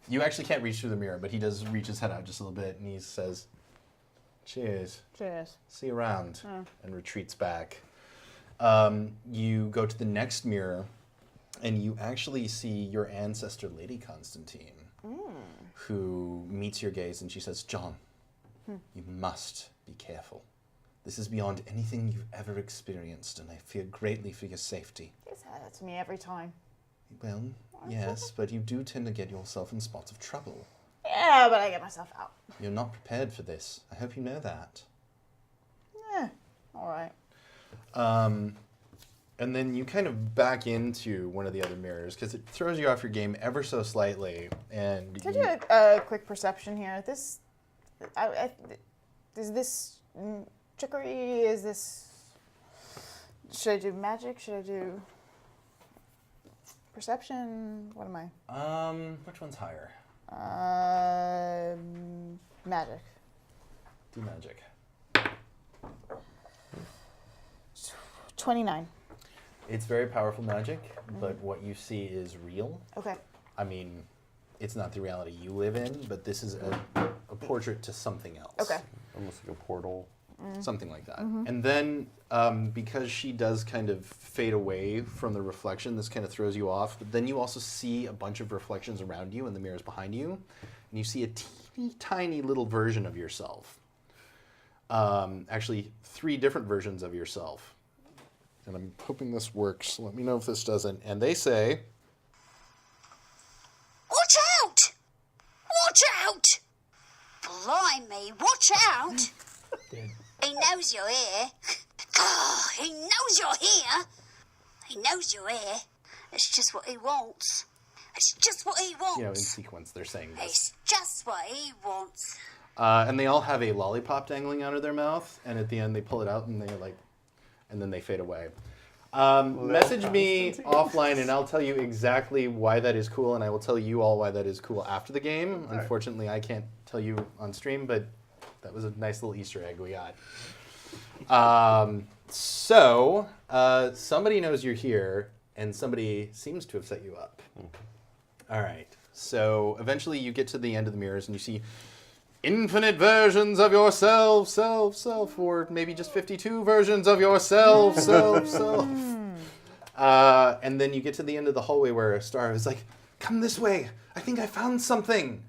You actually can't reach through the mirror, but he does reach his head out just a little bit, and he says, cheers. Cheers. See you around, and retreats back. You go to the next mirror, and you actually see your ancestor, Lady Constantine, who meets your gaze, and she says, John, you must be careful. This is beyond anything you've ever experienced, and I fear greatly for your safety. You say that to me every time. Well, yes, but you do tend to get yourself in spots of trouble. Yeah, but I get myself out. You're not prepared for this. I hope you know that. Yeah, all right. And then you kind of back into one of the other mirrors because it throws you off your game ever so slightly. And Can I do a quick perception here? Is this trickery? Is this... Should I do magic? Should I do perception? What am I? Which one's higher? Magic. Do magic. 29. It's very powerful magic, but what you see is real. Okay. I mean, it's not the reality you live in, but this is a portrait to something else. Okay. Almost like a portal. Something like that. And then, because she does kind of fade away from the reflection, this kind of throws you off. But then you also see a bunch of reflections around you in the mirrors behind you. And you see a teeny tiny little version of yourself. Actually, 3 different versions of yourself. And I'm hoping this works. Let me know if this doesn't. And they say... Watch out! Watch out! Blimey, watch out! Dude. He knows you're here. Oh, he knows you're here. He knows you're here. It's just what he wants. It's just what he wants. You know, in sequence, they're saying this. It's just what he wants. And they all have a lollipop dangling out of their mouth. And at the end, they pull it out and they and then they fade away. Message me offline and I'll tell you exactly why that is cool, and I will tell you all why that is cool after the game. Right. Unfortunately, I can't tell you on stream, but that was a nice little Easter egg we got. Somebody knows you're here, and somebody seems to have set you up. All right. So eventually you get to the end of the mirrors, and you see infinite versions of yourself, self, or maybe just 52 versions of yourself, self. And then you get to the end of the hallway where a star is like, come this way. I think I found something.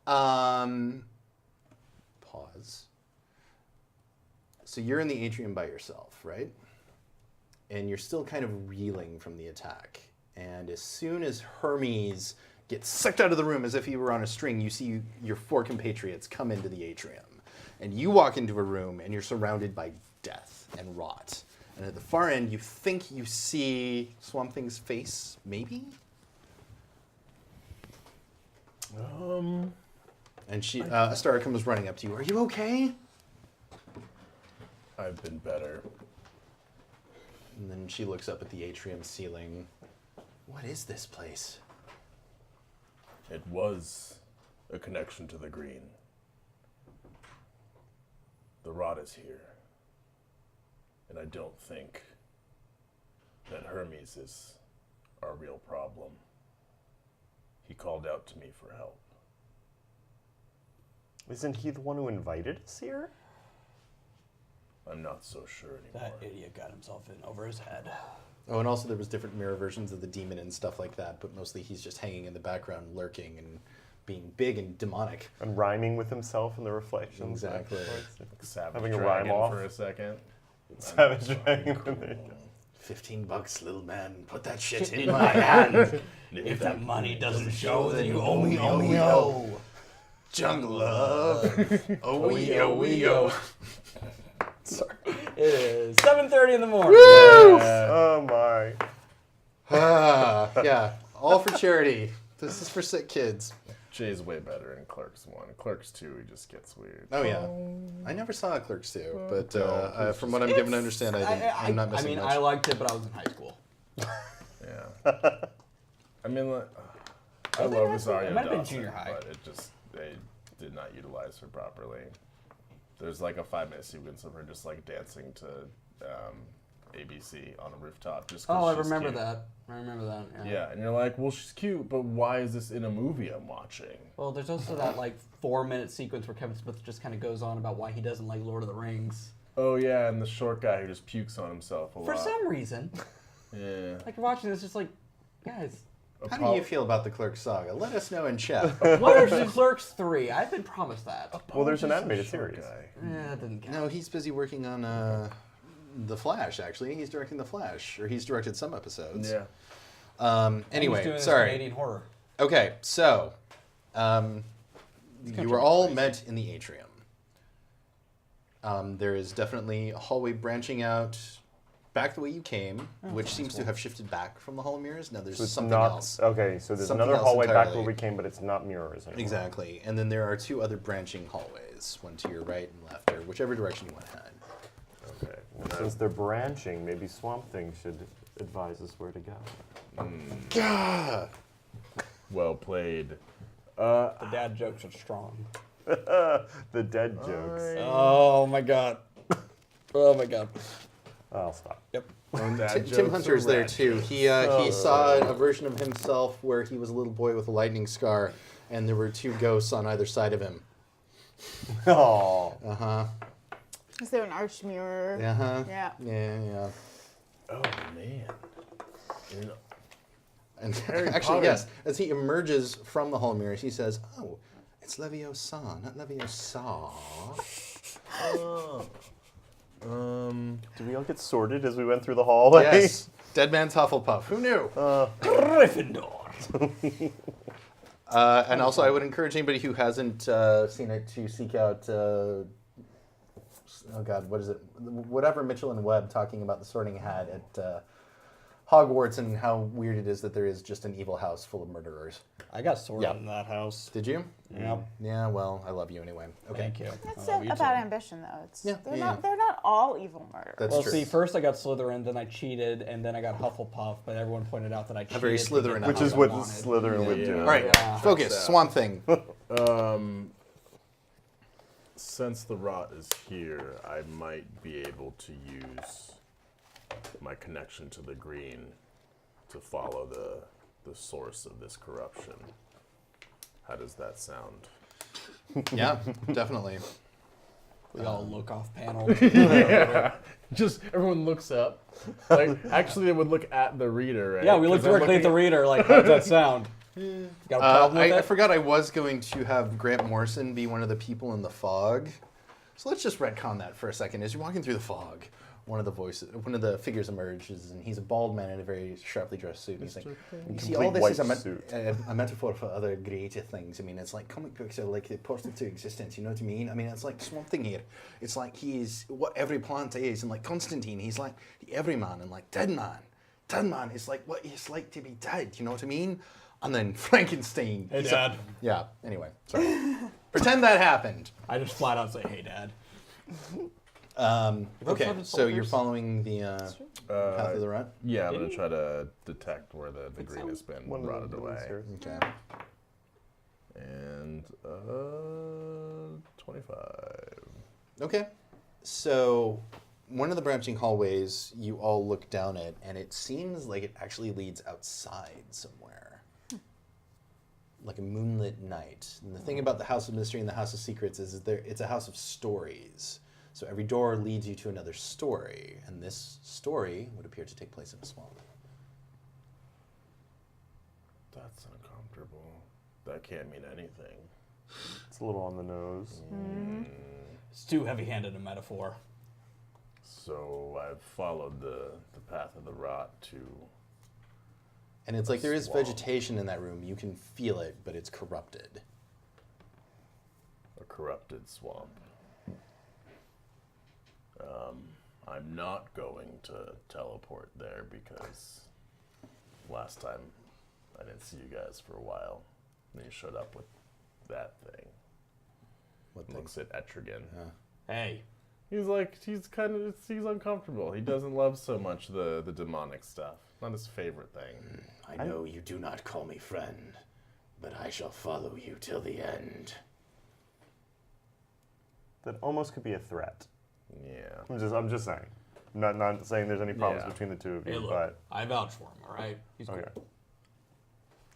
Pause. So you're in the atrium by yourself, right? And you're still kind of reeling from the attack. And as soon as Hermes gets sucked out of the room as if he were on a string, you see your 4 compatriots come into the atrium. And you walk into a room and you're surrounded by death and rot. And at the far end, you think you see Swamp Thing's face, maybe? And she, Astara comes running up to you. Are you okay? I've been better. And then she looks up at the atrium ceiling. What is this place? It was a connection to the green. The rot is here. And I don't think that Hermes is our real problem. He called out to me for help. Isn't he the one who invited us here? I'm not so sure anymore. That idiot got himself in over his head. Oh, and also there was different mirror versions of the demon and stuff like that, but mostly he's just hanging in the background, lurking and being big and demonic. And rhyming with himself in the reflections. Exactly. Like Savage Having a Dragon rhyme off. for a second. Savage Dragon. $15, little man. Put that shit in my hand. If that money doesn't show, then you owe me. Jungle love. Oh. Sorry. It is 7:30 in the morning. Oh my. Yeah, all for charity. This is for sick kids. Jay's way better in Clerks 1. Clerks 2, he just gets weird. Oh yeah, I never saw Clerks 2, but from what I'm given to understand, I'm not missing much. I liked it, but I was in high school. Yeah. I mean, like, I love Rosario It might have been Dawson, junior high. but they did not utilize her properly. There's like a 5-minute sequence of her just like dancing to ABC on a rooftop. Just 'cause Oh, I she's remember cute. that. I remember that. Yeah, and you're like, well, she's cute, but why is this in a movie I'm watching? Well, there's also that like 4-minute sequence where Kevin Smith just kind of goes on about why he doesn't like Lord of the Rings. Oh yeah, and the short guy who just pukes on himself a lot. For some reason. Yeah. Like you're watching this, just like, guys, How do you feel about the Clerk Saga? Let us know in chat. What are the Clerks 3? I've been promised that. Well, there's an animated series. That didn't count. No, he's busy working on The Flash, actually. He's directing The Flash, or he's directed some episodes. Yeah. He's Anyway, doing this sorry. Canadian horror. Okay, so you were all met in the atrium. There is definitely a hallway branching out back the way you came, which seems to have shifted back from the hall of mirrors. Now there's So it's something not, else. Okay, so there's Something another else hallway back entirely. where we came, but it's not mirrors anymore. Exactly. And then there are two other branching hallways, one to your right and left, or whichever direction you want to head. Okay. And since they're branching, maybe Swamp Thing should advise us where to go. Gah! Well played. The dad jokes are strong. The dead jokes. Oh my god. Oh my god. I'll stop. Yep. Tim Hunter's there too. He saw a version of himself where he was a little boy with a lightning scar, and there were two ghosts on either side of him. Oh. Is there an arch mirror? Uh-huh. Yeah. Yeah. Oh man. You know, And Harry actually, Potter. yes, as he emerges from the hall of mirrors, he says, "Oh, it's Leviosa, not Leviosa." Did we all get sorted as we went through the hallway? Yes, Dead Man's Hufflepuff. Who knew? Gryffindor. And also, I would encourage anybody who hasn't seen it to seek out. Oh God, what is it? Whatever Mitchell and Webb talking about the Sorting Hat at Hogwarts and how weird it is that there is just an evil house full of murderers. I got sorted Yeah. in that house. Did you? Yep. Yeah. Well, I love you anyway. Okay. Thank you. It's I love you about too. ambition, though. It's Yeah, they're yeah, not yeah. they're not all evil murderers. That's Well, true. see, first I got Slytherin, then I cheated, and then I got Hufflepuff, but everyone pointed out that I cheated. very to Slytherin get Which Which is I what wanted. Slytherin would do. All right, Yeah. focus. That's Swamp Thing. Since the rot is here, I might be able to use my connection to the green to follow the source of this corruption. How does that sound? Yeah, definitely. We all look off panel. Just everyone looks up. Like actually, they would look at the reader, right? Yeah, we look 'Cause I'm directly at the looking reader, like, how does that sound? Got a problem with I it? forgot I was going to have Grant Morrison be one of the people in the fog. So let's just retcon that for a second. As you're walking through the fog, one of the figures emerges, and he's a bald man in a very sharply dressed suit. And he's like, "You see, all Complete this is white suit. a metaphor for other greater things. I mean, it's like comic books are like they portal to existence. You know what I mean? I mean, it's like Swamp Thing here. It's like he is what every plant is, and like Constantine, he's like the everyman, and like Dead Man. Dead Man is like what it's like to be dead. You know what I mean? And then Frankenstein. Hey, he's Dad. yeah. Anyway, sorry. Pretend that happened. I just flat out say, hey, Dad. Okay, sort of so you're soldiers? following the path of the rut. Yeah, I'm gonna try to detect where the green has been One of the rotted away. stairs. Okay. And 25. Okay. So one of the branching hallways you all look down at, and it seems like it actually leads outside somewhere. Like a moonlit night. And the thing about the House of Mystery and the House of Secrets is that it's a house of stories. So every door leads you to another story, and this story would appear to take place in a swamp. That's uncomfortable. That can't mean anything. It's a little on the nose. It's too heavy-handed a metaphor. So I've followed the path of the rot to. And it's like there is swamp. vegetation in that room. You can feel it, but it's corrupted. A corrupted swamp. I'm not going to teleport there because last time I didn't see you guys for a while. And you showed up with that thing. What thing? Looks at Etrigan. Hey, He's uncomfortable. He doesn't love so much the demonic stuff. Not his favorite thing. I know you do not call me friend, but I shall follow you till the end. That almost could be a threat. Yeah. I'm just saying. Not saying there's any problems Yeah. between the two of you, hey, look, but I vouch for him, all right? He's cool. okay.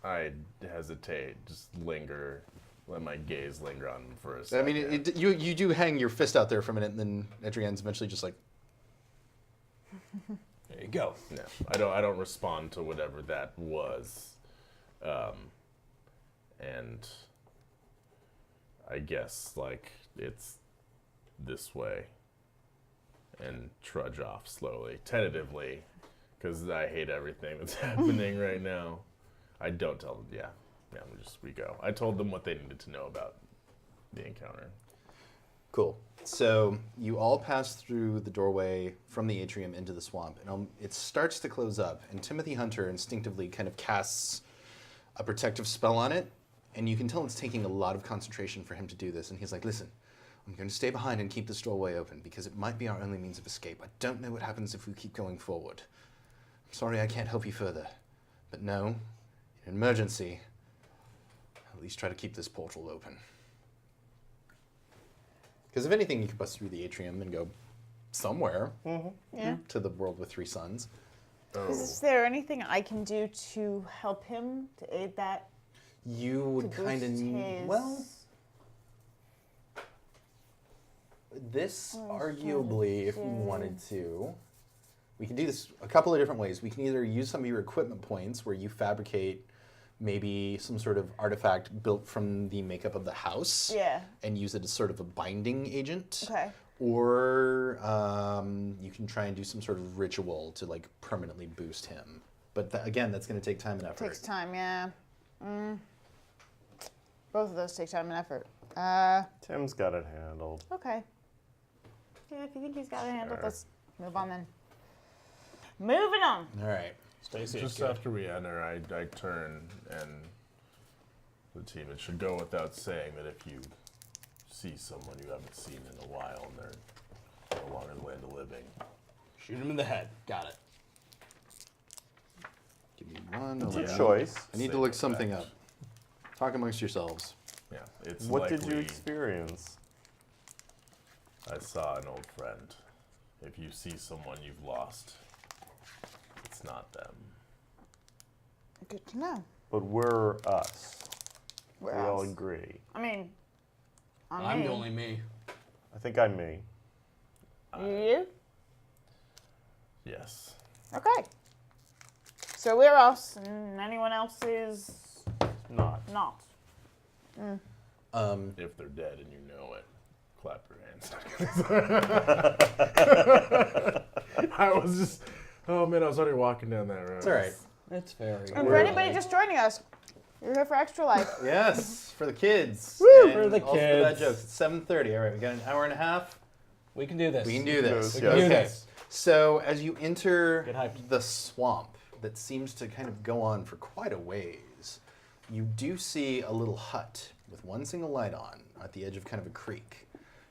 I hesitate, just linger, let my gaze linger on him for a I second. mean, you do hang your fist out there for a minute, and then Adrian's eventually just like, There you go. No, I don't respond to whatever that was. And I guess, like, it's this way. And trudge off slowly, tentatively, because I hate everything that's happening right now. I don't tell them, we go. I told them what they needed to know about the encounter. Cool. So you all pass through the doorway from the atrium into the swamp, and it starts to close up, and Timothy Hunter instinctively kind of casts a protective spell on it, and you can tell it's taking a lot of concentration for him to do this, and he's like, listen, I'm going to stay behind and keep this doorway open, because it might be our only means of escape. I don't know what happens if we keep going forward. I'm sorry I can't help you further, but no, in an emergency, at least try to keep this portal open. Because if anything, you could bust through the atrium and go somewhere Yeah. to the world with three suns. Is there anything I can do to help him to aid that? You would To kind of boost need. his- Well, this arguably, if you wanted to, we can do this a couple of different ways. We can either use some of your equipment points where you fabricate maybe some sort of artifact built from the makeup of the house Yeah. and use it as sort of a binding agent. Okay. Or you can try and do some sort of ritual to like permanently boost him. But again, that's going to take time and effort. Takes time, yeah. Both of those take time and effort. Tim's got it handled. Okay. Yeah, if you think he's got it handled, let's move on then. Moving on. All right. Stacy, Just after we enter, I turn and the team, it should go without saying that if you see someone you haven't seen in a while and they're no longer in the land of living, shoot him in the head. Got it. Give me one. Good moment. choice. I need to Same look something effect. up. Talk amongst yourselves. yeah, it's What likely did you experience? I saw an old friend. If you see someone you've lost, it's not them. Good to know. But we're us. Where We all else? agree. I mean, I'm me. the only me. I think I'm me. You? Yes. Okay. So we're us, and anyone else is Not. not. If they're dead and you know it, clap your hands. I was just, oh man, I was already walking down that road. It's all right. It's very. And for anybody just joining us, you're here for Extra Life. Yes, for the kids. Woo! And For the also for that kids. joke. It's 7:30. All right, we got an hour and a half. We can do this. We can do this. We can do Okay. this. So as you enter Get hyped. the swamp that seems to kind of go on for quite a ways, you do see a little hut with one single light on at the edge of kind of a creek.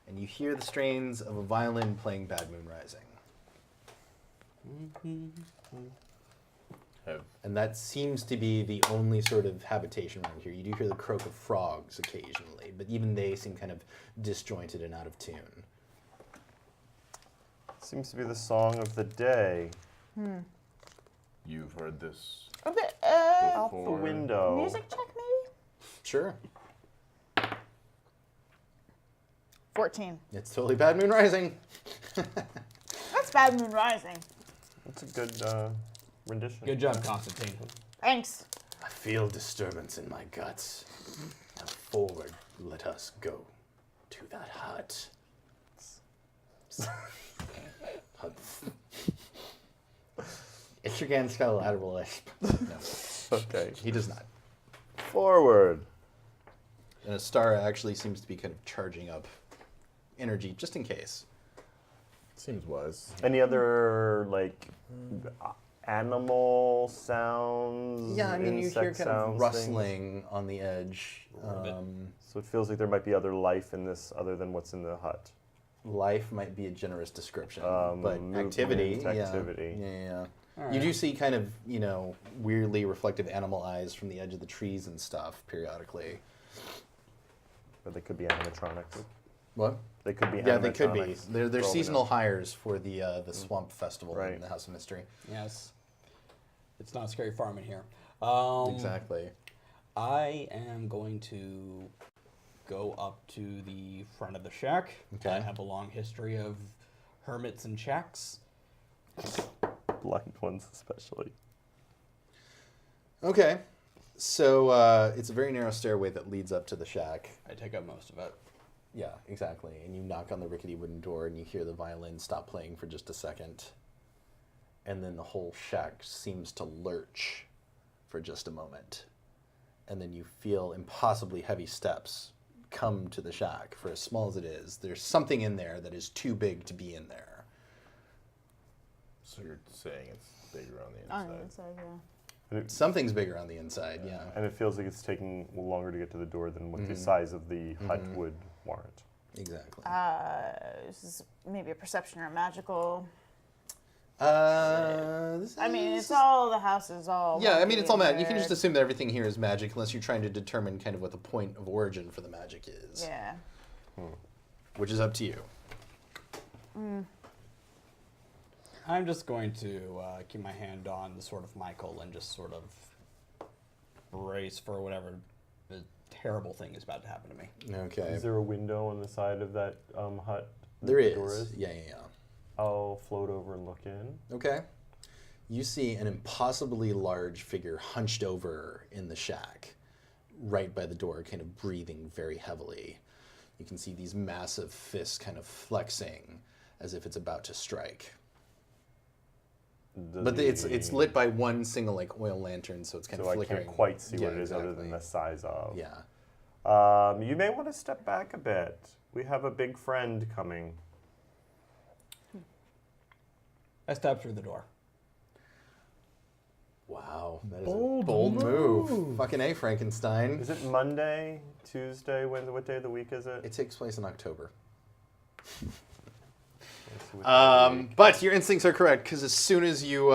And you hear the strains of a violin playing Bad Moon Rising. And that seems to be the only sort of habitation around here. You do hear the croak of frogs occasionally, but even they seem kind of disjointed and out of tune. Seems to be the song of the day. You've heard this A bit, Out the before. window. music check maybe? Sure. 14. It's totally Bad Moon Rising. That's Bad Moon Rising. That's a good rendition. Good job, Constantine. Thanks. I feel disturbance in my guts. Now forward, let us go to that hut. Etrigan's got a lateral lisp. No, Okay. he does not. Forward. And Astara actually seems to be kind of charging up energy just in case. Seems wise. Any other like animal sounds? Yeah, I mean, you hear insect kind of sounds, things? rustling on the edge. So it feels like there might be other life in this other than what's in the hut. Life might be a generous description, but Movement, activity. activity. Yeah. You do see kind of, weirdly reflective animal eyes from the edge of the trees and stuff periodically. Or they could be animatronics. What? They could be Yeah, they could be. animatronics They're rolling seasonal up. hires for the Swamp Festival Right. in the House of Mystery. Yes. It's not scary farming here. Exactly. I am going to go up to the front of the shack. Okay. I have a long history of hermits and shacks. Blind ones especially. Okay. So it's a very narrow stairway that leads up to the shack. I take up most of it. Yeah, exactly. And you knock on the rickety wooden door and you hear the violin stop playing for just a second. And then the whole shack seems to lurch for just a moment. And then you feel impossibly heavy steps come to the shack. For as small as it is, there's something in there that is too big to be in there. So you're saying it's bigger on the inside? On the inside, yeah. Something's bigger on the inside, yeah. And it feels like it's taking longer to get to the door than what the size of the hut would warrant. Exactly. This is maybe a perception or a magical. This I mean, is- it's all the house is all. Yeah, I mean, it's all wonky magic. and You can just weird. assume that everything here is magic unless you're trying to determine kind of what the point of origin for the magic is. Yeah. Which is up to you. I'm just going to keep my hand on the sword of Michael and just sort of brace for whatever the terrible thing is about to happen to me. Okay. Is there a window on the side of that hut? that There the door is. Yeah. I'll float over and look in. Okay. You see an impossibly large figure hunched over in the shack, right by the door, kind of breathing very heavily. You can see these massive fists kind of flexing as if it's about to strike. Does But it's he- lit by one single like oil lantern, so it's kind So of I flickering. can't quite see Yeah, what it is other than exactly. the size of. Yeah. You may want to step back a bit. We have a big friend coming. I step through the door. Wow, that is a bold move. Fucking A, Frankenstein. Is it Monday, Tuesday, Wednesday? What day of the week is it? It takes place in October. Let's see what day of the week. But your instincts are correct, because as soon as you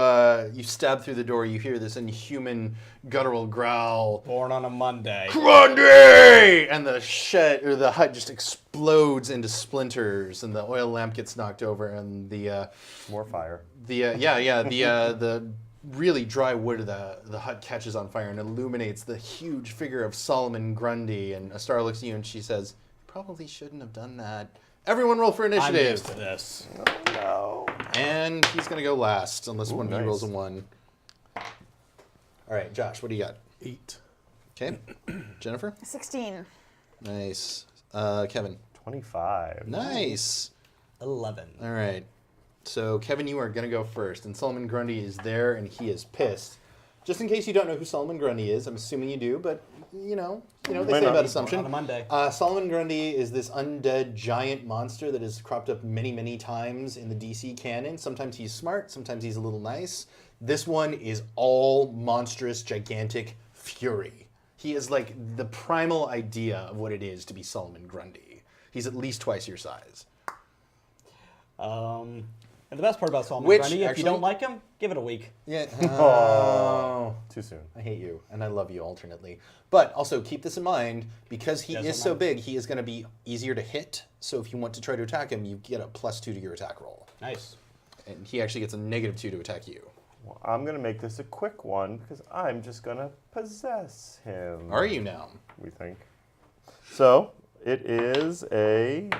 you stab through the door, you hear this inhuman guttural growl. Born on a Monday. Grundy! And the shed or the hut just explodes into splinters, and the oil lamp gets knocked over, and the More fire. the really dry wood of the hut catches on fire and illuminates the huge figure of Solomon Grundy. And Astara looks at you and she says, "Probably shouldn't have done that." Everyone roll for I'm initiative. used to this. No. And he's gonna go last, unless one of you nice. rolls a 1. All right, Josh, what do you got? 8. Okay, Jennifer. 16. Nice. Kevin. 25. Nice. 11. All right. So Kevin, you are gonna go first, and Solomon Grundy is there, and he is pissed. Just in case you don't know who Solomon Grundy is, I'm assuming you do, but you know they Might say not. about assumption. On a Monday. Solomon Grundy is this undead giant monster that has cropped up many, many times in the DC canon. Sometimes he's smart, sometimes he's a little nice. This one is all monstrous, gigantic fury. He is like the primal idea of what it is to be Solomon Grundy. He's at least twice your size. And the best part about Solomon Which, Grundy, if actually- you don't like him, give it a week. Yeah. Oh. Too soon. I hate you, and I love you alternately. But also keep this in mind, because he Doesn't is so matter. big, he is going to be easier to hit. So if you want to try to attack him, you get a +2 to your attack roll. Nice. And he actually gets a -2 to attack you. Well, I'm going to make this a quick one because I'm just going to possess him. Are you now? We think. So it is a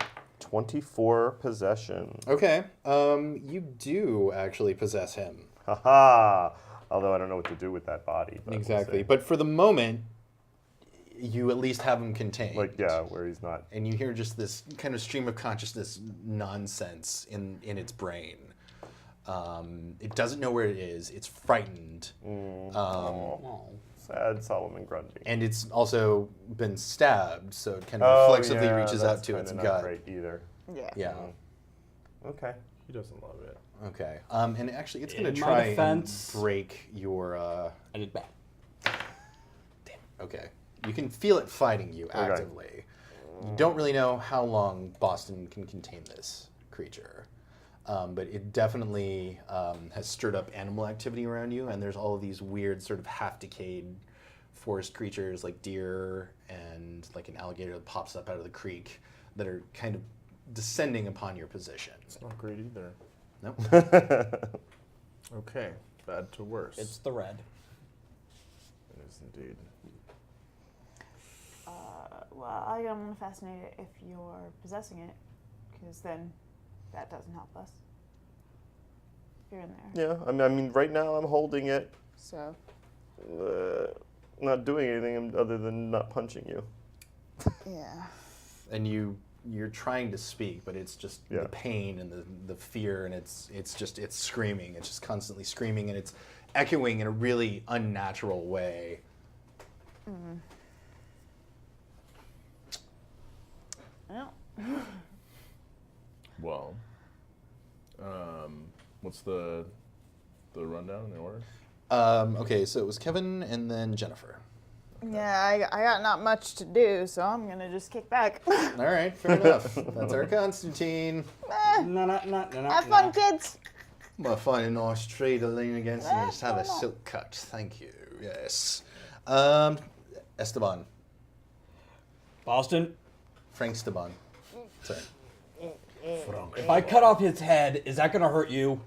24 possession. Okay. You do actually possess him. Haha. Although I don't know what to do with that body. But we'll Exactly. see. But for the moment, you at least have him contained. Like, yeah, where he's not. And you hear just this kind of stream of consciousness nonsense in its brain. It doesn't know where it is. It's frightened. Oh. Sad Solomon Grundy. And it's also been stabbed, so it kind of reflexively reaches out that's to its kinda gut. not great either. Yeah. Yeah. Okay. He doesn't love it. Okay. And actually, it's going In to my try and defense- break your. I did bad. Okay. You can feel it fighting you actively. You don't really know how long Boston can contain this creature. But it definitely has stirred up animal activity around you, and there's all of these weird sort of half-decayed forest creatures like deer and like an alligator that pops up out of the creek that are kind of descending upon your position. It's not great either. Nope. Okay, bad to worse. It's the red. It is indeed. Well, I'm fascinated if you're possessing it, because then that doesn't help us. If you're in there. Yeah, I mean, right now I'm holding it. So. not doing anything other than not punching you. Yeah. And you're trying to speak, but it's just the pain and the fear, and it's screaming. It's just constantly screaming, and it's echoing in a really unnatural way. Well. Well, what's the rundown in order? Okay, so it was Kevin and then Jennifer. Yeah, I got not much to do, so I'm gonna just kick back. All right, fair enough. That's our Constantine. Have fun, kids. Well, find a nice tree to lean against and just have a silk cut. Thank you. Yes. Esteban. Boston, Frank Esteban. Sorry. if I cut off his head, is that gonna hurt you?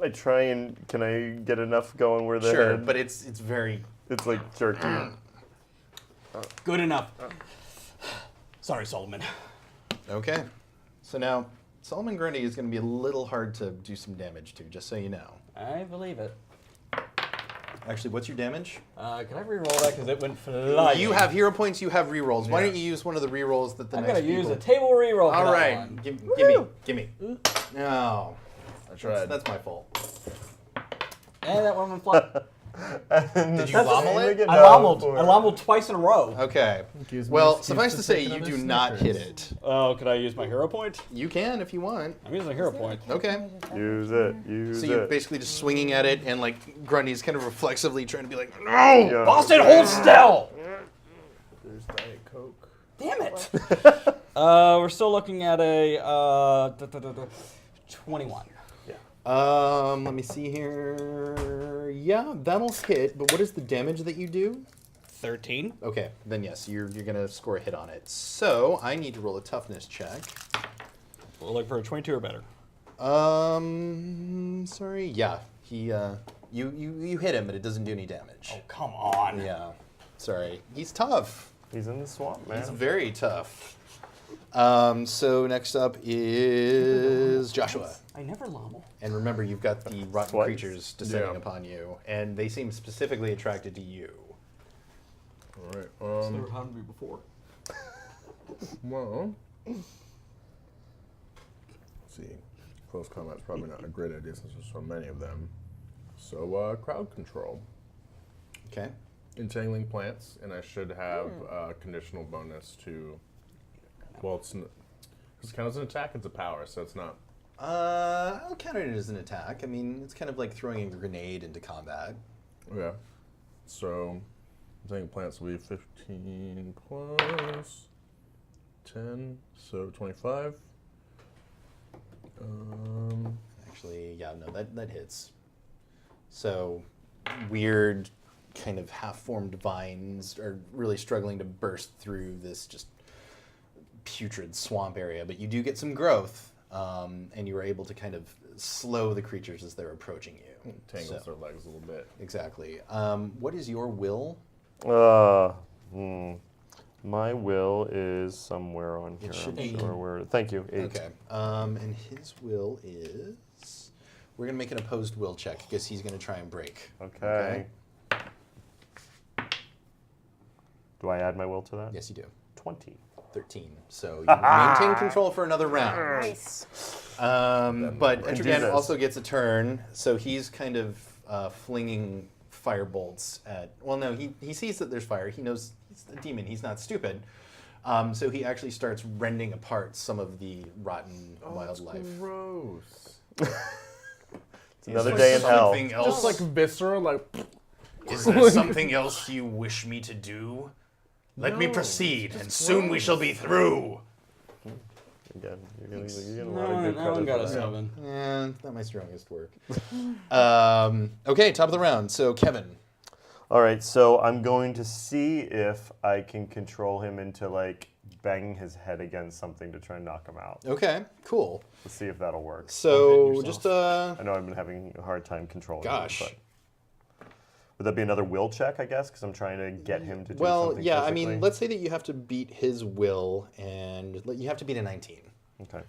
I try and can I get enough going where the Sure, head? but it's very... It's like jerky. Good enough. Sorry, Solomon. Okay. So now, Solomon Grundy is going to be a little hard to do some damage to, just so you know. I believe it. Actually, what's your damage? Can I re-roll that because it went flying? You have hero points, you have rerolls. Why don't you use one of the rerolls that the I'm next gonna use people... a table re-roll. For All that right, one. give me. No. I tried. That's my fault. And that one went fly. Did you lommel it? I lommeled twice in a row. Okay. Gives me Well, excuse suffice to to say, take you another do not hit Snickers. it. Oh, could I use my hero point? You can if you want. I'm using a hero point. Okay. Use it. Use So it. you're basically just swinging at it, and like Grundy's kind of reflexively trying to be like, no! Yeah. Boston, hold still! There's Diet Coke. Damn it! We're still looking at a 21. Let me see here. Yeah, that'll hit. But what is the damage that you do? 13. Okay, then yes, you're gonna score a hit on it. So I need to roll a toughness check. We're looking for a 22 or better. Sorry. Yeah, he you hit him, but it doesn't do any damage. Oh, come on. Yeah, sorry. He's tough. He's in the swamp, man. He's very tough. So next up is Joshua. I never lommel. And remember, you've got the rotten Twice. creatures descending Yeah. upon you, and they seem specifically attracted to you. All right. Never happened to me before. Well, let's see. Close combat's probably not a great idea since there's so many of them. So, crowd control. Okay. Entangling plants, and I should have a conditional bonus to. Well, does it count as an attack? It's a power, so it's not. I'll count it as an attack. I mean, it's kind of like throwing a grenade into combat. Okay. So, entangling plants will be 15 plus 10, so 25. Actually, yeah, no, that hits. So, weird, kind of half-formed vines are really struggling to burst through this just putrid swamp area, but you do get some growth, and you are able to kind of slow the creatures as they're approaching you. Tangles So, their legs a little bit. exactly. What is your will? My will is somewhere on here. It should I'm be- sure where. Thank you. 8. Okay. And his will is... We're going to make an opposed will check because he's going to try and break. Okay. Do I add my will to that? Yes, you do. 20. 13. So you maintain control for another round. Nice. But can do Etrigan this. also gets a turn, so he's kind of flinging fire bolts at... Well, no, he sees that there's fire. He knows he's a demon. He's not stupid. So he actually starts rending apart some of the rotten wildlife. Gross. It's another day in hell. Something else? Just like viscera, like. Is there something else you wish me to do? Let me No, proceed, it's and just soon we gross. shall be through. Again, you're getting a lot No, of good that one credit got for a that. 7. Yeah, it's not my strongest work. Okay, top of the round. So Kevin. All right, so I'm going to see if I can control him into like banging his head against something to try and knock him out. Okay, cool. Let's see if that'll work. So yourself. just I know I've been having a hard time controlling Gosh. him, but would that be another will check, I guess, because I'm trying to get him to do well, something yeah. I physically? mean, let's say that you have to beat his will, and you have to beat a 19. Okay.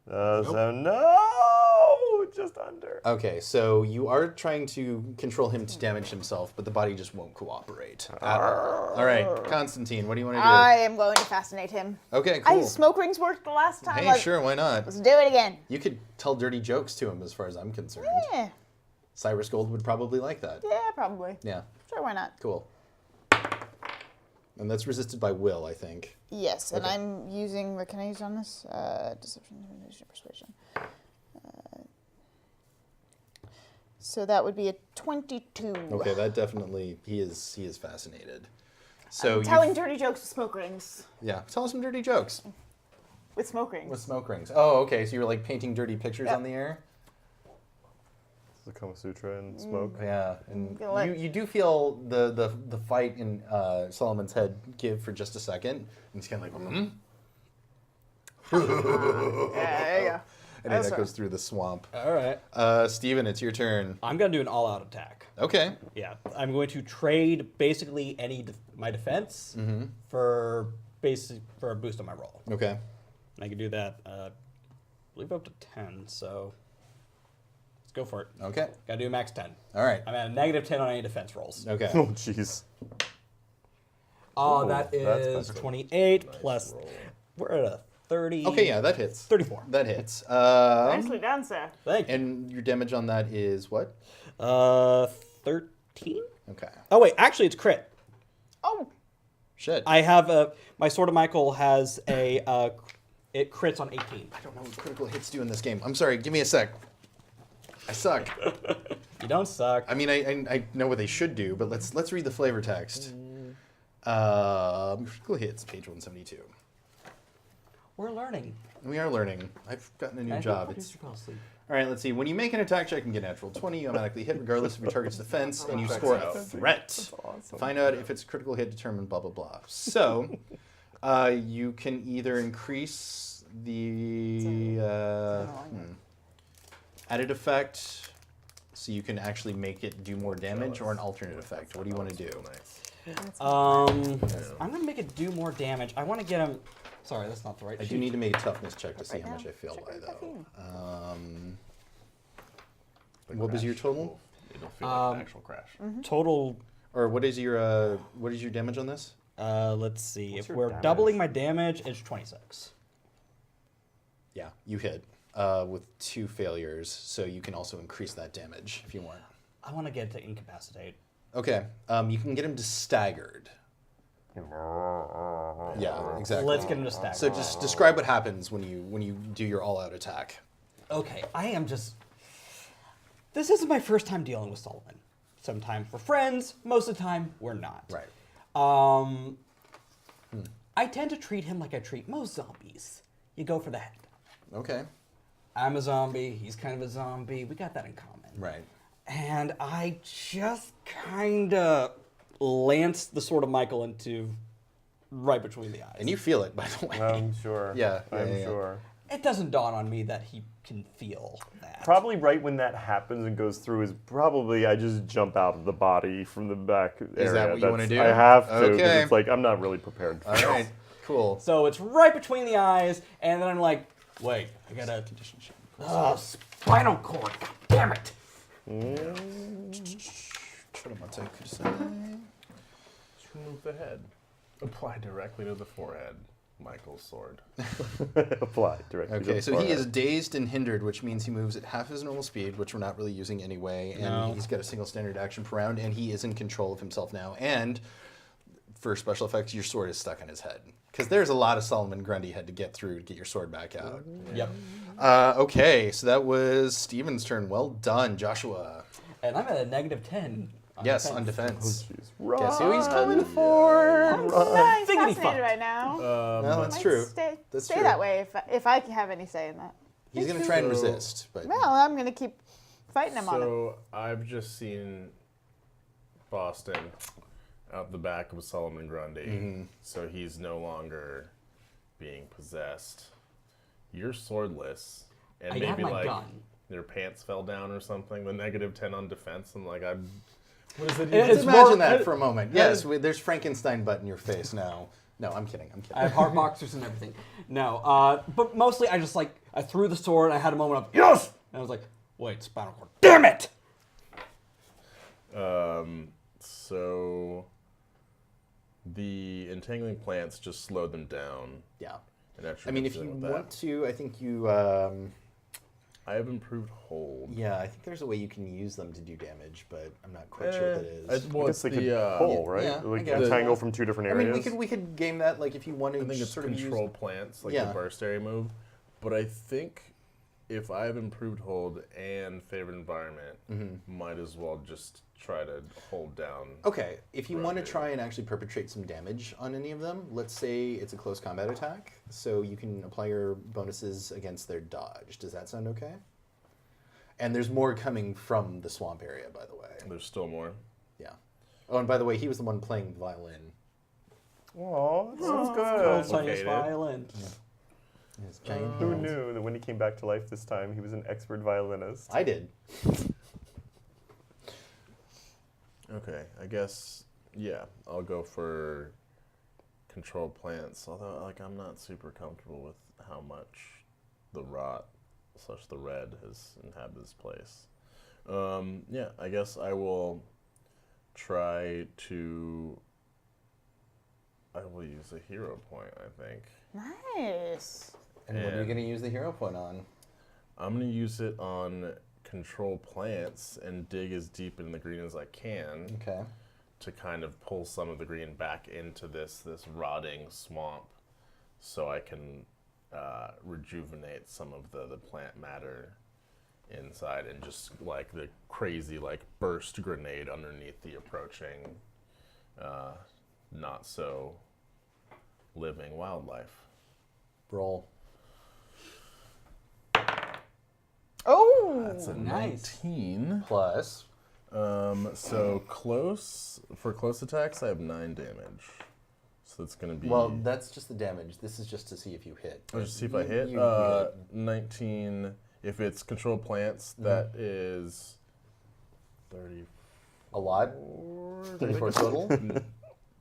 So no! just under. Okay, so you are trying to control him to damage himself, but the body just won't cooperate at all. All right, Constantine, what do you want to do? I am going to fascinate him. Okay, cool. Smoke rings worked the last time. Hey, sure, why not? Let's do it again. You could tell dirty jokes to him, as far as I'm concerned. Yeah. Cyrus Gold would probably like that. Yeah, probably. Yeah, Sure, why not? cool. And that's resisted by will, I think. Yes, and Okay. I'm using, can I use on this? Deception, intimidation, persuasion. So that would be a 22. Okay, that definitely, he is fascinated. So Telling dirty jokes with smoke rings. yeah, tell us some dirty jokes With smoke rings. with smoke rings. Oh, okay, so you're like painting dirty pictures Yep. on the air? The Kama Sutra and smoke. Yeah, and Gonna let- you do feel the fight in Solomon's head give for just a second, and he's kind of like, Yeah, there you go. and That's that right. goes through the swamp. All right. Steven, it's your turn. I'm gonna do an all-out attack. Okay. Yeah, I'm going to trade basically my defense for a boost on my roll. Okay. And I can do that, I believe up to 10. So let's go for it. Okay. Gotta do max 10. All right. I'm at a negative 10 on any defense rolls. Okay. Oh, jeez. Oh, Ooh, that that's is better. 28 plus. We're at a 30. Okay, yeah, that hits. 34. That hits. Nicely done, sir. Thank you. And your damage on that is what? 13? Okay. Oh, wait, actually, it's crit. Oh, Shit. I have my Sword of Michael has it crits on 18. I don't know what critical hits do in this game. I'm sorry, give me a sec. I suck. You don't suck. I mean, I know what they should do, but let's read the flavor text. Critical hits, page 172. We're learning. We are learning. I've gotten a new I job. think It's you fall asleep. all right. Let's see. When you make an attack check and get natural 20, you automatically hit regardless of your target's defense, and you score a threat. Find out if it's a critical hit. Determine blah blah blah. So, you can either increase the added effect, so you can actually make it do more damage, or an alternate effect. What do you want to do? I'm gonna make it do more damage. I want to get him. Sorry, that's not the right. I do sheet. need to make a toughness check to see Right how much now. I fail Check by, your though. caffeine. What was your total? It'll feel like an actual crash. Total. Or what is your damage on this? Let's see. What's If your we're damage? doubling my damage, it's 26. Yeah, you hit with 2 failures, so you can also increase that damage if you want. I want to get to incapacitate. Okay, you can get him to staggered. Yeah, exactly. Let's get him to stagger. So just describe what happens when you do your all-out attack. Okay, I am just. This isn't my first time dealing with Solomon. Sometimes we're friends, most of the time we're not. Right. I tend to treat him like I treat most zombies. You go for the head. Okay. I'm a zombie, he's kind of a zombie. We got that in common. Right. And I just kind of lanced the Sword of Michael into right between the eyes. And you feel it, by the way. I'm sure. Yeah, I'm yeah. sure. It doesn't dawn on me that he can feel that. Probably right when that happens and goes through is probably I just jump out of the body from the back area. Is that what you wanna do? I have to. 'Cause Okay. It's like I'm not really prepared for All right. Cool. So it's right between the eyes, and then I'm like, wait, I gotta. Condition check. Spinal cord, god damn it! Remove the head. Apply directly to the forehead. Michael's sword. Apply directly. to Okay, the so he is forehead. dazed and hindered, which means he moves at half his normal speed, which we're not really using anyway, and No. he's got a single standard action per round, and he is in control of himself now. And for special effects, your sword is stuck in his head. Because there's a lot of Solomon Grundy had to get through to get your sword back out. Yep. Okay, so that was Steven's turn. Well done, Joshua. And I'm at a negative 10. Yes, on defense. Jeez. Run. Guess who he's coming for? I'm Figgity fascinated fuck. right now. Well, that's Might true. Stay, That's stay true. that way if I have any say in that. He's going to try and resist, but Well, I'm going to keep fighting him on it. So I've just seen Boston out the back of Solomon Grundy, so he's no longer being possessed. You're swordless, and I have maybe my like gun. your pants fell down or something. With negative 10 on defense, and like I'm. What is it? It's let's more- imagine that for a moment. Yes, there's Frankenstein butt in your face now. No, I'm kidding. I'm kidding. I have heart boxers and everything. No, but mostly I just like, I threw the sword, I had a moment of, yes! And I was like, Wait, spinal cord. Damn it! So the entangling plants just slow them down. Yeah. And actually I mean, I'm if you feeling with want that. to, I think you. I have improved hold. Yeah, I think there's a way you can use them to do damage, but I'm not quite sure what that is. Well, I it's guess they the could pull, right? yeah, I like guess. entangle from 2 different I mean, areas. we could game that like if you want to. I think it's sort of control plants, like Yeah. the burst area move. But I think if I have improved hold and favored environment, might as well just try to hold down. Okay, if you want to Right. try and actually perpetrate some damage on any of them, let's say it's a close combat attack, so you can apply your bonuses against their dodge. Does that sound okay? And there's more coming from the swamp area, by the way. There's still more. Yeah. Oh, and by the way, he was the one playing the violin. Oh, that sounds Cold good. Chinese Okay, violin. His giant Who hands. knew that when he came back to life this time, he was an expert violinist? I did. Okay, I guess, yeah, I'll go for control plants, although, like, I'm not super comfortable with how much the rot / the red has inhabited this place. Yeah, I guess I will try to, I will use a hero point, I think. Nice. And what are you And- going to use the hero point on? I'm going to use it on control plants and dig as deep in the green as I can. Okay. To kind of pull some of the green back into this rotting swamp, so I can rejuvenate some of the plant matter inside, and just like the crazy like burst grenade underneath the approaching not so living wildlife. Roll. Oh, That's a Nice. 19. Plus. So close attacks I have 9 damage. So that's gonna be Well, that's just the damage. This is just to see if you hit. I'll just see if I hit. You hit. 19. If it's control plants, that is 30. A lot? 34 total?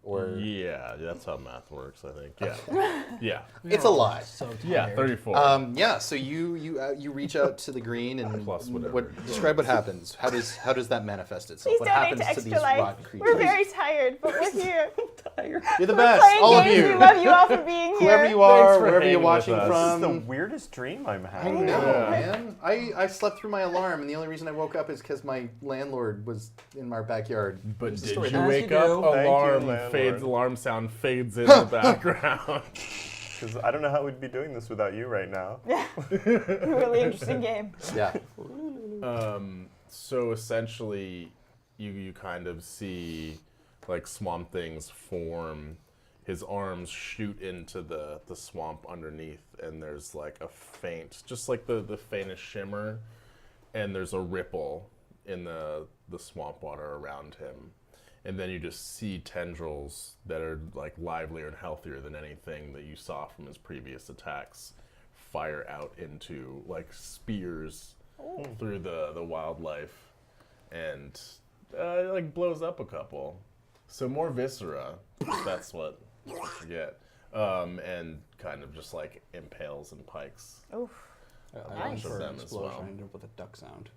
Or Yeah, that's how math works, I think. Yeah. Yeah. it's a lot. So tired. Yeah, 34. Yeah, so you reach out to the green and Plus whatever. describe what happens. How does that manifest itself? please What donate happens to to these Extra Life. rotten creatures? We're very tired, but we're here. You're the We're best, playing all of games. you. We love you all for being here. Whoever you Thanks are, for wherever hanging you're with watching us. This is the from. weirdest dream I'm I having. know, Yeah. man. I slept through my alarm, and the only reason I woke up is because my landlord was in my backyard. But It's a did story. you As wake you up? do. Thank you, Alarm landlord. fades. Alarm sound fades in the background. Because I don't know how we'd be doing this without you right now. Really interesting game. Yeah. So essentially, you kind of see like Swamp Thing's form. His arms shoot into the swamp underneath, and there's like a faint, just like the faintest shimmer, and there's a ripple in the swamp water around him. And then you just see tendrils that are like livelier and healthier than anything that you saw from his previous attacks fire out into like spears through the wildlife, and it like blows up a couple. So more viscera, that's what you get, and kind of just like impales and pikes. Oof. A Nice. bunch of them as well. explosion ended up with a duck sound.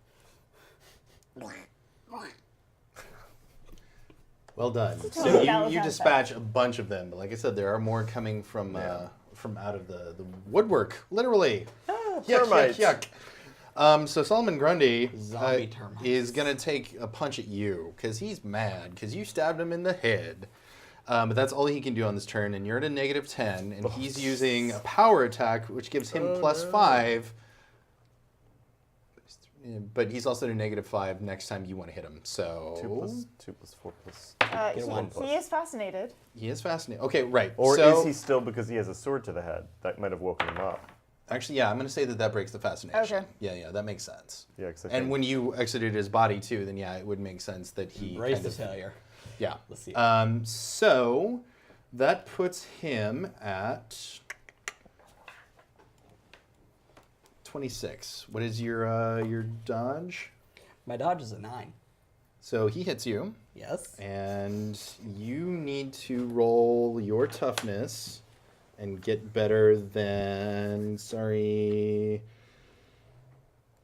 Well done. totally So valid you sound dispatch a bunch of them, but like I said, there are more coming from out of the woodwork, literally. termites. Yuck. So Solomon Grundy Zombie termites. is gonna take a punch at you because he's mad because you stabbed him in the head. But that's all he can do on this turn, and you're at a -10, and he's using a power attack, which gives him +5. But he's also at a -5 next time you want to hit him. So 2 plus 4 plus. He is fascinated. he is fascinating. Okay, right. Or so, is he still because he has a sword to the head? That might have woken him up. Actually, yeah, I'm going to say that breaks the fascination. Okay. Yeah, that makes sense. Yeah, 'cause I And think- when you exited his body too, then yeah, it would make sense that he Embrace kind the of, failure. yeah. Let's see. So that puts him at 26. What is your dodge? My dodge is a 9. So he hits you, Yes. and you need to roll your toughness and get better than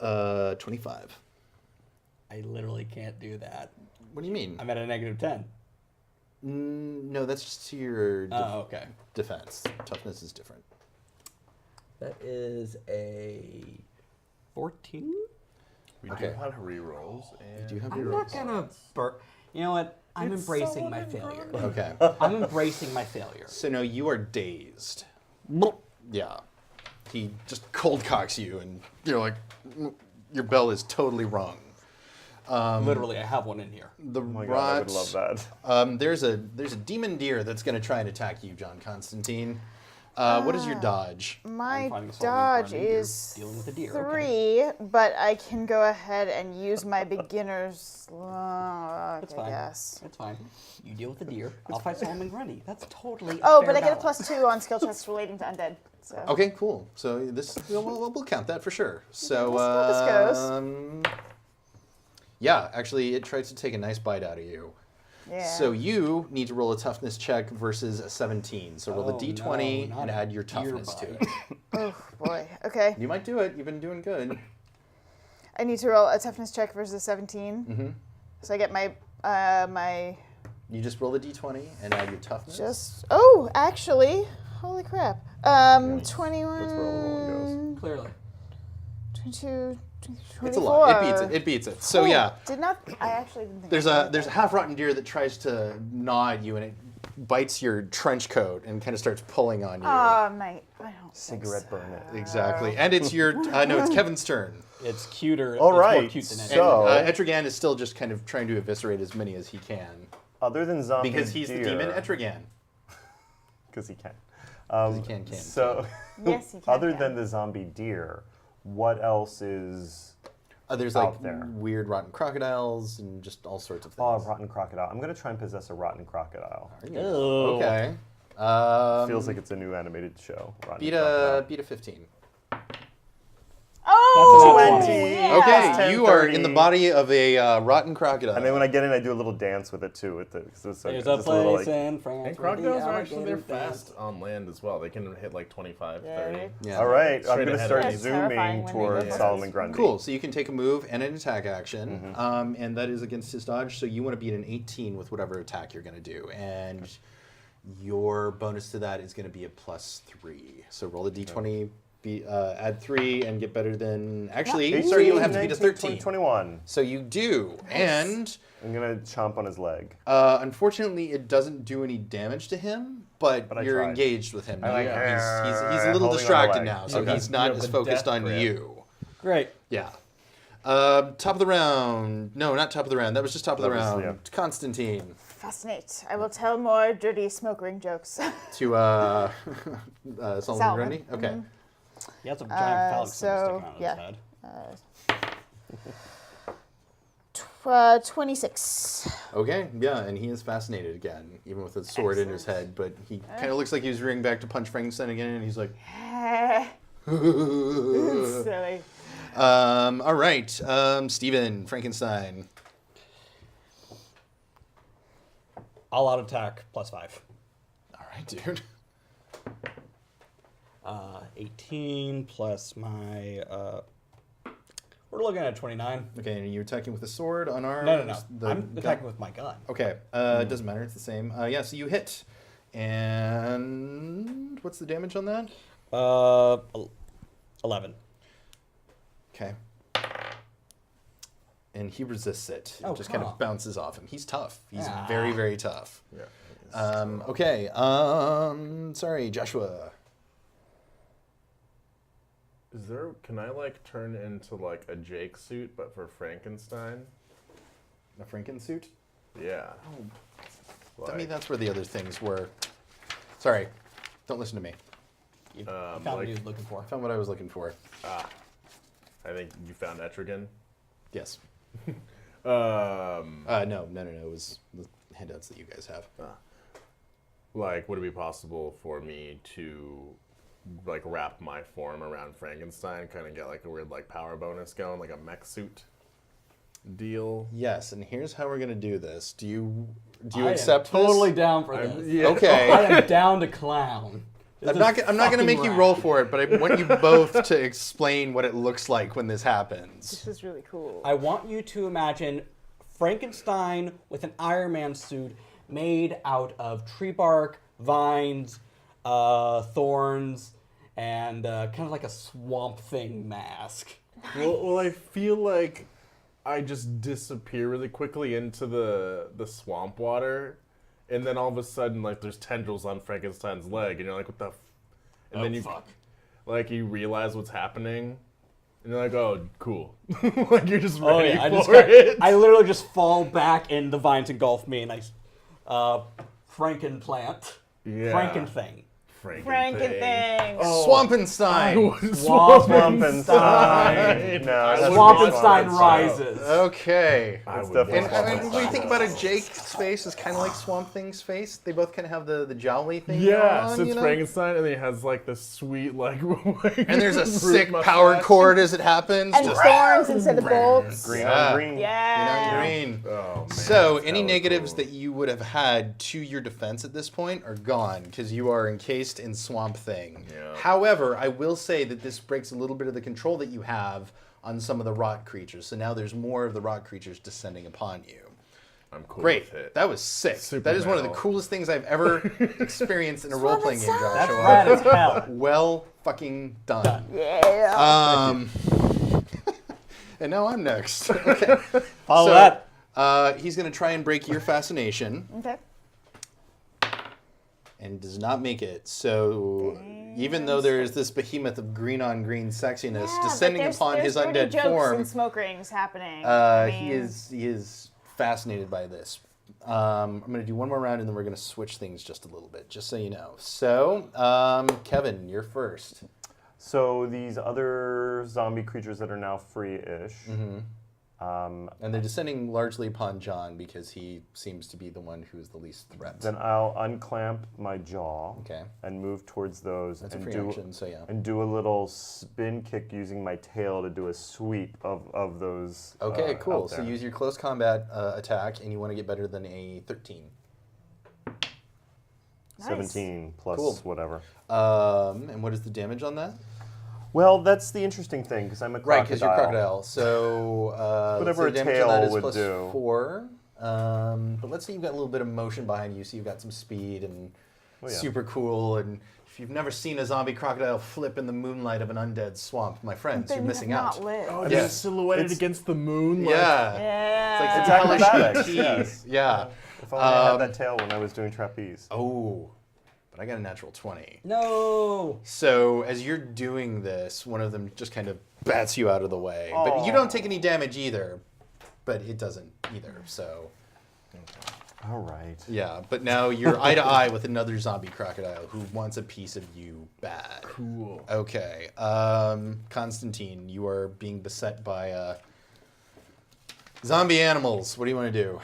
25. I literally can't do that. What do you mean? I'm at a negative 10. No, that's just to your Oh, okay. defense. Toughness is different. That is a 14? We Okay. do have rerolls. And Do you have I'm your not gonna You know what? I'm It's embracing so my failure. Okay. I'm embracing my failure. So no, you are dazed. Yeah. He just cold cocks you, and you're like, your bell is totally wrong. Literally, I have one in here. The Oh my rot. god, I would love that. There's a demon deer that's going to try and attack you, John Constantine. What is your dodge? My finding a solving dodge for a deer, is dealing with a deer, 3, but I can go ahead and use my beginner's luck, That's I fine. guess. That's fine. You deal with the deer. I'll fight Solomon Grundy. That's totally. Oh, a but fair I get a balance. +2 on skill checks relating to undead. So. Okay, cool. So this we'll count that for sure. So This goes. yeah, actually, it tries to take a nice bite out of you. Yeah. So you need to roll a toughness check versus a 17. So roll Oh, the d20 no, and not add your a deer toughness to bite. it. Oh boy. Okay. You might do it. You've been doing good. I need to roll a toughness check versus 17. Mm-hmm. So I get my my You just roll the d20 and add your toughness. just. Oh, actually, holy crap. 21. That's where all the rolling Clearly. 22. 24. It's a lot. It beats it. It beats it. So Oh, yeah, Did not. I actually didn't think. there's I a did there's a that. half-rotten deer that tries to gnaw at you, and it bites your trench coat and kind of starts pulling on you. Oh, mate. I don't. think Cigarette so. burn it. Exactly. And it's your no, it's Kevin's turn. It's cuter. All it's more right, cute than anything. so- Etrigan is still just kind of trying to eviscerate as many as he can Other than zombie because he's the demon Etrigan. Because he can. He can. So, Yes, he can. other yeah. than the zombie deer, what else is... There's like out there. weird rotten crocodiles and just all sorts of Oh, things. a rotten crocodile. I'm going to try and possess a rotten crocodile. Ew. Okay. Feels like it's a new animated show. Rotten beat crocodile. a 15. Oh, That's a 20. yeah. Okay, 10, you are in 30. the body of a rotten crocodile. And then when I get in, I do a little dance with it too. With the, so There's a just little, place in France. And where the crocodiles are actually they're alligator dance. fast on land as well. They can hit like 25, 30. yeah. All right, I'm Straight going to ahead start of me. That's terrifying zooming when they towards go Solomon fast. Grundy. Cool. So you can take a move and an attack action, and that is against his dodge. So you want to beat an 18 with whatever attack you're going to do, and your bonus to that is going to be a +3. So roll a d20, add 3, and get better than. Actually, 18, sorry, you don't have to beat a 19, 13. 21. So you do, and I'm going to chomp on his leg. unfortunately, it doesn't do any damage to him. But I you're tried. engaged with him. I like, He's a little holding on the distracted leg. now, so Okay. he's not You have as the focused death on grip. you. Great. Yeah. Top of the round. No, not top of the round. That was just top of the That was- round. yeah. Constantine Fascinate. I will tell more dirty smoke ring jokes. to Solomon Solomon. Grundy. Okay. He has a giant phallic so, symbol sticking yeah. out of his head. 26. Okay. Yeah, and he is fascinated again, even with a sword in his head. But he kind of looks like he's rearing back to punch Frankenstein again, and he's like, Silly. all right, Steven Frankenstein. All out attack +5. All right, dude. 18 plus my. We're looking at 29. Okay, and you're attacking with a sword, unarmed. No. The I'm gun? attacking with my gun. Okay, it doesn't matter. It's the same. Yeah, so you hit. And what's the damage on that? 11. Okay. And he resists it. It Oh, just kind huh. of bounces off him. He's tough. He's Ah. very, very tough. Yeah. Okay. Sorry, Joshua. Is there? Can I like turn into like a Jake suit, but for Frankenstein? A Frankensuit? Yeah. I mean, that's where the other things were. Sorry. Don't listen to me. You found what he was looking for. I found what I was looking for. I think you found Etrigan. Yes. Um, No. It was the handouts that you guys have. like, would it be possible for me to like wrap my form around Frankenstein, kind of get like a weird like power bonus going, like a mech suit deal? Yes, and here's how we're gonna do this. Do you I accept am totally this? down for this. Yeah. Okay. I am down to clown. I'm not going to fucking make you rat. roll for it, but I want you both to explain what it looks like when this happens. This is really cool. I want you to imagine Frankenstein with an Iron Man suit made out of tree bark, vines, thorns, and kind of like a Swamp Thing mask. Well, I feel like I just disappear really quickly into the swamp water, and then all of a sudden, like, there's tendrils on Frankenstein's leg, and you're like, what the? And then you, fuck. like, you realize what's happening, and you're like, oh, cool. Like, you're just Oh ready yeah, for it. I literally just fall back and the vines engulf me and I Frankenplant. Yeah. Frankenthing. Frankenthing. Swampenstein. Swampenstein. No, that's Swampenstein Swampenstein. rises. Okay. It's And definitely I mean, when you think Swampenstein. about it, Jake's face is kind of like Swamp Thing's face. They both kind of have the jowly thing Yeah, going on, so it's you know? Frankenstein, and then he has, like, this sweet, like, And there's a root sick mustache. power chord as it happens. And just thorns instead of bolts. Green Yeah. on green. Yeah. green. Oh, man. So, that's any hella negatives cool. that you would have had to your defense at this point are gone because you are encased in Swamp Thing. Yeah. However, I will say that this breaks a little bit of the control that you have on some of the rock creatures. So now there's more of the rock creatures descending upon you. I'm cool Great. with it. That was sick. Super that is one of the metal. coolest things I've ever experienced in a role-playing game, That's Joshua. rad as hell. Well fucking done. Yeah. And now I'm next. Okay. Follow So, that. He's going to try and break your fascination Okay. and does not make it. So even though there is this behemoth of green on green sexiness Yeah, but descending upon his there's dirty undead jokes form, and smoke rings happening. I mean, he is fascinated by this. I'm going to do one more round and then we're going to switch things just a little bit, just so you know. So, Kevin, you're first. So these other zombie creatures that are now free-ish. And they're descending largely upon John because he seems to be the one who is the least threat. Then I'll unclamp my jaw Okay. and move towards those That's a and free do action, so yeah. and do a little spin kick using my tail to do a sweep of those. Okay, cool. out So there. use your close combat attack, and you want to get better than a 13. Nice. 17 plus Cool. whatever. And what is the damage on that? Well, that's the interesting thing because I'm a crocodile. Right, because you're crocodile. So Whatever let's say a damage on that tail is would plus do. 4. But let's say you've got a little bit of motion behind you, so you've got some speed and Oh, yeah. super cool. And if you've never seen a zombie crocodile flip in the moonlight of an undead swamp, my friends, then you're you missing have out. not lived. Oh, Yeah. just silhouetted It's- against the moon. Like, Yeah. Yeah. It's like It's the hellish acrobatics, teeth. yes. Yeah. If only I had that tail when I was doing trapeze. Oh, but I got a natural 20. No. So as you're doing this, one of them just kind of bats you out of the way. But you don't take any damage either, but it doesn't either. So All right. yeah, but now you're eye to eye with another zombie crocodile who wants a piece of you bad. Cool. Okay, Constantine, you are being beset by zombie animals. What do you want to do?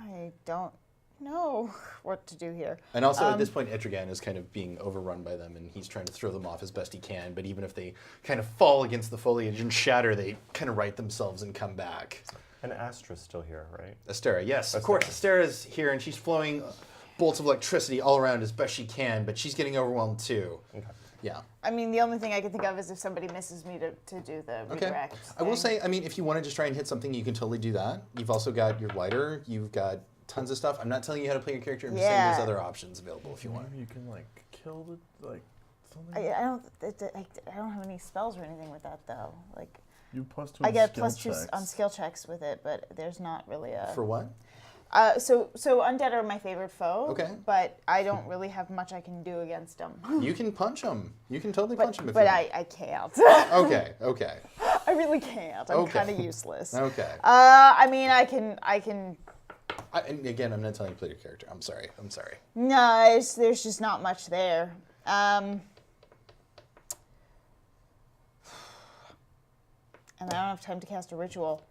I don't know what to do here. And also at this point, Etrigan is kind of being overrun by them, and he's trying to throw them off as best he can. But even if they kind of fall against the foliage and shatter, they kind of right themselves and come back. And Astra's still here, right? Astera, yes, of course. Astera's here, and she's flowing bolts of electricity all around as best she can, but she's getting overwhelmed too. Okay. Yeah. I mean, the only thing I can think of is if somebody misses me to do the Okay. redirect. I will thing. say, I mean, if you want to just try and hit something, you can totally do that. You've also got your lighter. You've got tons of stuff. I'm not telling you how to play your character. I'm just saying Yeah. there's other options available if you want. Maybe you can like kill the like something. I don't have any spells or anything with that though. Like You +2. I get skill +2 checks. on skill checks with it, but there's not really a. For what? So undead are my favorite foe. Okay. But I don't really have much I can do against them. You can punch them. You can totally punch them if But you want. I can't. Okay, okay, I really can't. I'm Okay. kind of useless. okay. I mean, I can. And again, I'm not telling you to play your character. I'm sorry. No, there's just not much there. And I don't have time to cast a ritual.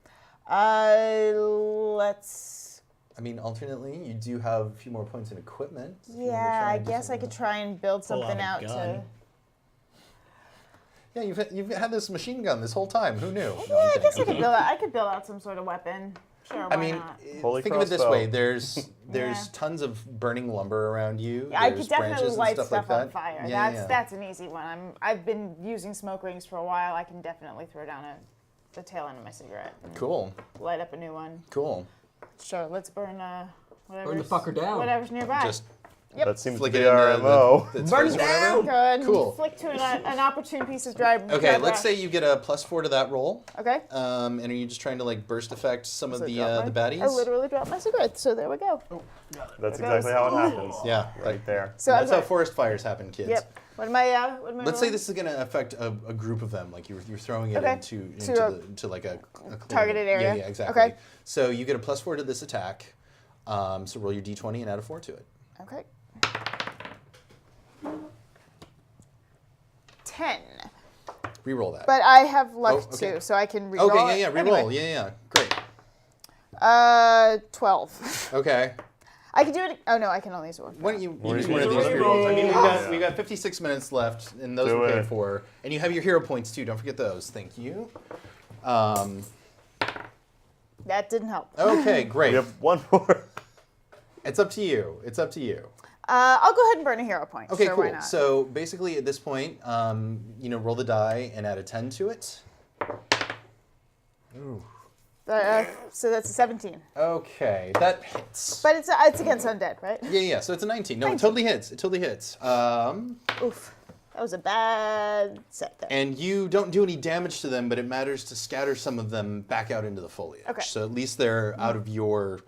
Let's. I mean, alternately, you do have a few more points in equipment. if you wanna Yeah, try I and do guess I something. could try and build Pull out something a out to. gun. Yeah, you've had this machine gun this whole time. Who knew? No, Yeah, I'm I guess I kidding. could build out. I could build out some sort of weapon. Sure, I why mean, not? Holy think of it this crossbow. way: there's Yeah. tons of burning lumber around you. Yeah, I There's could definitely branches and light stuff stuff like on that. fire. Yeah, That's an easy one. I've been using smoke rings for a while. I can definitely throw down the tail end of my cigarette and Cool, light up a new one. cool. Sure, let's burn whatever's, Burn the fucker down. whatever's nearby. Just Yep. That seems flick to it be our into MO. the Burn space or whatever. Good. Cool. Flick to an opportune piece of dry. Okay, dry let's brush. say you get a +4 to that roll. Okay. And are you just trying to like burst effect some of So the drop my- baddies? I literally dropped my cigarette, so there we go. That's exactly how it happens. Yeah, Right there. So that's I'm how forest fires happen, kids. Yep. What am I? Let's say this is going to affect a group of them, like you're throwing it Okay. into like a clear- targeted area? Yeah, exactly. Okay. So you get a +4 to this attack. So roll your d20 and add a 4 to it. Okay. 10. Reroll that. But I have luck Oh, okay. too, so I can reroll. okay, yeah, it. reroll. Anyway. Yeah. Great. 12. Okay. I can do it. Oh no, I can only use one. Why don't you What use do you one of do? these rerolls? I mean, Yeah. we got 56 minutes left, and those Do were paid it. for. And you have your hero points too. Don't forget those. Thank you. That didn't help. Okay, great. We have one more. It's up to you. It's up to you. I'll go ahead and burn a hero point. Okay, sure, Why cool. not? So basically, at this point, roll the die and add a 10 to it. So that's a 17. Okay, that hits. But it's against undead, right? Yeah. So it's a 19. No, it totally hits. It totally hits. Oof. That was a bad set there. And you don't do any damage to them, but it matters to scatter some of them back out into the foliage. Okay. So at least they're out of your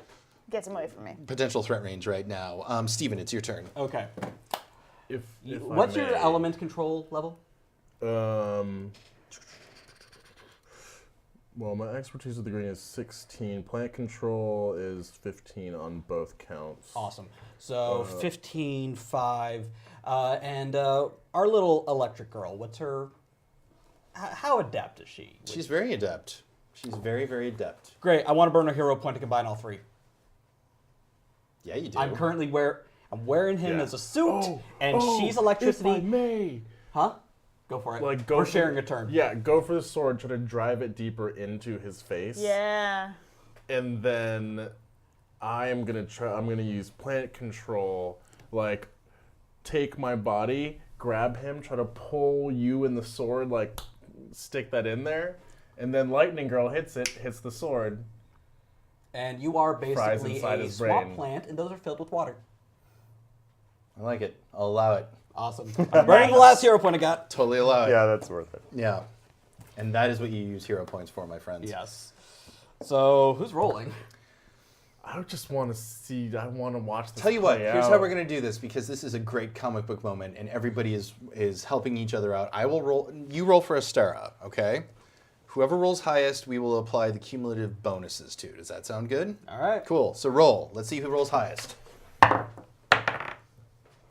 Gets him away from me. potential threat range right now. Steven, it's your turn. Okay. If I What's your may, element control level? Well, my expertise with the green is 16. Plant control is 15 on both counts. Awesome. So 15, 5, and our little electric girl. What's her? How adept is she? She's very adept. She's very, very adept. Great. I want to burn a hero point to combine all three. Yeah, you do. I'm currently wearing him Yeah. as a suit, and she's electricity. If I may. Huh? Go for it. Like, go We're for sharing the- a turn. Yeah, go for the sword, try to drive it deeper into his face. Yeah. And then I'm gonna use plant control, like take my body, grab him, try to pull you in the sword, like stick that in there, and then Lightning Girl hits the sword. And you are Fries basically inside a his swamp brain. plant, and those are filled with water. I like it. I'll allow it. Awesome. I'm burning the last hero point I got. Totally allow it. Yeah, that's worth it. Yeah. And that is what you use hero points for, my friends. Yes. So who's rolling? I just want to see. I want to watch this. Tell you what, play here's out. how we're gonna do this because this is a great comic book moment and everybody is helping each other out. I will roll. You roll for Astera, okay? Whoever rolls highest, we will apply the cumulative bonuses to. Does that sound good? All right. Cool. So roll. Let's see who rolls highest.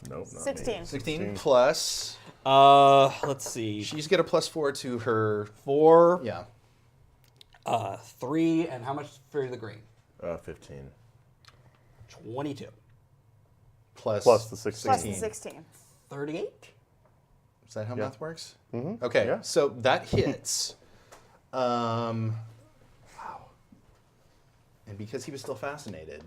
Nope, not 16. Me. 16 plus. Let's see. She's get a +4 to her. 4, Yeah. 3, and how much for the green? 15. 22. Plus Plus the 16. Plus the 16. 38? Is that how Yeah. math works? Mm-hmm. Okay. Yeah. So that hits. Wow. And because he was still fascinated,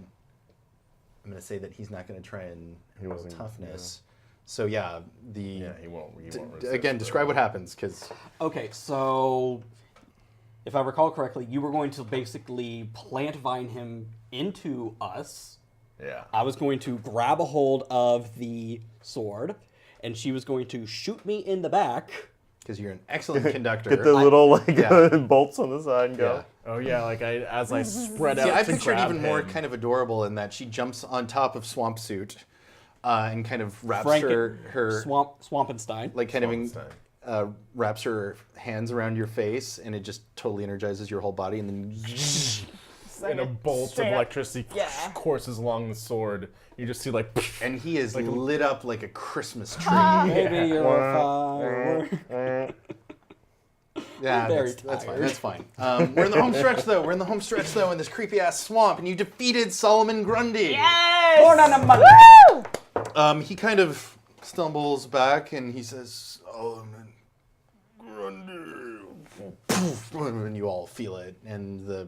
I'm going to say that he's not going to try and He roll wasn't- toughness. So yeah, Yeah, he won't. He won't resist again, it. describe what happens because Okay, so if I recall correctly, you were going to basically plant vine him into us. Yeah. I was going to grab a hold of the sword, and she was going to shoot me in the back. you're an excellent conductor. Get the little Yeah. bolts on the side and go. Yeah. Oh yeah, like as I spread See, out I to pictured grab even more him. kind of adorable in that she jumps on top of Swamp Suit and kind of wraps her Swampenstein. like kind of Swampenstein. wraps her hands around your face, and it just totally energizes your whole body, and then It's like And a bolt of straight up- electricity Yeah. courses along the sword. You just see like. and he is Like a- lit up like a Christmas tree. Maybe you're a firework. Yeah, very that's fine. tired. That's fine. We're in the home stretch though. We're in the home stretch though in this creepy ass swamp, and you defeated Solomon Grundy. Yes! Born on a Monday. He kind of stumbles back and he says, "Solomon Grundy," Poof, and you all feel it, and the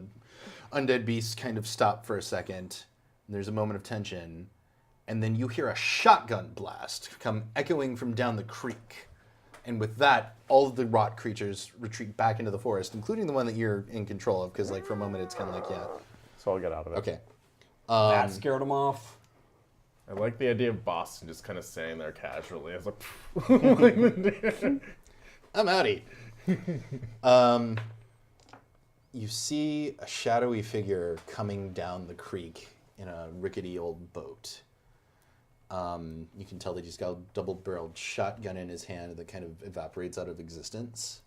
undead beasts kind of stop for a second. And there's a moment of tension. And then you hear a shotgun blast come echoing from down the creek. And with that, all of the rot creatures retreat back into the forest, including the one that you're in control of, because like for a moment it's kind of like, yeah. So I'll get out of it. Okay. That scared him off. I like the idea of Boston just kind of standing there casually. As like, I'm outie. You see a shadowy figure coming down the creek in a rickety old boat. You can tell that he's got a double-barreled shotgun in his hand that kind of evaporates out of existence.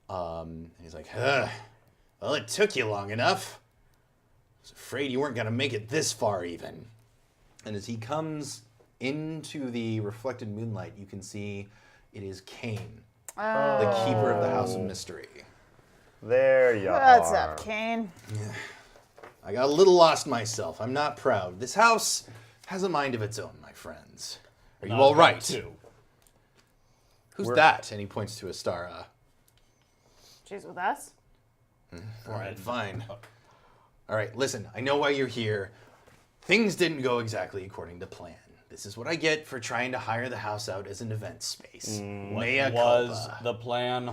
And he's like, well, it took you long enough. I was afraid you weren't going to make it this far even. And as he comes into the reflected moonlight, you can see it is Kane, the keeper of the House of Mystery. There you What's are. up, Kane? I got a little lost myself. I'm not proud. This house has a mind of its own, my friends. Are you all right? Too. Who's that? And he points to Astara. She's with us. All right, fine. All right, listen, I know why you're here. Things didn't go exactly according to plan. This is what I get for trying to hire the house out as an event space. Mea Was culpa. the plan?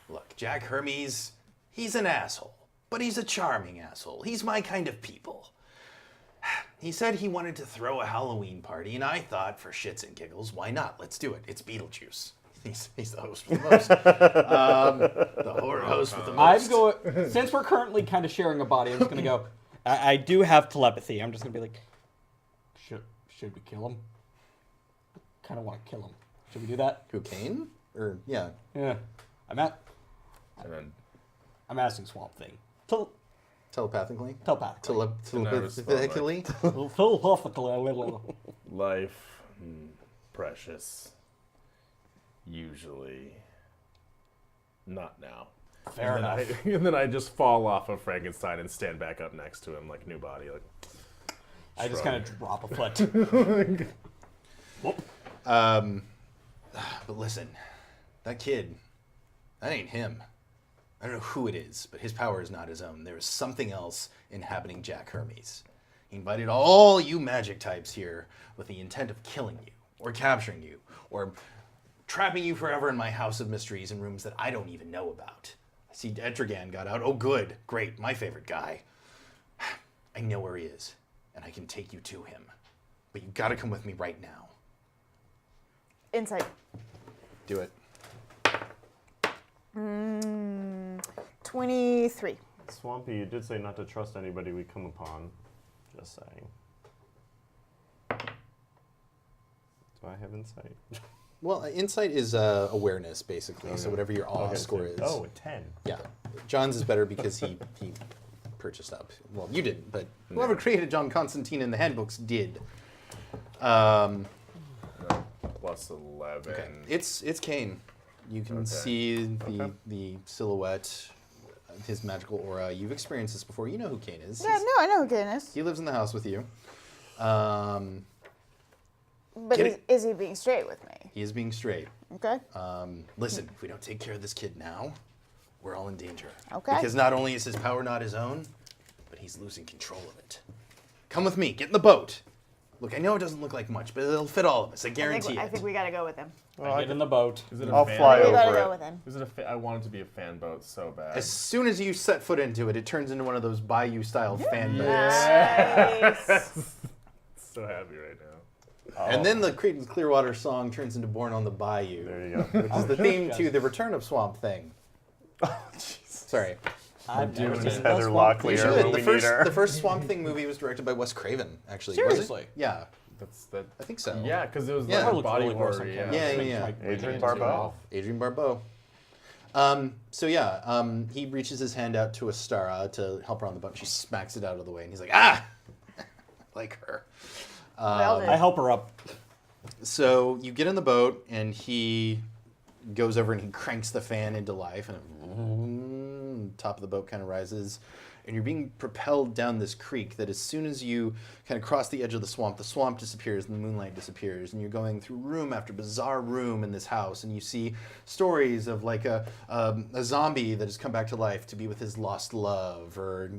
Look, Jack Hermes, he's an asshole, but he's a charming asshole. He's my kind of people. He said he wanted to throw a Halloween party, and I thought, for shits and giggles, why not? Let's do it. It's Beetlejuice. He's the host with the most. The horror host with the most. I'm going. Since we're currently kind of sharing a body, I'm just gonna go. I do have telepathy. I'm just gonna be like, should we kill him? Kind of want to kill him. Should we do that? Who, Kane? Or, yeah. Yeah. and then I'm asking Swamp Thing. Telepathically? Telepathically. Telepathically? Telepathically. life, precious. Usually, not now. Fair enough. And then I just fall off of Frankenstein and stand back up next to him like new body. Like I just kind of drop a foot. Whoop. But listen, that kid, that ain't him. I don't know who it is, but his power is not his own. There is something else inhabiting Jack Hermes. He invited all you magic types here with the intent of killing you, or capturing you, or trapping you forever in my house of mysteries in rooms that I don't even know about. I see Etrigan got out. Oh, good. Great. My favorite guy. I know where he is, and I can take you to him. But you gotta come with me right now. Insight. Do it. 23. Swampy, you did say not to trust anybody we come upon. Just saying. Do I have insight? Well, insight is awareness, basically. Okay. So whatever your awe Okay, score so- is. Oh, a 10. Yeah. John's is better because he purchased up. Well, you didn't, but whoever created John Constantine in the handbooks did. plus 11. Okay. It's Kane. You can see the silhouette, his magical aura. You've experienced this before. You know who Kane is. Yeah, no, I know who Kane is. He lives in the house with you. But Get it. is he being straight with me? He is being straight. Okay. Listen, if we don't take care of this kid now, we're all in danger. Okay. Because not only is his power not his own, but he's losing control of it. Come with me. Get in the boat. Look, I know it doesn't look like much, but it'll fit all of us. I guarantee I it. think we gotta go with him. I get in the boat. Is it a I'll fan fly We boat? gotta over go it. with him. Is it I want it to be a fan boat so bad. As soon as you set foot into it, it turns into one of those Bayou-style fan boats. Nice. So happy right now. And then the Creedence Clearwater song turns into Born on the Bayou, There you go. which is the theme to the Return of Swamp Thing. Sorry. I've never Doing seen this the Heather Swamp Locklear You Thing. should. when The we first, need her. the first Swamp Thing movie was directed by Wes Craven, actually. Seriously? Was it? Yeah, That's that. I think so. Yeah, because it was Yeah. like Looks body really gross horror. on Yeah. camera. Yeah, Makes yeah, my yeah. brain Adrian get Barbeau. too off. Adrian Barbeau. He reaches his hand out to Astara to help her on the boat. She smacks it out of the way, and he's like, ah! Like her. Well done. I help her up. So you get in the boat, and he goes over and he cranks the fan into life, and top of the boat kind of rises. and you're being propelled down this creek that as soon as you kind of cross the edge of the swamp disappears and the moonlight disappears, and you're going through room after bizarre room in this house, and you see stories of like a zombie that has come back to life to be with his lost love, or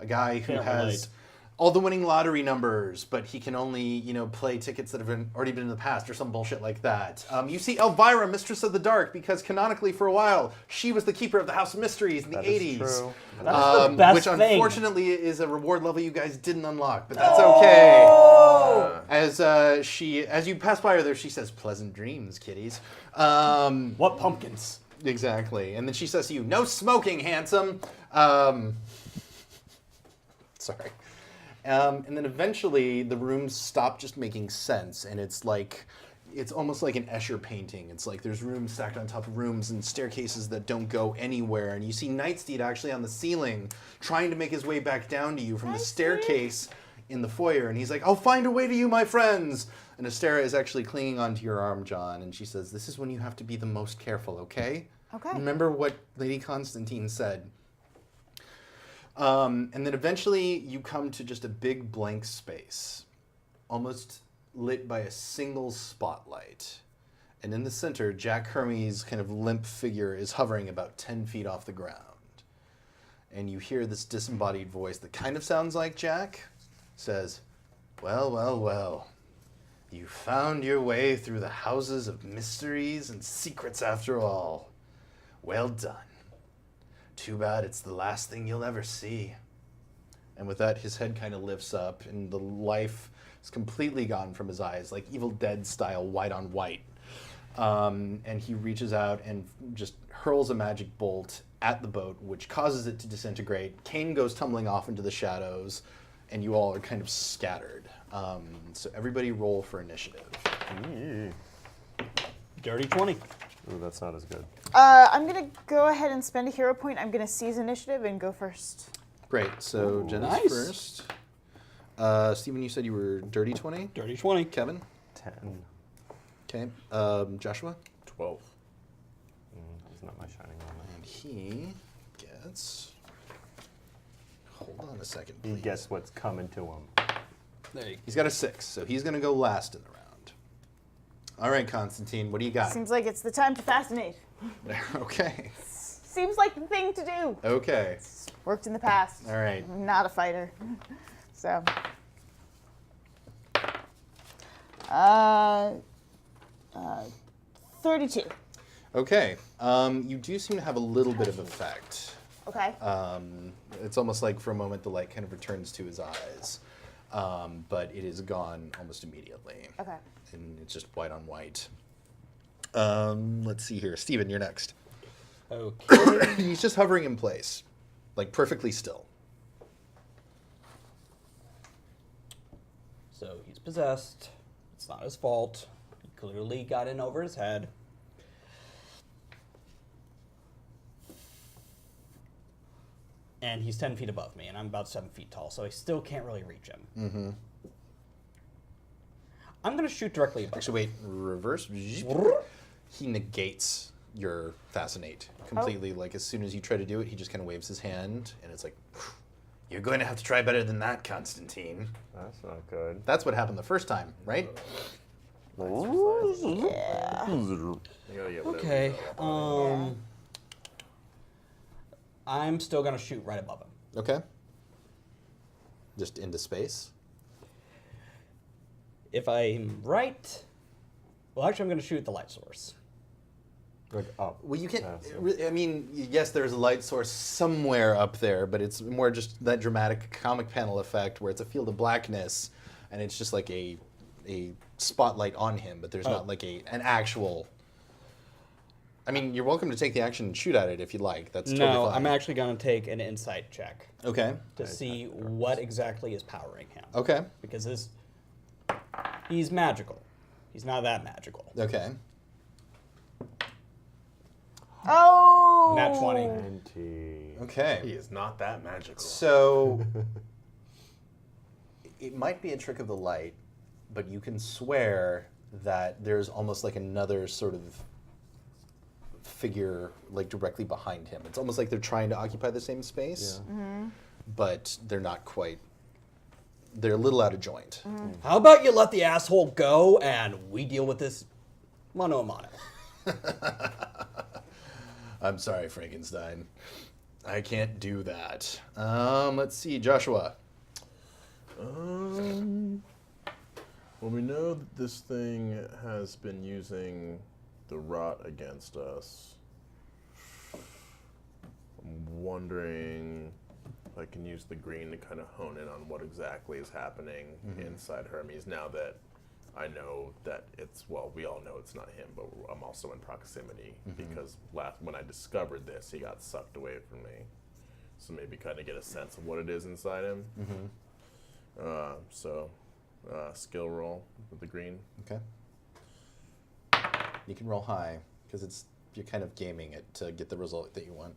a guy who Can't has relate. all the winning lottery numbers, but he can only, play tickets that have already been in the past or some bullshit like that. You see Elvira, Mistress of the Dark, because canonically for a while, she was the keeper of the House of Mysteries in the That 80s. is true. That's the best which thing. unfortunately is a reward level you guys didn't unlock, but that's okay. As you pass by her there, she says, "Pleasant dreams, kiddies." What pumpkins? Exactly. And then she says to you, "No smoking, handsome." Sorry. And then eventually the rooms stop just making sense, and it's almost like an Escher painting. It's like there's rooms stacked on top of rooms and staircases that don't go anywhere. And you see Nightsteed actually on the ceiling trying to make his way back down to you from the staircase in the foyer. And he's like, "I'll find a way to you, my friends." And Astera is actually clinging onto your arm, John. And she says, "This is when you have to be the most careful, okay? Okay. Remember what Lady Constantine said." And then eventually you come to just a big blank space, almost lit by a single spotlight. And in the center, Jack Hermes' kind of limp figure is hovering about 10 feet off the ground. And you hear this disembodied voice that kind of sounds like Jack, says, "Well, well, well. You found your way through the houses of mysteries and secrets after all. Well done. Too bad it's the last thing you'll ever see." And with that, his head kind of lifts up, and the life is completely gone from his eyes, like Evil Dead style, white on white. And he reaches out and just hurls a magic bolt at the boat, which causes it to disintegrate. Kane goes tumbling off into the shadows, and you all are kind of scattered. So everybody roll for initiative. Dirty 20. Ooh, that's not as good. I'm gonna go ahead and spend a hero point. I'm gonna seize initiative and go first. Great. So Jenna's nice. first. Steven, you said you were dirty 20. Dirty 20. Kevin. 10. Okay. Joshua. 12. That's not my shining moment. And he gets. Hold on a second, He please. gets what's coming to him. There you He's got a 6, so he's going to go last in the round. All right, Constantine, what do you got? Seems like it's the time to fascinate. Okay. Seems like the thing to do. Okay. Worked in the past. All right. I'm not a fighter. So. 32. Okay. You do seem to have a little bit of effect. Okay. It's almost like for a moment the light kind of returns to his eyes, but it is gone almost immediately. Okay. And it's just white on white. Let's see here. Steven, you're next. Okay. He's just hovering in place, like perfectly still. So he's possessed. It's not his fault. He clearly got in over his head. And he's 10 feet above me, and I'm about 7 feet tall, so I still can't really reach him. Mm-hmm. I'm going to shoot directly above him. Actually, wait. Reverse. He negates your fascinate completely. Like as soon as you try to do it, he just kind of waves his hand, and it's like, "You're going to have to try better than that, Constantine." That's not good. That's what happened the first time, right? Yeah. Okay. I'm still going to shoot right above him. Okay. Just into space. If I'm right... Well, actually, I'm going to shoot the light source. Like up. Well, you can't. Yeah, I mean, yes, there's a light source somewhere up there, but it's more just that dramatic comic panel effect where it's a field of blackness, and it's just like a spotlight on him, but there's not like an actual. I mean, you're welcome to take the action and shoot at it if you'd like. That's totally No, fine. I'm actually going to take an insight check Okay. to see what exactly is powering him. Okay. Because he's magical. He's not that magical. Okay. Oh! Nat 20. 20. Okay. He is not that magical. So it might be a trick of the light, but you can swear that there's almost like another sort of figure like directly behind him. It's almost like they're trying to occupy the same space, but they're not quite. They're a little out of joint. How about you let the asshole go and we deal with this mano a mano? I'm sorry, Frankenstein. I can't do that. Let's see, Joshua. Well, we know that this thing has been using the rot against us. I'm wondering if I can use the green to kind of hone in on what exactly is happening inside Hermes now that I know that we all know it's not him, but I'm also in proximity because when I discovered this, he got sucked away from me. So maybe kind of get a sense of what it is inside him. Skill roll with the green. Okay. You can roll high because you're kind of gaming it to get the result that you want.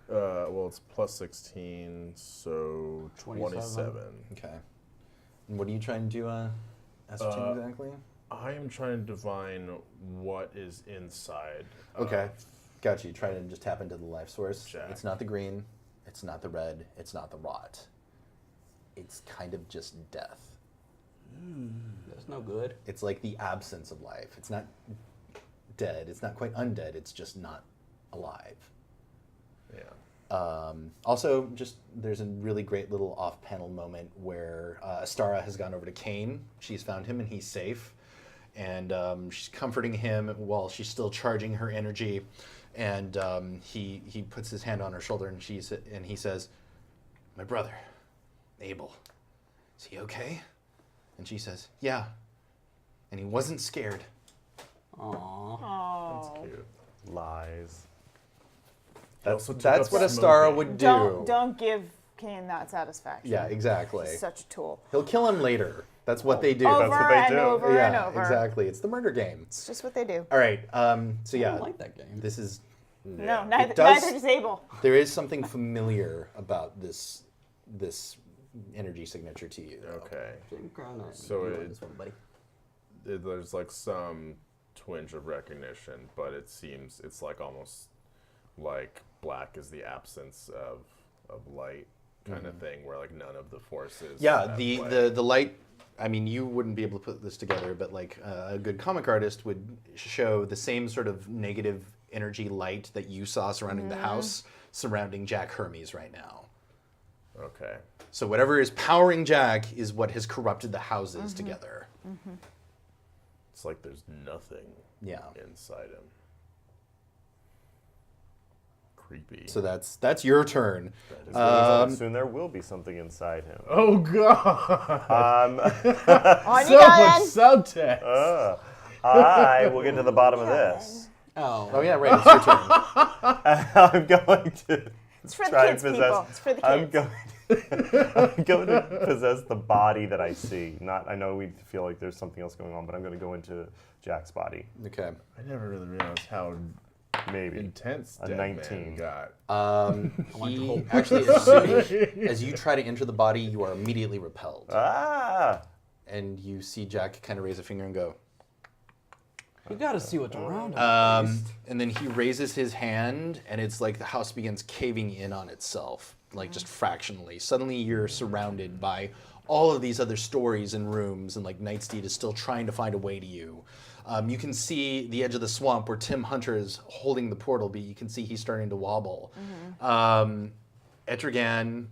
Well, it's plus 16, so 27. Okay. And what are you trying to ascertain exactly? I am trying to divine what is inside. Okay. Got you. Trying to just tap into the life source. Jack. It's not the green. It's not the red. It's not the rot. It's kind of just death. That's no good. It's like the absence of life. It's not dead. It's not quite undead. It's just not alive. Yeah. Also, just there's a really great little off-panel moment where Astara has gone over to Kane. She's found him and he's safe, and she's comforting him while she's still charging her energy. And he puts his hand on her shoulder and he says, "My brother, Abel, is he okay?" And she says, "Yeah." And he wasn't scared. Oh. Cute. Lies. That's also took what up Astara smoking. would do. Don't give Kane that satisfaction. Yeah, exactly. He's such a tool. He'll kill him later. That's what they do. Over That's what they and do. over yeah, and over. exactly. It's the murder game. It's just what they do. All right. So I yeah, don't like that game. this is. No, neither does- does Abel. There is something familiar about this energy signature to you. Though. Okay. So it- this one, buddy. There's like some twinge of recognition, but it seems it's like almost like black is the absence of light kind of thing, where like none of the forces. Yeah, at the play. the light. I mean, you wouldn't be able to put this together, but like a good comic artist would show the same sort of negative energy light that you saw surrounding the house, surrounding Jack Hermes right now. Okay. So whatever is powering Jack is what has corrupted the houses together. It's like there's nothing Yeah. inside him. Creepy. So that's your turn. Soon there will be something inside him. Oh god! On So you much go, subtext. I will get to the bottom of this. Oh. Oh yeah, right. It's your turn. I'm going to It's for the try kids, and people. possess. It's for the I'm kids. I'm going to possess the body that I see. I know we feel like there's something else going on, but I'm going to go into Jack's body. Okay. I never really realized how Maybe. intense A Dead 19. Man got. He actually, as soon as you try to enter the body, you are immediately repelled, Ah! and you see Jack kind of raise a finger and go. You gotta see what's around him. at least. And then he raises his hand, and it's like the house begins caving in on itself, like just fractionally. Suddenly, you're surrounded by all of these other stories and rooms, and like Nightsteed is still trying to find a way to you. You can see the edge of the swamp where Tim Hunter is holding the portal, but you can see he's starting to wobble. Etrigan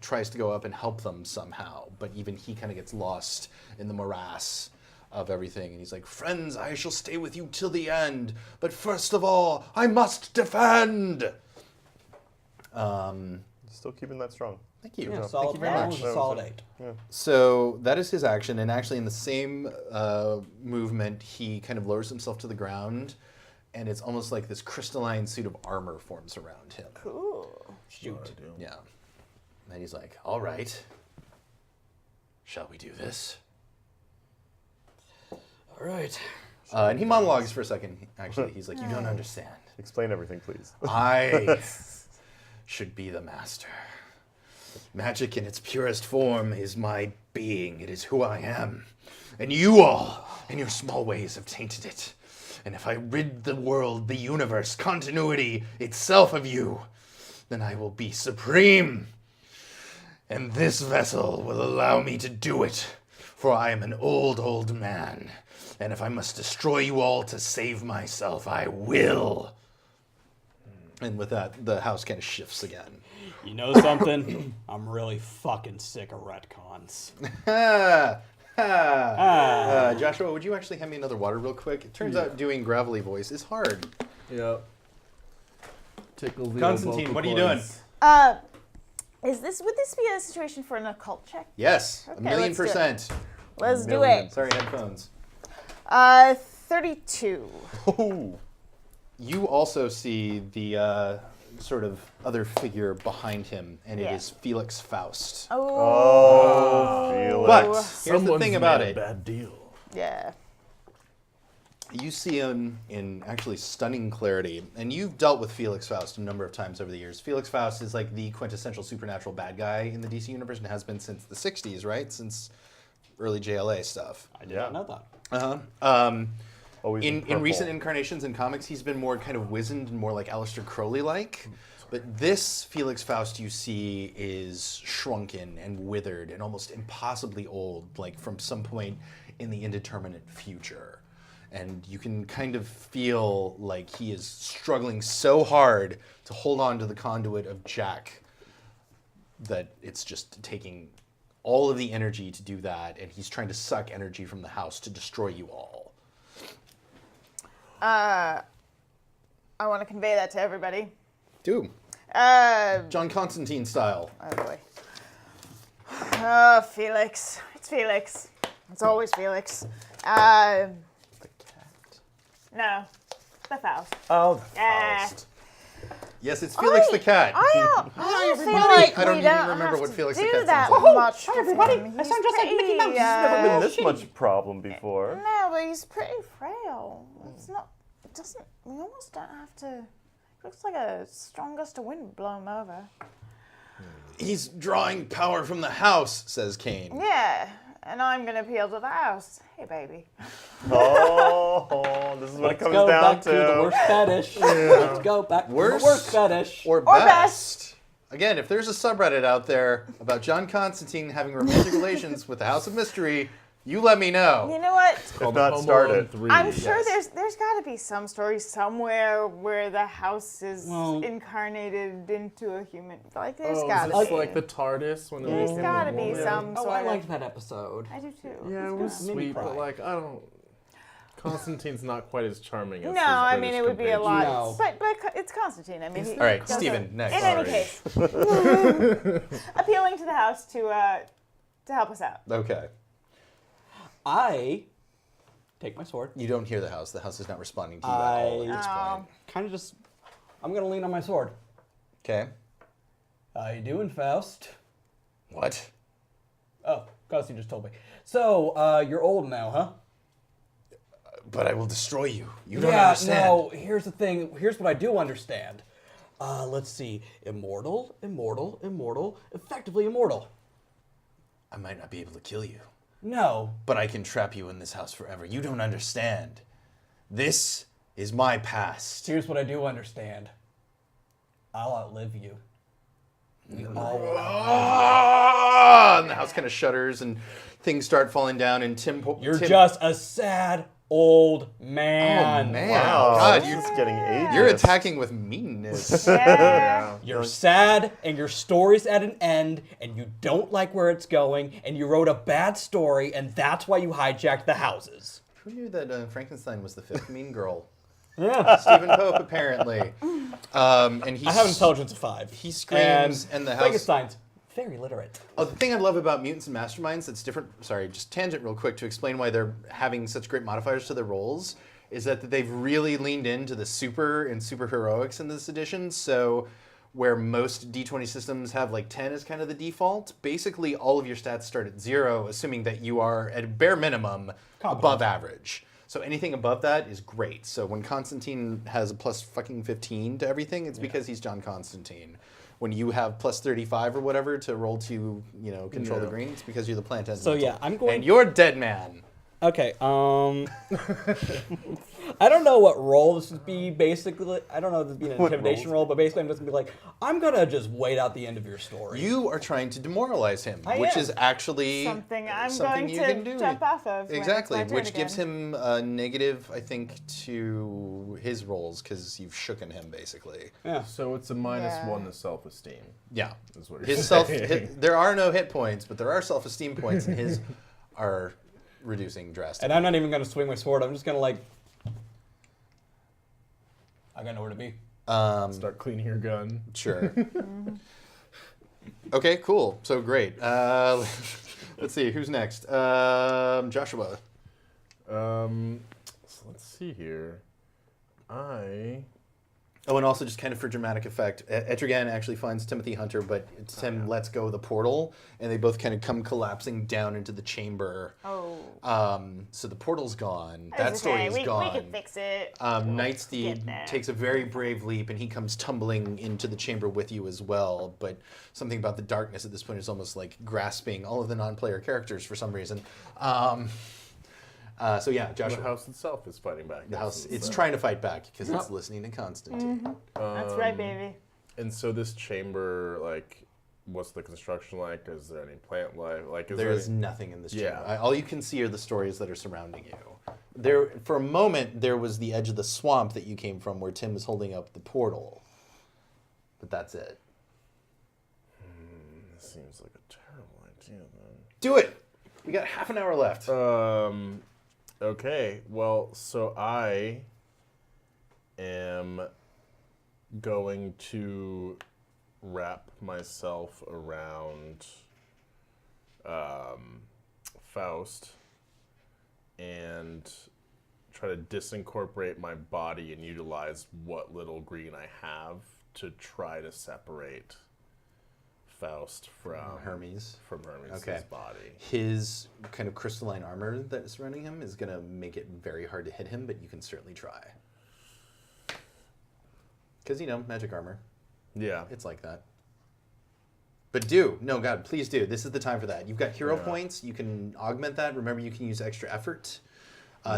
tries to go up and help them somehow, but even he kind of gets lost in the morass of everything. And he's like, "Friends, I shall stay with you till the end, but first of all, I must defend." Still keeping that strong. Thank you. Yeah, Thank solid, you very that much. was a solid 8. So that is his action, and actually in the same movement, he kind of lowers himself to the ground, and it's almost like this crystalline suit of armor forms around him. Cool. Shoot. Yeah. And he's like, "All right, shall we do this?" All right. And he monologues for a second, actually. He's like, "You don't understand. Explain everything, please. I should be the master. Magic in its purest form is my being. It is who I am. And you all, in your small ways, have tainted it. And if I rid the world, the universe, continuity itself of you, then I will be supreme. And this vessel will allow me to do it, for I am an old man. And if I must destroy you all to save myself, I will. And with that, the house kind of shifts again. You know something? I'm really fucking sick of retcons. Joshua, would you actually hand me another water real quick? It turns out doing gravelly voice is hard. Yep. Tickle the Constantine, what are you doing? Would this be a situation for an occult check? Yes, Okay, a million let's do it. percent. Let's do it. Sorry, headphones. 32. You also see the sort of other figure behind him, and it Yeah. is Felix Faust. Oh, Felix. But here's the Someone's thing about made a it. bad deal. Yeah. You see him in actually stunning clarity, and you've dealt with Felix Faust a number of times over the years. Felix Faust is like the quintessential supernatural bad guy in the DC universe and has been since the 60s, right? Since early JLA stuff. I did not know that. Always In purple. recent incarnations in comics, he's been more kind of wizened and more like Aleister Crowley-like. But this Felix Faust you see is shrunken and withered and almost impossibly old, like from some point in the indeterminate future. And you can kind of feel like he is struggling so hard to hold on to the conduit of Jack that it's just taking all of the energy to do that, and he's trying to suck energy from the house to destroy you all. I want to convey that to everybody. Do. Oh John Constantine style. boy. Oh, Felix. It's Felix. It's always Felix. The cat. No. The Faust. Oh, the Yeah. Faust. Yes, it's Felix the cat. I don't feel everybody. like I don't we even don't remember have what to Felix the do cat that sounds like. much. Hi, everybody. with him. I sound just like Mickey Mouse. Never been this shitty. much problem before. No, but he's pretty frail. It's not. It doesn't. We almost don't have to. It looks like a strong gust of wind would blow him over. He's drawing power from the house, says Kane. Yeah, and I'm gonna appeal to the house. Hey, baby. Oh, this is what it Let's comes go down back to the worst fetish. Let's go back to Worst the worst fetish. Or Or best. Again, if there's a subreddit out there about John Constantine having romantic relations with the House of Mystery, you let me know. You know what? If not started. I'm sure there's got to be some story somewhere where the house is Well- incarnated into a human. Like there's Oh, got is to this be. like the TARDIS when it There's became got to a be woman? some Oh, sort I of. liked that episode. I do too. Yeah, it It's was good. sweet, pride. but like I don't. Constantine's not quite as charming as No, his I mean British it would be a lot, No. but it's Constantine. I mean, he All right, does Steven, it. next. In any Sorry. case, appealing to the house to help us out. Okay. I take my sword. You don't hear the house. The house is not responding to you at all at this point. Kind of just. I'm gonna lean on my sword. Okay. How you doing, Faust? What? Oh, Costi just told me. So, you're old now, huh? But I will destroy you. You don't Yeah, understand. no, here's the thing. Here's what I do understand. Let's see. Immortal, effectively immortal. I might not be able to kill you, No. but I can trap you in this house forever. You don't understand. This is my past. Here's what I do understand. I'll outlive you. We all will. Ah! And the house kind of shudders and things start falling down. And You're just a sad old Oh, man. man. Wow, God, this is getting ageist. you're attacking with meanness. Yeah. You're sad, and your story's at an end, and you don't like where it's going, and you wrote a bad story, and that's why you hijacked the houses. Who knew that Frankenstein was the fifth mean girl? Yeah. Stephen Pope, apparently. And I have intelligence of 5. He screams, and the house. Frankenstein's very literate. Oh, the thing I love about Mutants and Masterminds that's different, sorry, just tangent real quick to explain why they're having such great modifiers to their roles, is that they've really leaned into the super and super heroics in this edition. So where most D20 systems have like 10 as kind of the default, basically all of your stats start at 0, assuming that you are at bare minimum above average. So anything above that is great. So when Constantine has a plus fucking 15 to everything, it's because he's John Constantine. When you have plus 35 or whatever to roll to, control the green, it's because you're the plant So yeah, I'm going. And you're dead man. Okay, I don't know what role this would be, basically. I don't know if this would be an intimidation role, but basically I'm just going to be like, I'm going to just wait out the end of your story. You are trying to demoralize him, I which am. is actually Something I'm something going you to can do. jump off of when it's Exactly, my turn which gives again. him a negative, I think, to his rolls because you've shooken him, basically. Yeah. So it's a -1 to self-esteem. Yeah. Is what you're His saying. there are no hit points, but there are self-esteem points, and his are reducing drastically. And I'm not even going to swing my sword. I'm just going to like... I got nowhere to be. Start cleaning your gun. Sure. Okay, cool. So great. Let's see, who's next? Joshua. So let's see here. Oh, and also just kind of for dramatic effect, Etrigan actually finds Timothy Hunter, but Tim lets go of the portal, and they both kind of come collapsing down into the chamber. Oh. So the portal's gone. That's That story okay. is We gone. can fix it. Nightsteed get there. takes a very brave leap, and he comes tumbling into the chamber with you as well. But something about the darkness at this point is almost like grasping all of the non-player characters for some reason. So yeah, The Joshua. house itself is fighting back. The house, it's trying to fight back because it's listening to Constantine. That's right, baby. And so this chamber, like, what's the construction like? Is there any plant life? Like, is There there is nothing in this Yeah. chamber. All you can see are the stories that are surrounding you. There, for a moment, there was the edge of the swamp that you came from, where Tim was holding up the portal. But that's it. This seems like a terrible idea, then. Do it. We got half an hour left. Okay, well, so I am going to wrap myself around Faust and try to disincorporate my body and utilize what little green I have to try to separate Faust from Hermes. Hermes' Okay. body. His kind of crystalline armor that is surrounding him is going to make it very hard to hit him, but you can certainly try. Because, magic armor. Yeah. It's like that. But no, God, please do. This is the time for that. You've got hero points. You can augment that. Remember, you can use extra effort.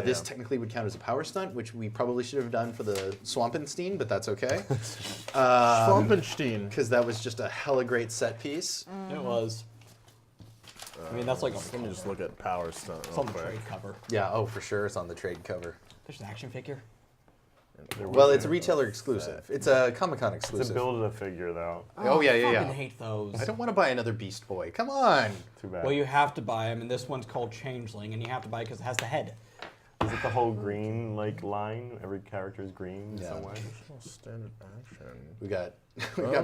This technically would count as a power stunt, which we probably should have done for the Swampenstein, but that's okay. Swampenstein. Because that was just a hella great set piece. It was. I mean, that's like Let me just look at power stunt it's real on the quick. trade cover. Yeah, oh, for sure. It's on the trade cover. There's an action figure. Well, it's a retailer exclusive. It's a Comic-Con It's a exclusive. build a figure, though. Oh, yeah, I yeah. fucking hate those. I don't want to buy another Beast Boy. Come on. Too bad. Well, you have to buy them, and this one's called Changeling, and you have to buy it because it has the head. Is it the whole green line? Every character is green in some way. Standard action. We got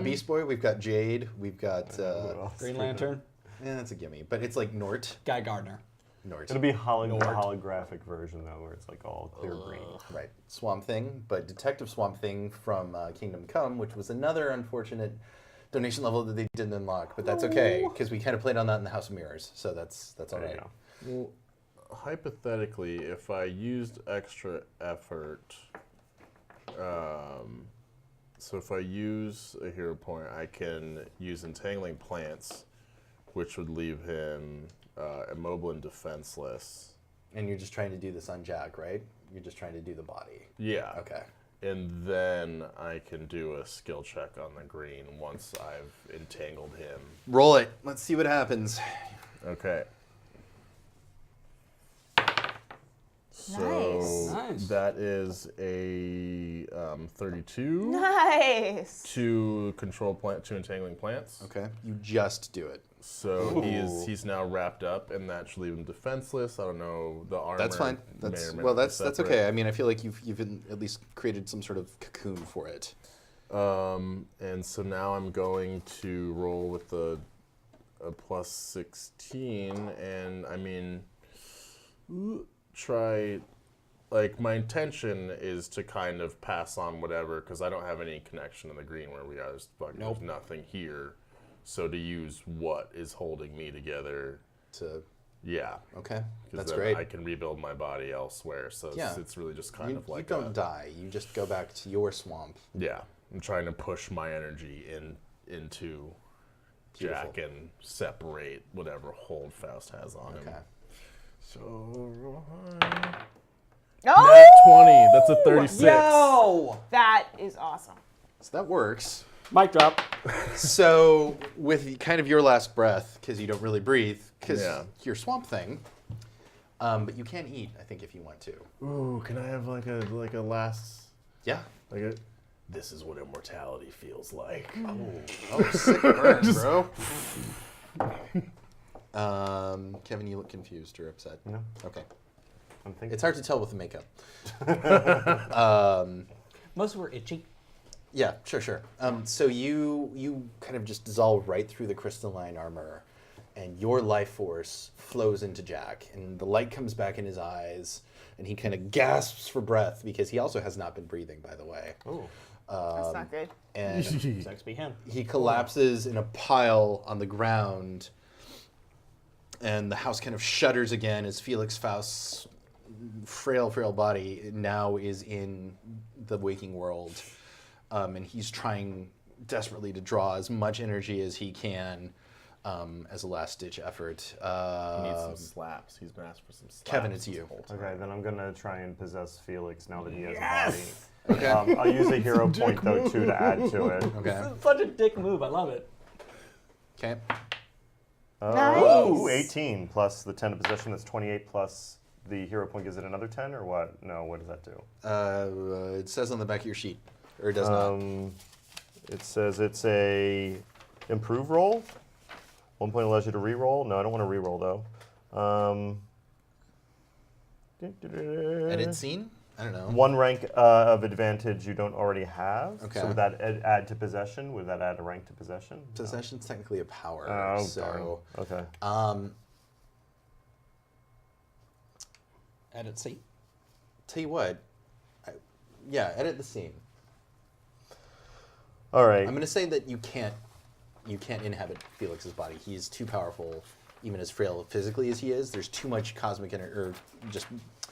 Beast Boy. We've got Jade. We've got What else? Green Lantern, that's a gimme, but it's like Nort. Guy Gardner. Nort. It'll be the holographic version though, where it's like all clear green. Right. Swamp Thing, but Detective Swamp Thing from Kingdom Come, which was another unfortunate donation level that they didn't unlock, but that's okay because we kind of played on that in the House of Mirrors, so that's all There you right. go. Well, hypothetically, if I used extra effort, so if I use a hero point, I can use Entangling Plants, which would leave him immobile and defenseless. And you're just trying to do this on Jack, right? You're just trying to do the body. Yeah. Okay. And then I can do a skill check on the green once I've entangled him. Roll it. Let's see what happens. Okay. So Nice. that is a 32 Nice. to entangling plants. Okay. You just do it. So he's now wrapped up, and that should leave him defenseless. I don't know the armor. That's fine. may That's or may well. not be That's separate. okay. I mean, I feel like you've at least created some sort of cocoon for it. And so now I'm going to roll with a plus 16, and I mean, try. Like, my intention is to kind of pass on whatever, because I don't have any connection to the green where we are. There's nothing here. So to use what is holding me together. Yeah. Okay. That's then great. I can rebuild my body elsewhere. So it's really just kind of like you don't die. You just go back to your swamp. Yeah. I'm trying to push my energy into Beautiful. Jack and separate whatever hold Faust has on him. Okay. So, Oh! Nat 20. That's a 36. Yo! That is awesome. So that works. Mic drop. So with kind of your last breath, because you don't really breathe, because Yeah. you're Swamp Thing, but you can eat, I think, if you want to. Ooh, can I have like a last Yeah. like a? This is what immortality feels like. Oh, sick burn, bro. Kevin, you look confused or upset. No, Okay. I'm thinking. It's hard to tell with the makeup. Most were itchy. Yeah, sure. So you kind of just dissolve right through the crystalline armor, and your life force flows into Jack, and the light comes back in his eyes, and he kind of gasps for breath because he also has not been breathing, by the way. Oh. That's not good. And Sex be him. he collapses in a pile on the ground, and the house kind of shudders again as Felix Faust's frail body now is in the waking world. And he's trying desperately to draw as much energy as he can as a last-ditch effort. He needs some slaps. He's been asked for some slaps. Kevin, it's this you. whole time. Okay, then I'm gonna try and possess Felix now that he has a body. Okay. I'll use a hero point though too to add to it. Okay. Such a dick move. I love it. Okay. Oh, Nice. 18 plus the 10 of possession. That's 28 plus the hero point gives it another 10 or what? No, what does that do? It says on the back of your sheet, or it does not. It says it's a improve roll. 1 point allows you to re-roll. No, I don't want to re-roll though. Edit scene? I don't know. 1 rank of advantage you don't already have. Okay. So would that add to possession? Would that add a rank to possession? Possession's technically a power. Oh, so, darn. Okay. Edit C. Tell you what. Edit the scene. All right. I'm going to say that you can't inhabit Felix's body. He's too powerful, even as frail physically as he is. There's too much cosmic energy, or just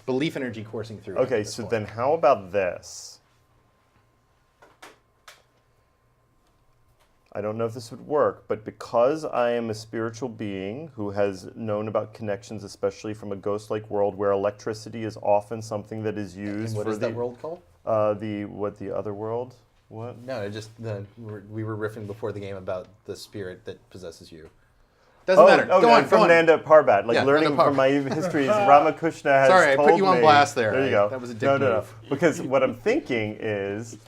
belief energy coursing through. him at Okay, this so point. then how about this? I don't know if this would work, but because I am a spiritual being who has known about connections, especially from a ghost-like world where electricity is often something that is used And what for is that world called? the other world? What? No, we were riffing before the game about the spirit that possesses you. Doesn't matter. Go no, on, from go on. Nanda Parbat. Like Yeah, learning Nanda from my histories, Ramakrishna has Sorry, I told put you on me- blast there. There you go. That was a dick no. move. Because what I'm thinking is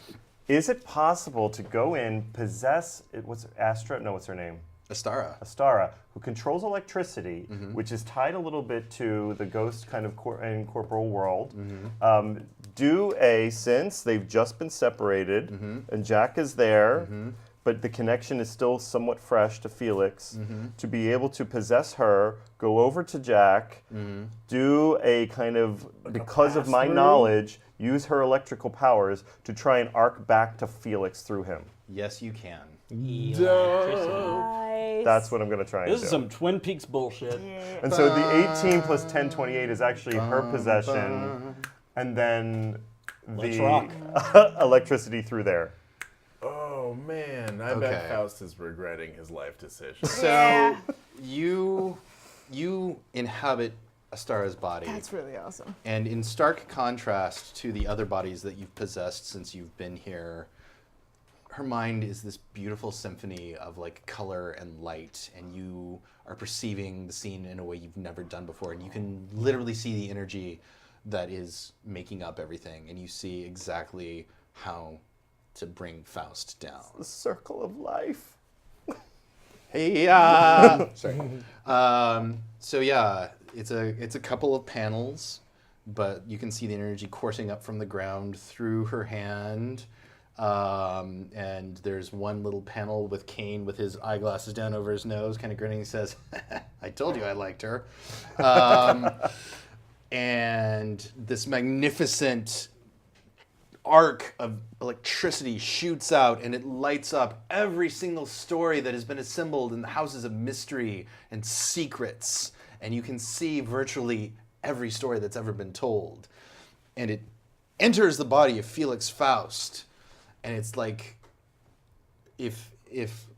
it possible to go in, possess, what's Astra? No, what's her name? Astara. Astara, who controls electricity, Mm-hmm. which is tied a little bit to the ghost kind of incorporeal world. Mm-hmm. Since they've just been separated, Mm-hmm. and Jack is there, but the connection is still somewhat fresh to Felix, Mm-hmm. to be able to possess her, go over to Jack, Mm-hmm. do a kind of, because of my pass-through? knowledge, use her electrical powers to try and arc back to Felix through him. Yes, you can. Electricity. Nice. That's what I'm going to try and This do. is some Twin Peaks bullshit. And so the 18 plus 10, 28 is actually her possession, and then Let's the rock. electricity through there. Oh man, I Okay. bet Faust is regretting his life decision. So Yeah. you inhabit Astara's body. That's really awesome. And in stark contrast to the other bodies that you've possessed since you've been here, her mind is this beautiful symphony of like color and light, and you are perceiving the scene in a way you've never done before, and you can literally see the energy that is making up everything, and you see exactly how to bring Faust down. The circle of life. Hey, sorry. So yeah, it's a couple of panels, but you can see the energy coursing up from the ground through her hand. And there's one little panel with Kane with his eyeglasses down over his nose, kind of grinning. He says, "I told you I liked her." And this magnificent arc of electricity shoots out, and it lights up every single story that has been assembled in the houses of mystery and secrets, and you can see virtually every story that's ever been told. And it enters the body of Felix Faust, and it's like if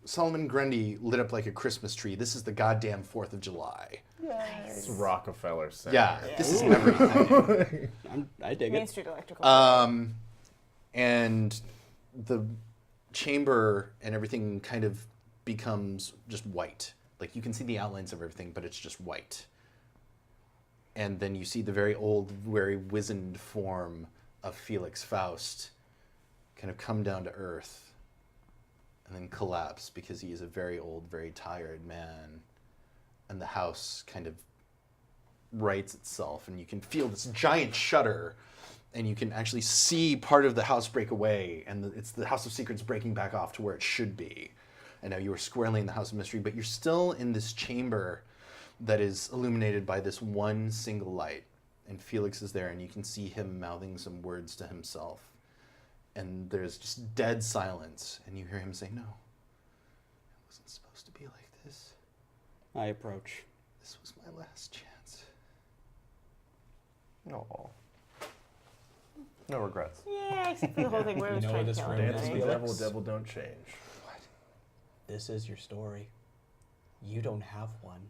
Solomon Grundy lit up like a Christmas tree, this is the goddamn 4th of July. It's Rockefeller sound. Yeah, this is everything. I dig Main it. Street Electrical. And the chamber and everything kind of becomes just white. Like you can see the outlines of everything, but it's just white. And then you see the very old, very wizened form of Felix Faust kind of come down to earth and then collapse because he is a very old, very tired man. And the house kind of rights itself, and you can feel this giant shudder, and you can actually see part of the house break away, and it's the House of Secrets breaking back off to where it should be. And now you are squarely in the House of Mystery, but you're still in this chamber that is illuminated by this one single light. And Felix is there, and you can see him mouthing some words to himself. And there's just dead silence, and you hear him say, "No, it wasn't supposed to be like this. I approach. This was my last chance." No. No regrets. Yeah, except for the whole thing where it was You know trying to this kill room Dance is with everybody. the Felix. devil don't change. This is your story. You don't have one.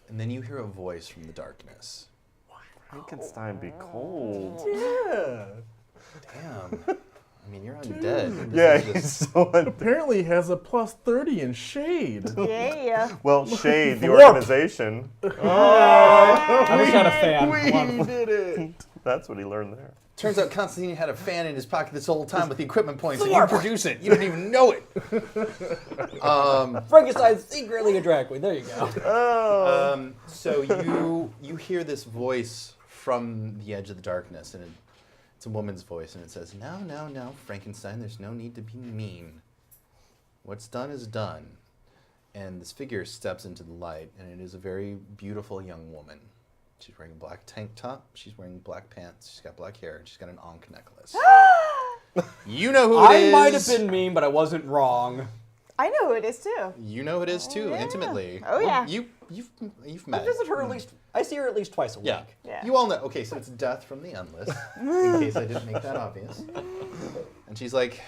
And then you hear a voice from the darkness. Frankenstein be cold. Yeah. Damn. I mean, you're undead. Yeah, This is he's just- so Apparently he has a plus 30 in shade. Yeah. Well, Shade, the Warp. organization, I'm just not a fan. We did it. that's what he learned there. Turns out Constantine had a fan in his pocket this whole time with the equipment points, and you produce it. You didn't even know it. Frankenstein's secretly a drag queen. There you go. So you hear this voice from the edge of the darkness, and it's a woman's voice, and it says, "No, Frankenstein, there's no need to be mean. What's done is done." And this figure steps into the light, and it is a very beautiful young woman. She's wearing a black tank top, she's wearing black pants, she's got black hair, and she's got an ankh necklace. You know who it is. I might have been mean, but I wasn't wrong. I know who it is too. You know who it is too, Yeah. Intimately. Oh, yeah. You've met. I visit her at least. I see her at least twice a week. Yeah. Yeah. You all know. Okay, so it's Death from the Endless, in case I didn't make that obvious. And she's like,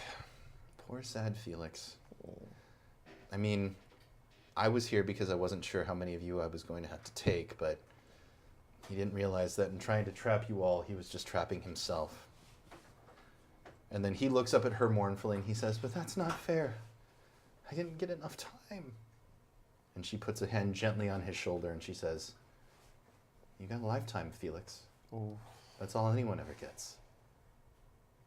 "Poor sad Felix. I mean, I was here because I wasn't sure how many of you I was going to have to take, but he didn't realize that in trying to trap you all, he was just trapping himself." And then he looks up at her mournfully and he says, "But that's not fair. I didn't get enough time." And she puts a hand gently on his shoulder and she says, "You got a lifetime, Felix. That's all anyone ever gets."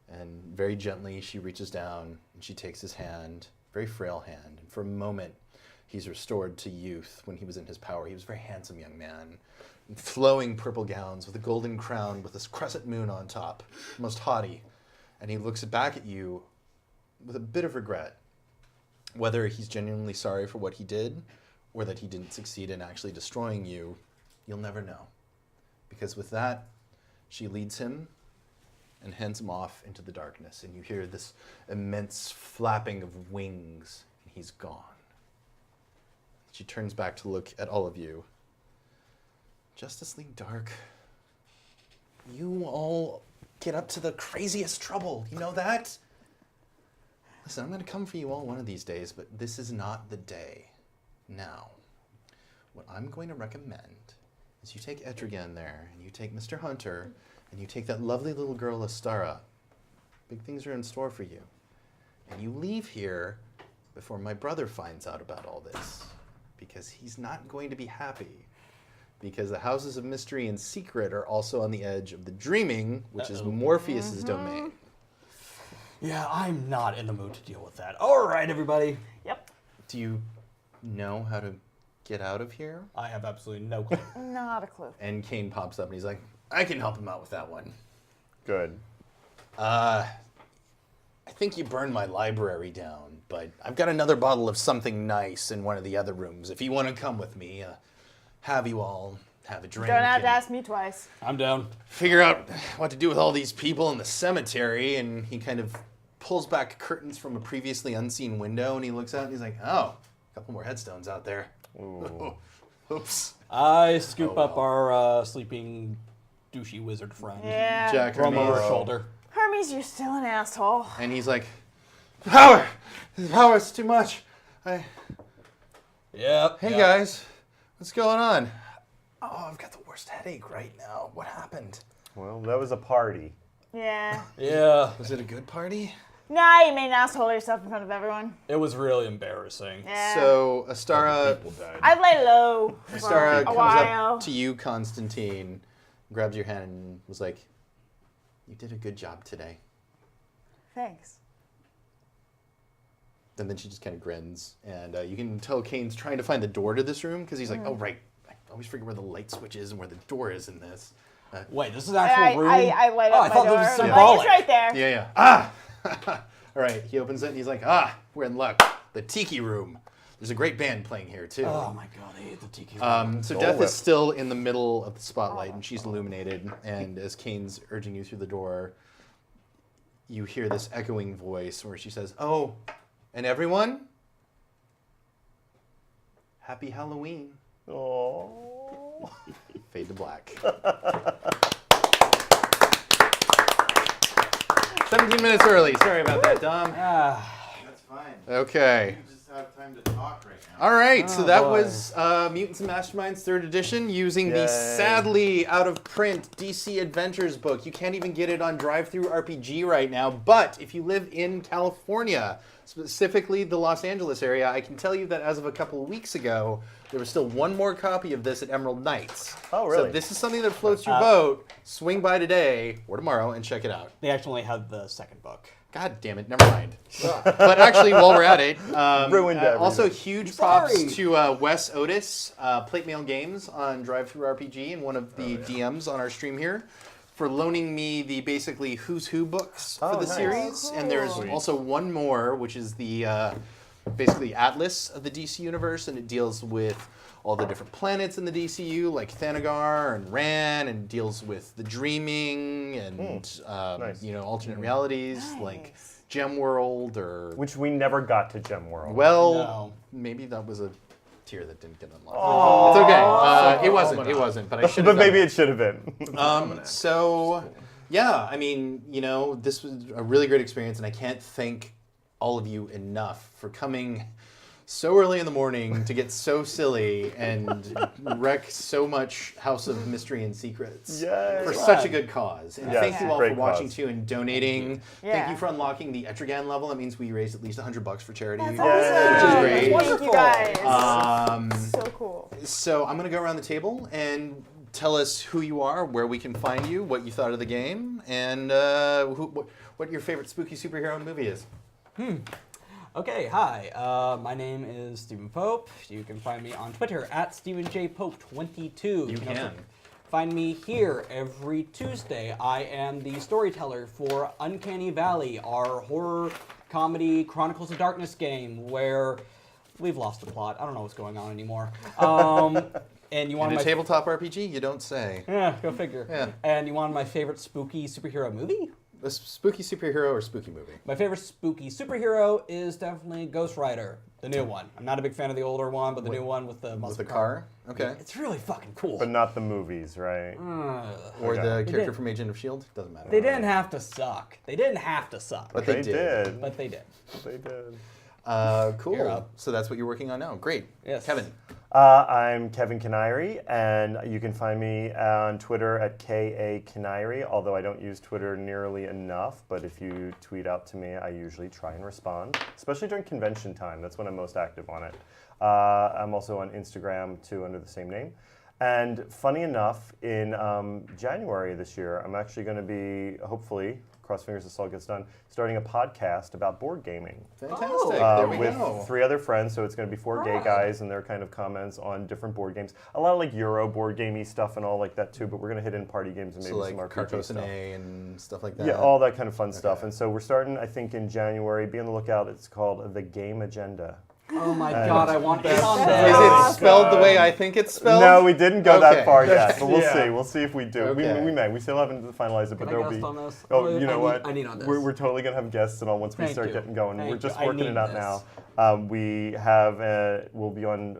And very gently she reaches down and she takes his hand, very frail hand, and for a moment he's restored to youth when he was in his power. He was a very handsome young man, in flowing purple gowns with a golden crown with this crescent moon on top, most haughty. And he looks back at you with a bit of regret, whether he's genuinely sorry for what he did or that he didn't succeed in actually destroying you. You'll never know. Because with that, she leads him and hands him off into the darkness, and you hear this immense flapping of wings, and he's gone. She turns back to look at all of you. Justice League Dark, you all get up to the craziest trouble. You know that? Listen, I'm going to come for you all one of these days, but this is not the day. Now, what I'm going to recommend is you take Etrigan there, and you take Mr. Hunter, and you take that lovely little girl Astara. Big things are in store for you. And you leave here before my brother finds out about all this, because he's not going to be happy. Because the Houses of Mystery and Secret are also on the edge of the Dreaming, which is Morpheus's domain. Yeah, I'm not in the mood to deal with that. All right, everybody. Yep. Do you know how to get out of here? I have absolutely no clue. Not a clue. And Kane pops up and he's like, "I can help him out with that one. Good. I think you burned my library down, but I've got another bottle of something nice in one of the other rooms. If you want to come with me, have you all have a drink. Don't have to and ask me twice. I'm down. figure out what to do with all these people in the cemetery." And he kind of pulls back curtains from a previously unseen window, and he looks out and he's like, "Oh, a couple more headstones out there." Oops. I scoop Oh, up well. our sleeping douchey wizard friend. Yeah. Jack Throw him over Hermes. her shoulder. Hermes, you're still an asshole. And he's like, "The power's too much. Yep. Hey yep. guys, What's going on? Oh, I've got the worst headache right now. What happened? Well, that was a party. Yeah. Yeah, Was it a good party? Nah, you made an asshole of yourself in front of everyone. it was really embarrassing. Yeah. So Astara, People died. I lay low for Astara a comes while. up to you, Constantine, grabs your hand and was like, "You did a good job today." Thanks. And then she just kind of grins, and you can tell Kane's trying to find the door to this room because he's like, "Oh right, I always forget where the light switch is and where the door is in this." Wait, this is an actual room? I light up I my thought door. this was I'm like, symbolic. it's right there. Yeah, yeah. Ah! All right, he opens it and he's like, we're in luck. The Tiki Room. There's a great band playing here, too. Oh my god, I hate the tiki room. So Death is still in the middle of the spotlight and she's illuminated. And as Kane's urging you through the door, you hear this echoing voice where she says, "Oh, and everyone, happy Halloween." Oh. Fade to black. 17 minutes early. Sorry about that, Dom. That's fine. Okay. You just have time to talk right now. All right, so that boy. was Mutants Masterminds 3rd edition using the Yay. sadly out of print DC Adventures book. You can't even get it on Drive-Thru RPG right now, but if you live in California, specifically the Los Angeles area, I can tell you that as of a couple of weeks ago, there was still one more copy of this at Emerald Nights. Oh, So really? if this is something that floats your boat, swing by today or tomorrow and check it out. They actually had the second book. God damn it, never mind. But actually, while we're at it, Ruined everything. also huge props Sorry. to Wes Otis, Plate Mail Games on Drive-Thru RPG, and one of the DMs on our stream here, for loaning me the basically Who's Who books for Oh, the nice. series. And there's Sweet. also one more, which is the basically Atlas of the DC universe, and it deals with all the different planets in the DCU, like Thanagar and Ran, and deals with the dreaming and Nice. alternate realities like Gem World or Which we never got to Gem World. No. maybe that was a tier that didn't get unlocked. It's okay. It wasn't. But I should. but maybe it should have been. So, yeah, I mean, this was a really great experience, and I can't thank all of you enough for coming so early in the morning to get so silly and wreck so much House of Mystery and Secrets Yay. for such a good cause. And Yes, thank you all for great watching cause. too and donating. Thank Yeah. you for unlocking the Etrigan level. That means we raised at least $100 for charity, That's which is awesome. great. Thank you guys. So so cool. I'm going to go around the table and tell us who you are, where we can find you, what you thought of the game, and what your favorite spooky superhero movie is. Okay, hi. My name is Stephen Pope. You can find me on Twitter at StephenJPope22. You can. also find me here every Tuesday. I am the storyteller for Uncanny Valley, our horror comedy Chronicles of Darkness game, where we've lost the plot. I don't know what's going on anymore. And you want In a my tabletop RPG, you don't say. yeah, go figure. Yeah. And you want my favorite spooky superhero movie? A spooky superhero or spooky movie? My favorite spooky superhero is definitely Ghost Rider, the new one. I'm not a big fan of the older one, but the new one with the muscle With the car? Okay. It's really fucking cool. But not the movies, right? Or Okay. the They character did. from Agent of S.H.I.E.L.D.? Doesn't matter. They didn't have to suck. They didn't have to suck. But They they did. But they did. They did. You're Cool. up. So that's what you're working on now. Great. Yes. Kevin. I'm Kevin Canary, and you can find me on Twitter at KA although I don't use Twitter nearly enough. But if you tweet out to me, I usually try and respond, especially during convention time. That's when I'm most active on it. I'm also on Instagram, too, under the same name. And funny enough, in January this year, I'm actually going to be, hopefully, cross fingers this all gets done, starting a podcast about board gaming. Fantastic. There we with go. 3 other friends, so it's going to be 4 gay guys and their kind of comments on different board games. A lot of like Euro board gamey stuff and all like that too, but we're going to hit in party games and maybe So like some RPG Cartos stuff. and A and stuff like that. Yeah, all that kind of fun stuff. And so we're starting, I think, in January. Be on the lookout. It's called The Game Agenda. Oh my god, I want in on Is that. it spelled the way I think it's spelled? No, we didn't go Okay. that far yet, but we'll Yeah. see. We'll see if we do. Okay. We may. We still haven't finalized it, but Can I there'll guest be. on this? Oh, you know what? I need on this. We're totally gonna have guests and all once we Thank start you. getting going. Thank We're just you. I working need it out this. now. We have. We'll be on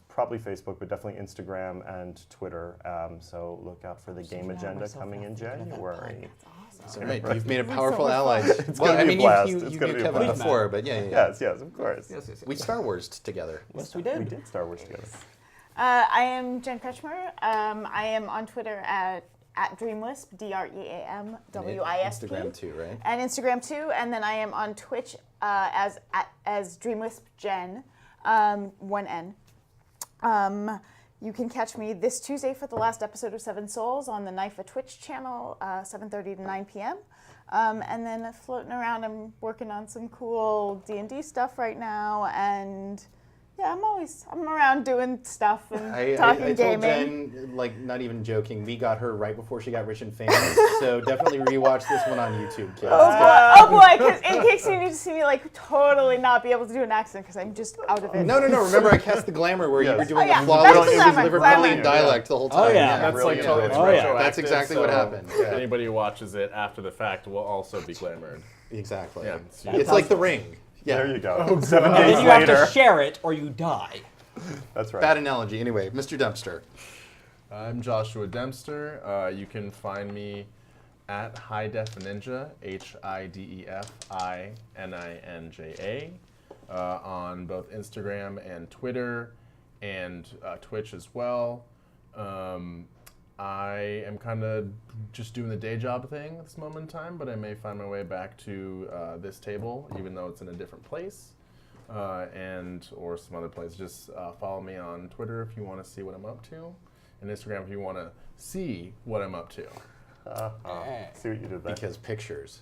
probably Facebook, but definitely Instagram and Twitter. So look out for the Game Agenda coming in January. All right, you've made a powerful ally. Well, gonna I be a mean, blast. you It's knew gonna be a Kevin blast. before, but yeah. Yes, of course. Yes. We Star Wars together. Yes, we We did. did Star Wars together. I am Jen Kretschmer. I am on Twitter at DreamWisp, DreamWisp. Instagram too, right? And Instagram too. And then I am on Twitch as DreamWisp Jen, 1N. You can catch me this Tuesday for the last episode of Seven Souls on the Knife of Twitch channel, 7:30 to 9 p.m. And then floating around, I'm working on some cool D&D stuff right now, and yeah, I'm around doing stuff and talking I told gaming. Jen, like, not even joking, we got her right before she got rich and famous, so definitely rewatch this one on YouTube, kids. Oh boy, because in case you need to see me like totally not be able to do an accent because I'm just out of it. No. Remember, I cast the glamour where you were doing yeah. a flawless That's the glamour, Liverpudlian glamour. dialect the whole time. Oh, yeah. That's really like into totally it. Oh, yeah. retroactive, That's exactly what so happened. Yeah. Anybody who watches it after the fact will also be glamored. Exactly. Yeah. It's like The Ring. Yeah. There you go. 7 And days then you have later. to share it or you die. That's right. Bad analogy. Anyway, Mr. Dempster. I'm Joshua Dempster. You can find me at High Def Ninja, HIDEFININJA, on both Instagram and Twitter and Twitch as well. I am kind of just doing the day job thing at this moment in time, but I may find my way back to this table, even though it's in a different place. Or some other place. Just follow me on Twitter if you want to see what I'm up to, and Instagram if you want to see what I'm up to. See what you did there. Because pictures.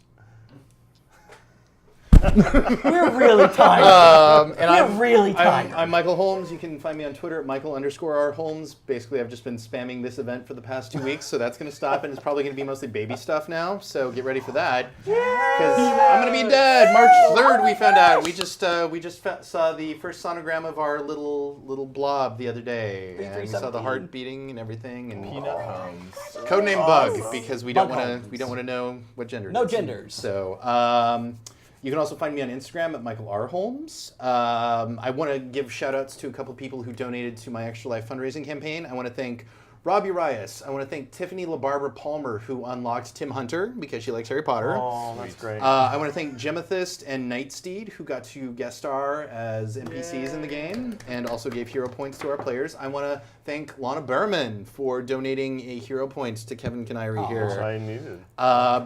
We're really tired. We're really tired. I'm Michael Holmes. You can find me on Twitter at Michael_R.Holmes. Basically, I've just been spamming this event for the past 2 weeks, so that's going to stop, and it's probably going to be mostly baby stuff now, so get ready for that. Because I'm going to be dead. March 3rd, we found out. We just saw the first sonogram of our little blob the other day, and we saw the heart beating and everything. And Peanut Homes. codename Bug, because we don't want to know what gender it No is. genders. So, you can also find me on Instagram at Michael R. Holmes. I want to give shout-outs to a couple people who donated to my Extra Life fundraising campaign. I want to thank Rob Urias. I want to thank Tiffany LaBarbara Palmer, who unlocked Tim Hunter because she likes Harry Potter. Oh, that's great. I want to thank Gemethist and Nightsteed, who got to guest star as NPCs in the game and also gave hero points to our players. I want to thank Lana Berman for donating a hero point to Kevin Canary here. Which I needed.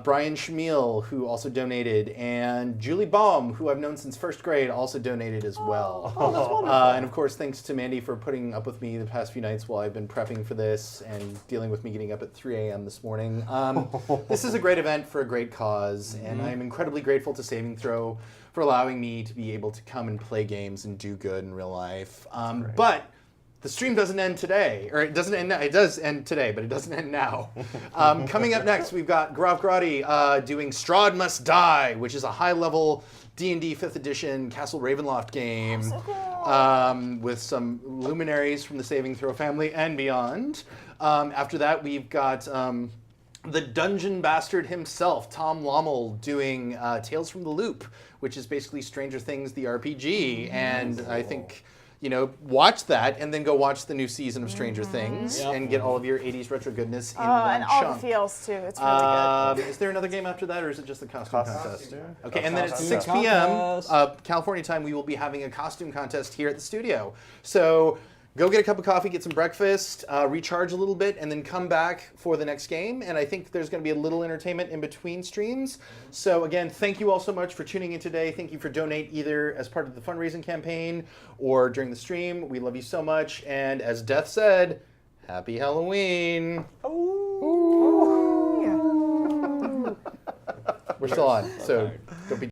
Brian Schmiel, who also donated, and Julie Baum, who I've known since first grade, also donated as well. Oh, that's wonderful. And of course, thanks to Mandy for putting up with me the past few nights while I've been prepping for this and dealing with me getting up at 3 a.m. this morning. This is a great event for a great cause, and I'm incredibly grateful to Saving Throw for allowing me to be able to come and play games and do good in real life. But the stream doesn't end today, or it doesn't end now. It does end today, but it doesn't end now. Coming up next, we've got Grav Grotti doing Strahd Must Die, which is a high-level D&D 5th edition Castle Ravenloft game with some luminaries from the Saving Throw family and beyond. After that, we've got the Dungeon Bastard himself, Tom Lommel, doing Tales from the Loop, which is basically Stranger Things, the RPG. And I think, watch that and then go watch the new season of Stranger Things and get all of your 80s retro goodness in one And all chunk. the feels too. It's really good. Is there another game after that, or is it just the costume contest? Okay, and then at Costume 6 p.m. contest. California time, we will be having a costume contest here at the studio. So go get a cup of coffee, get some breakfast, recharge a little bit, and then come back for the next game. And I think there's going to be a little entertainment in between streams. So again, thank you all so much for tuning in today. Thank you for donate either as part of the fundraising campaign or during the stream. We love you so much. And as Death said, happy Halloween. We're still on, so don't be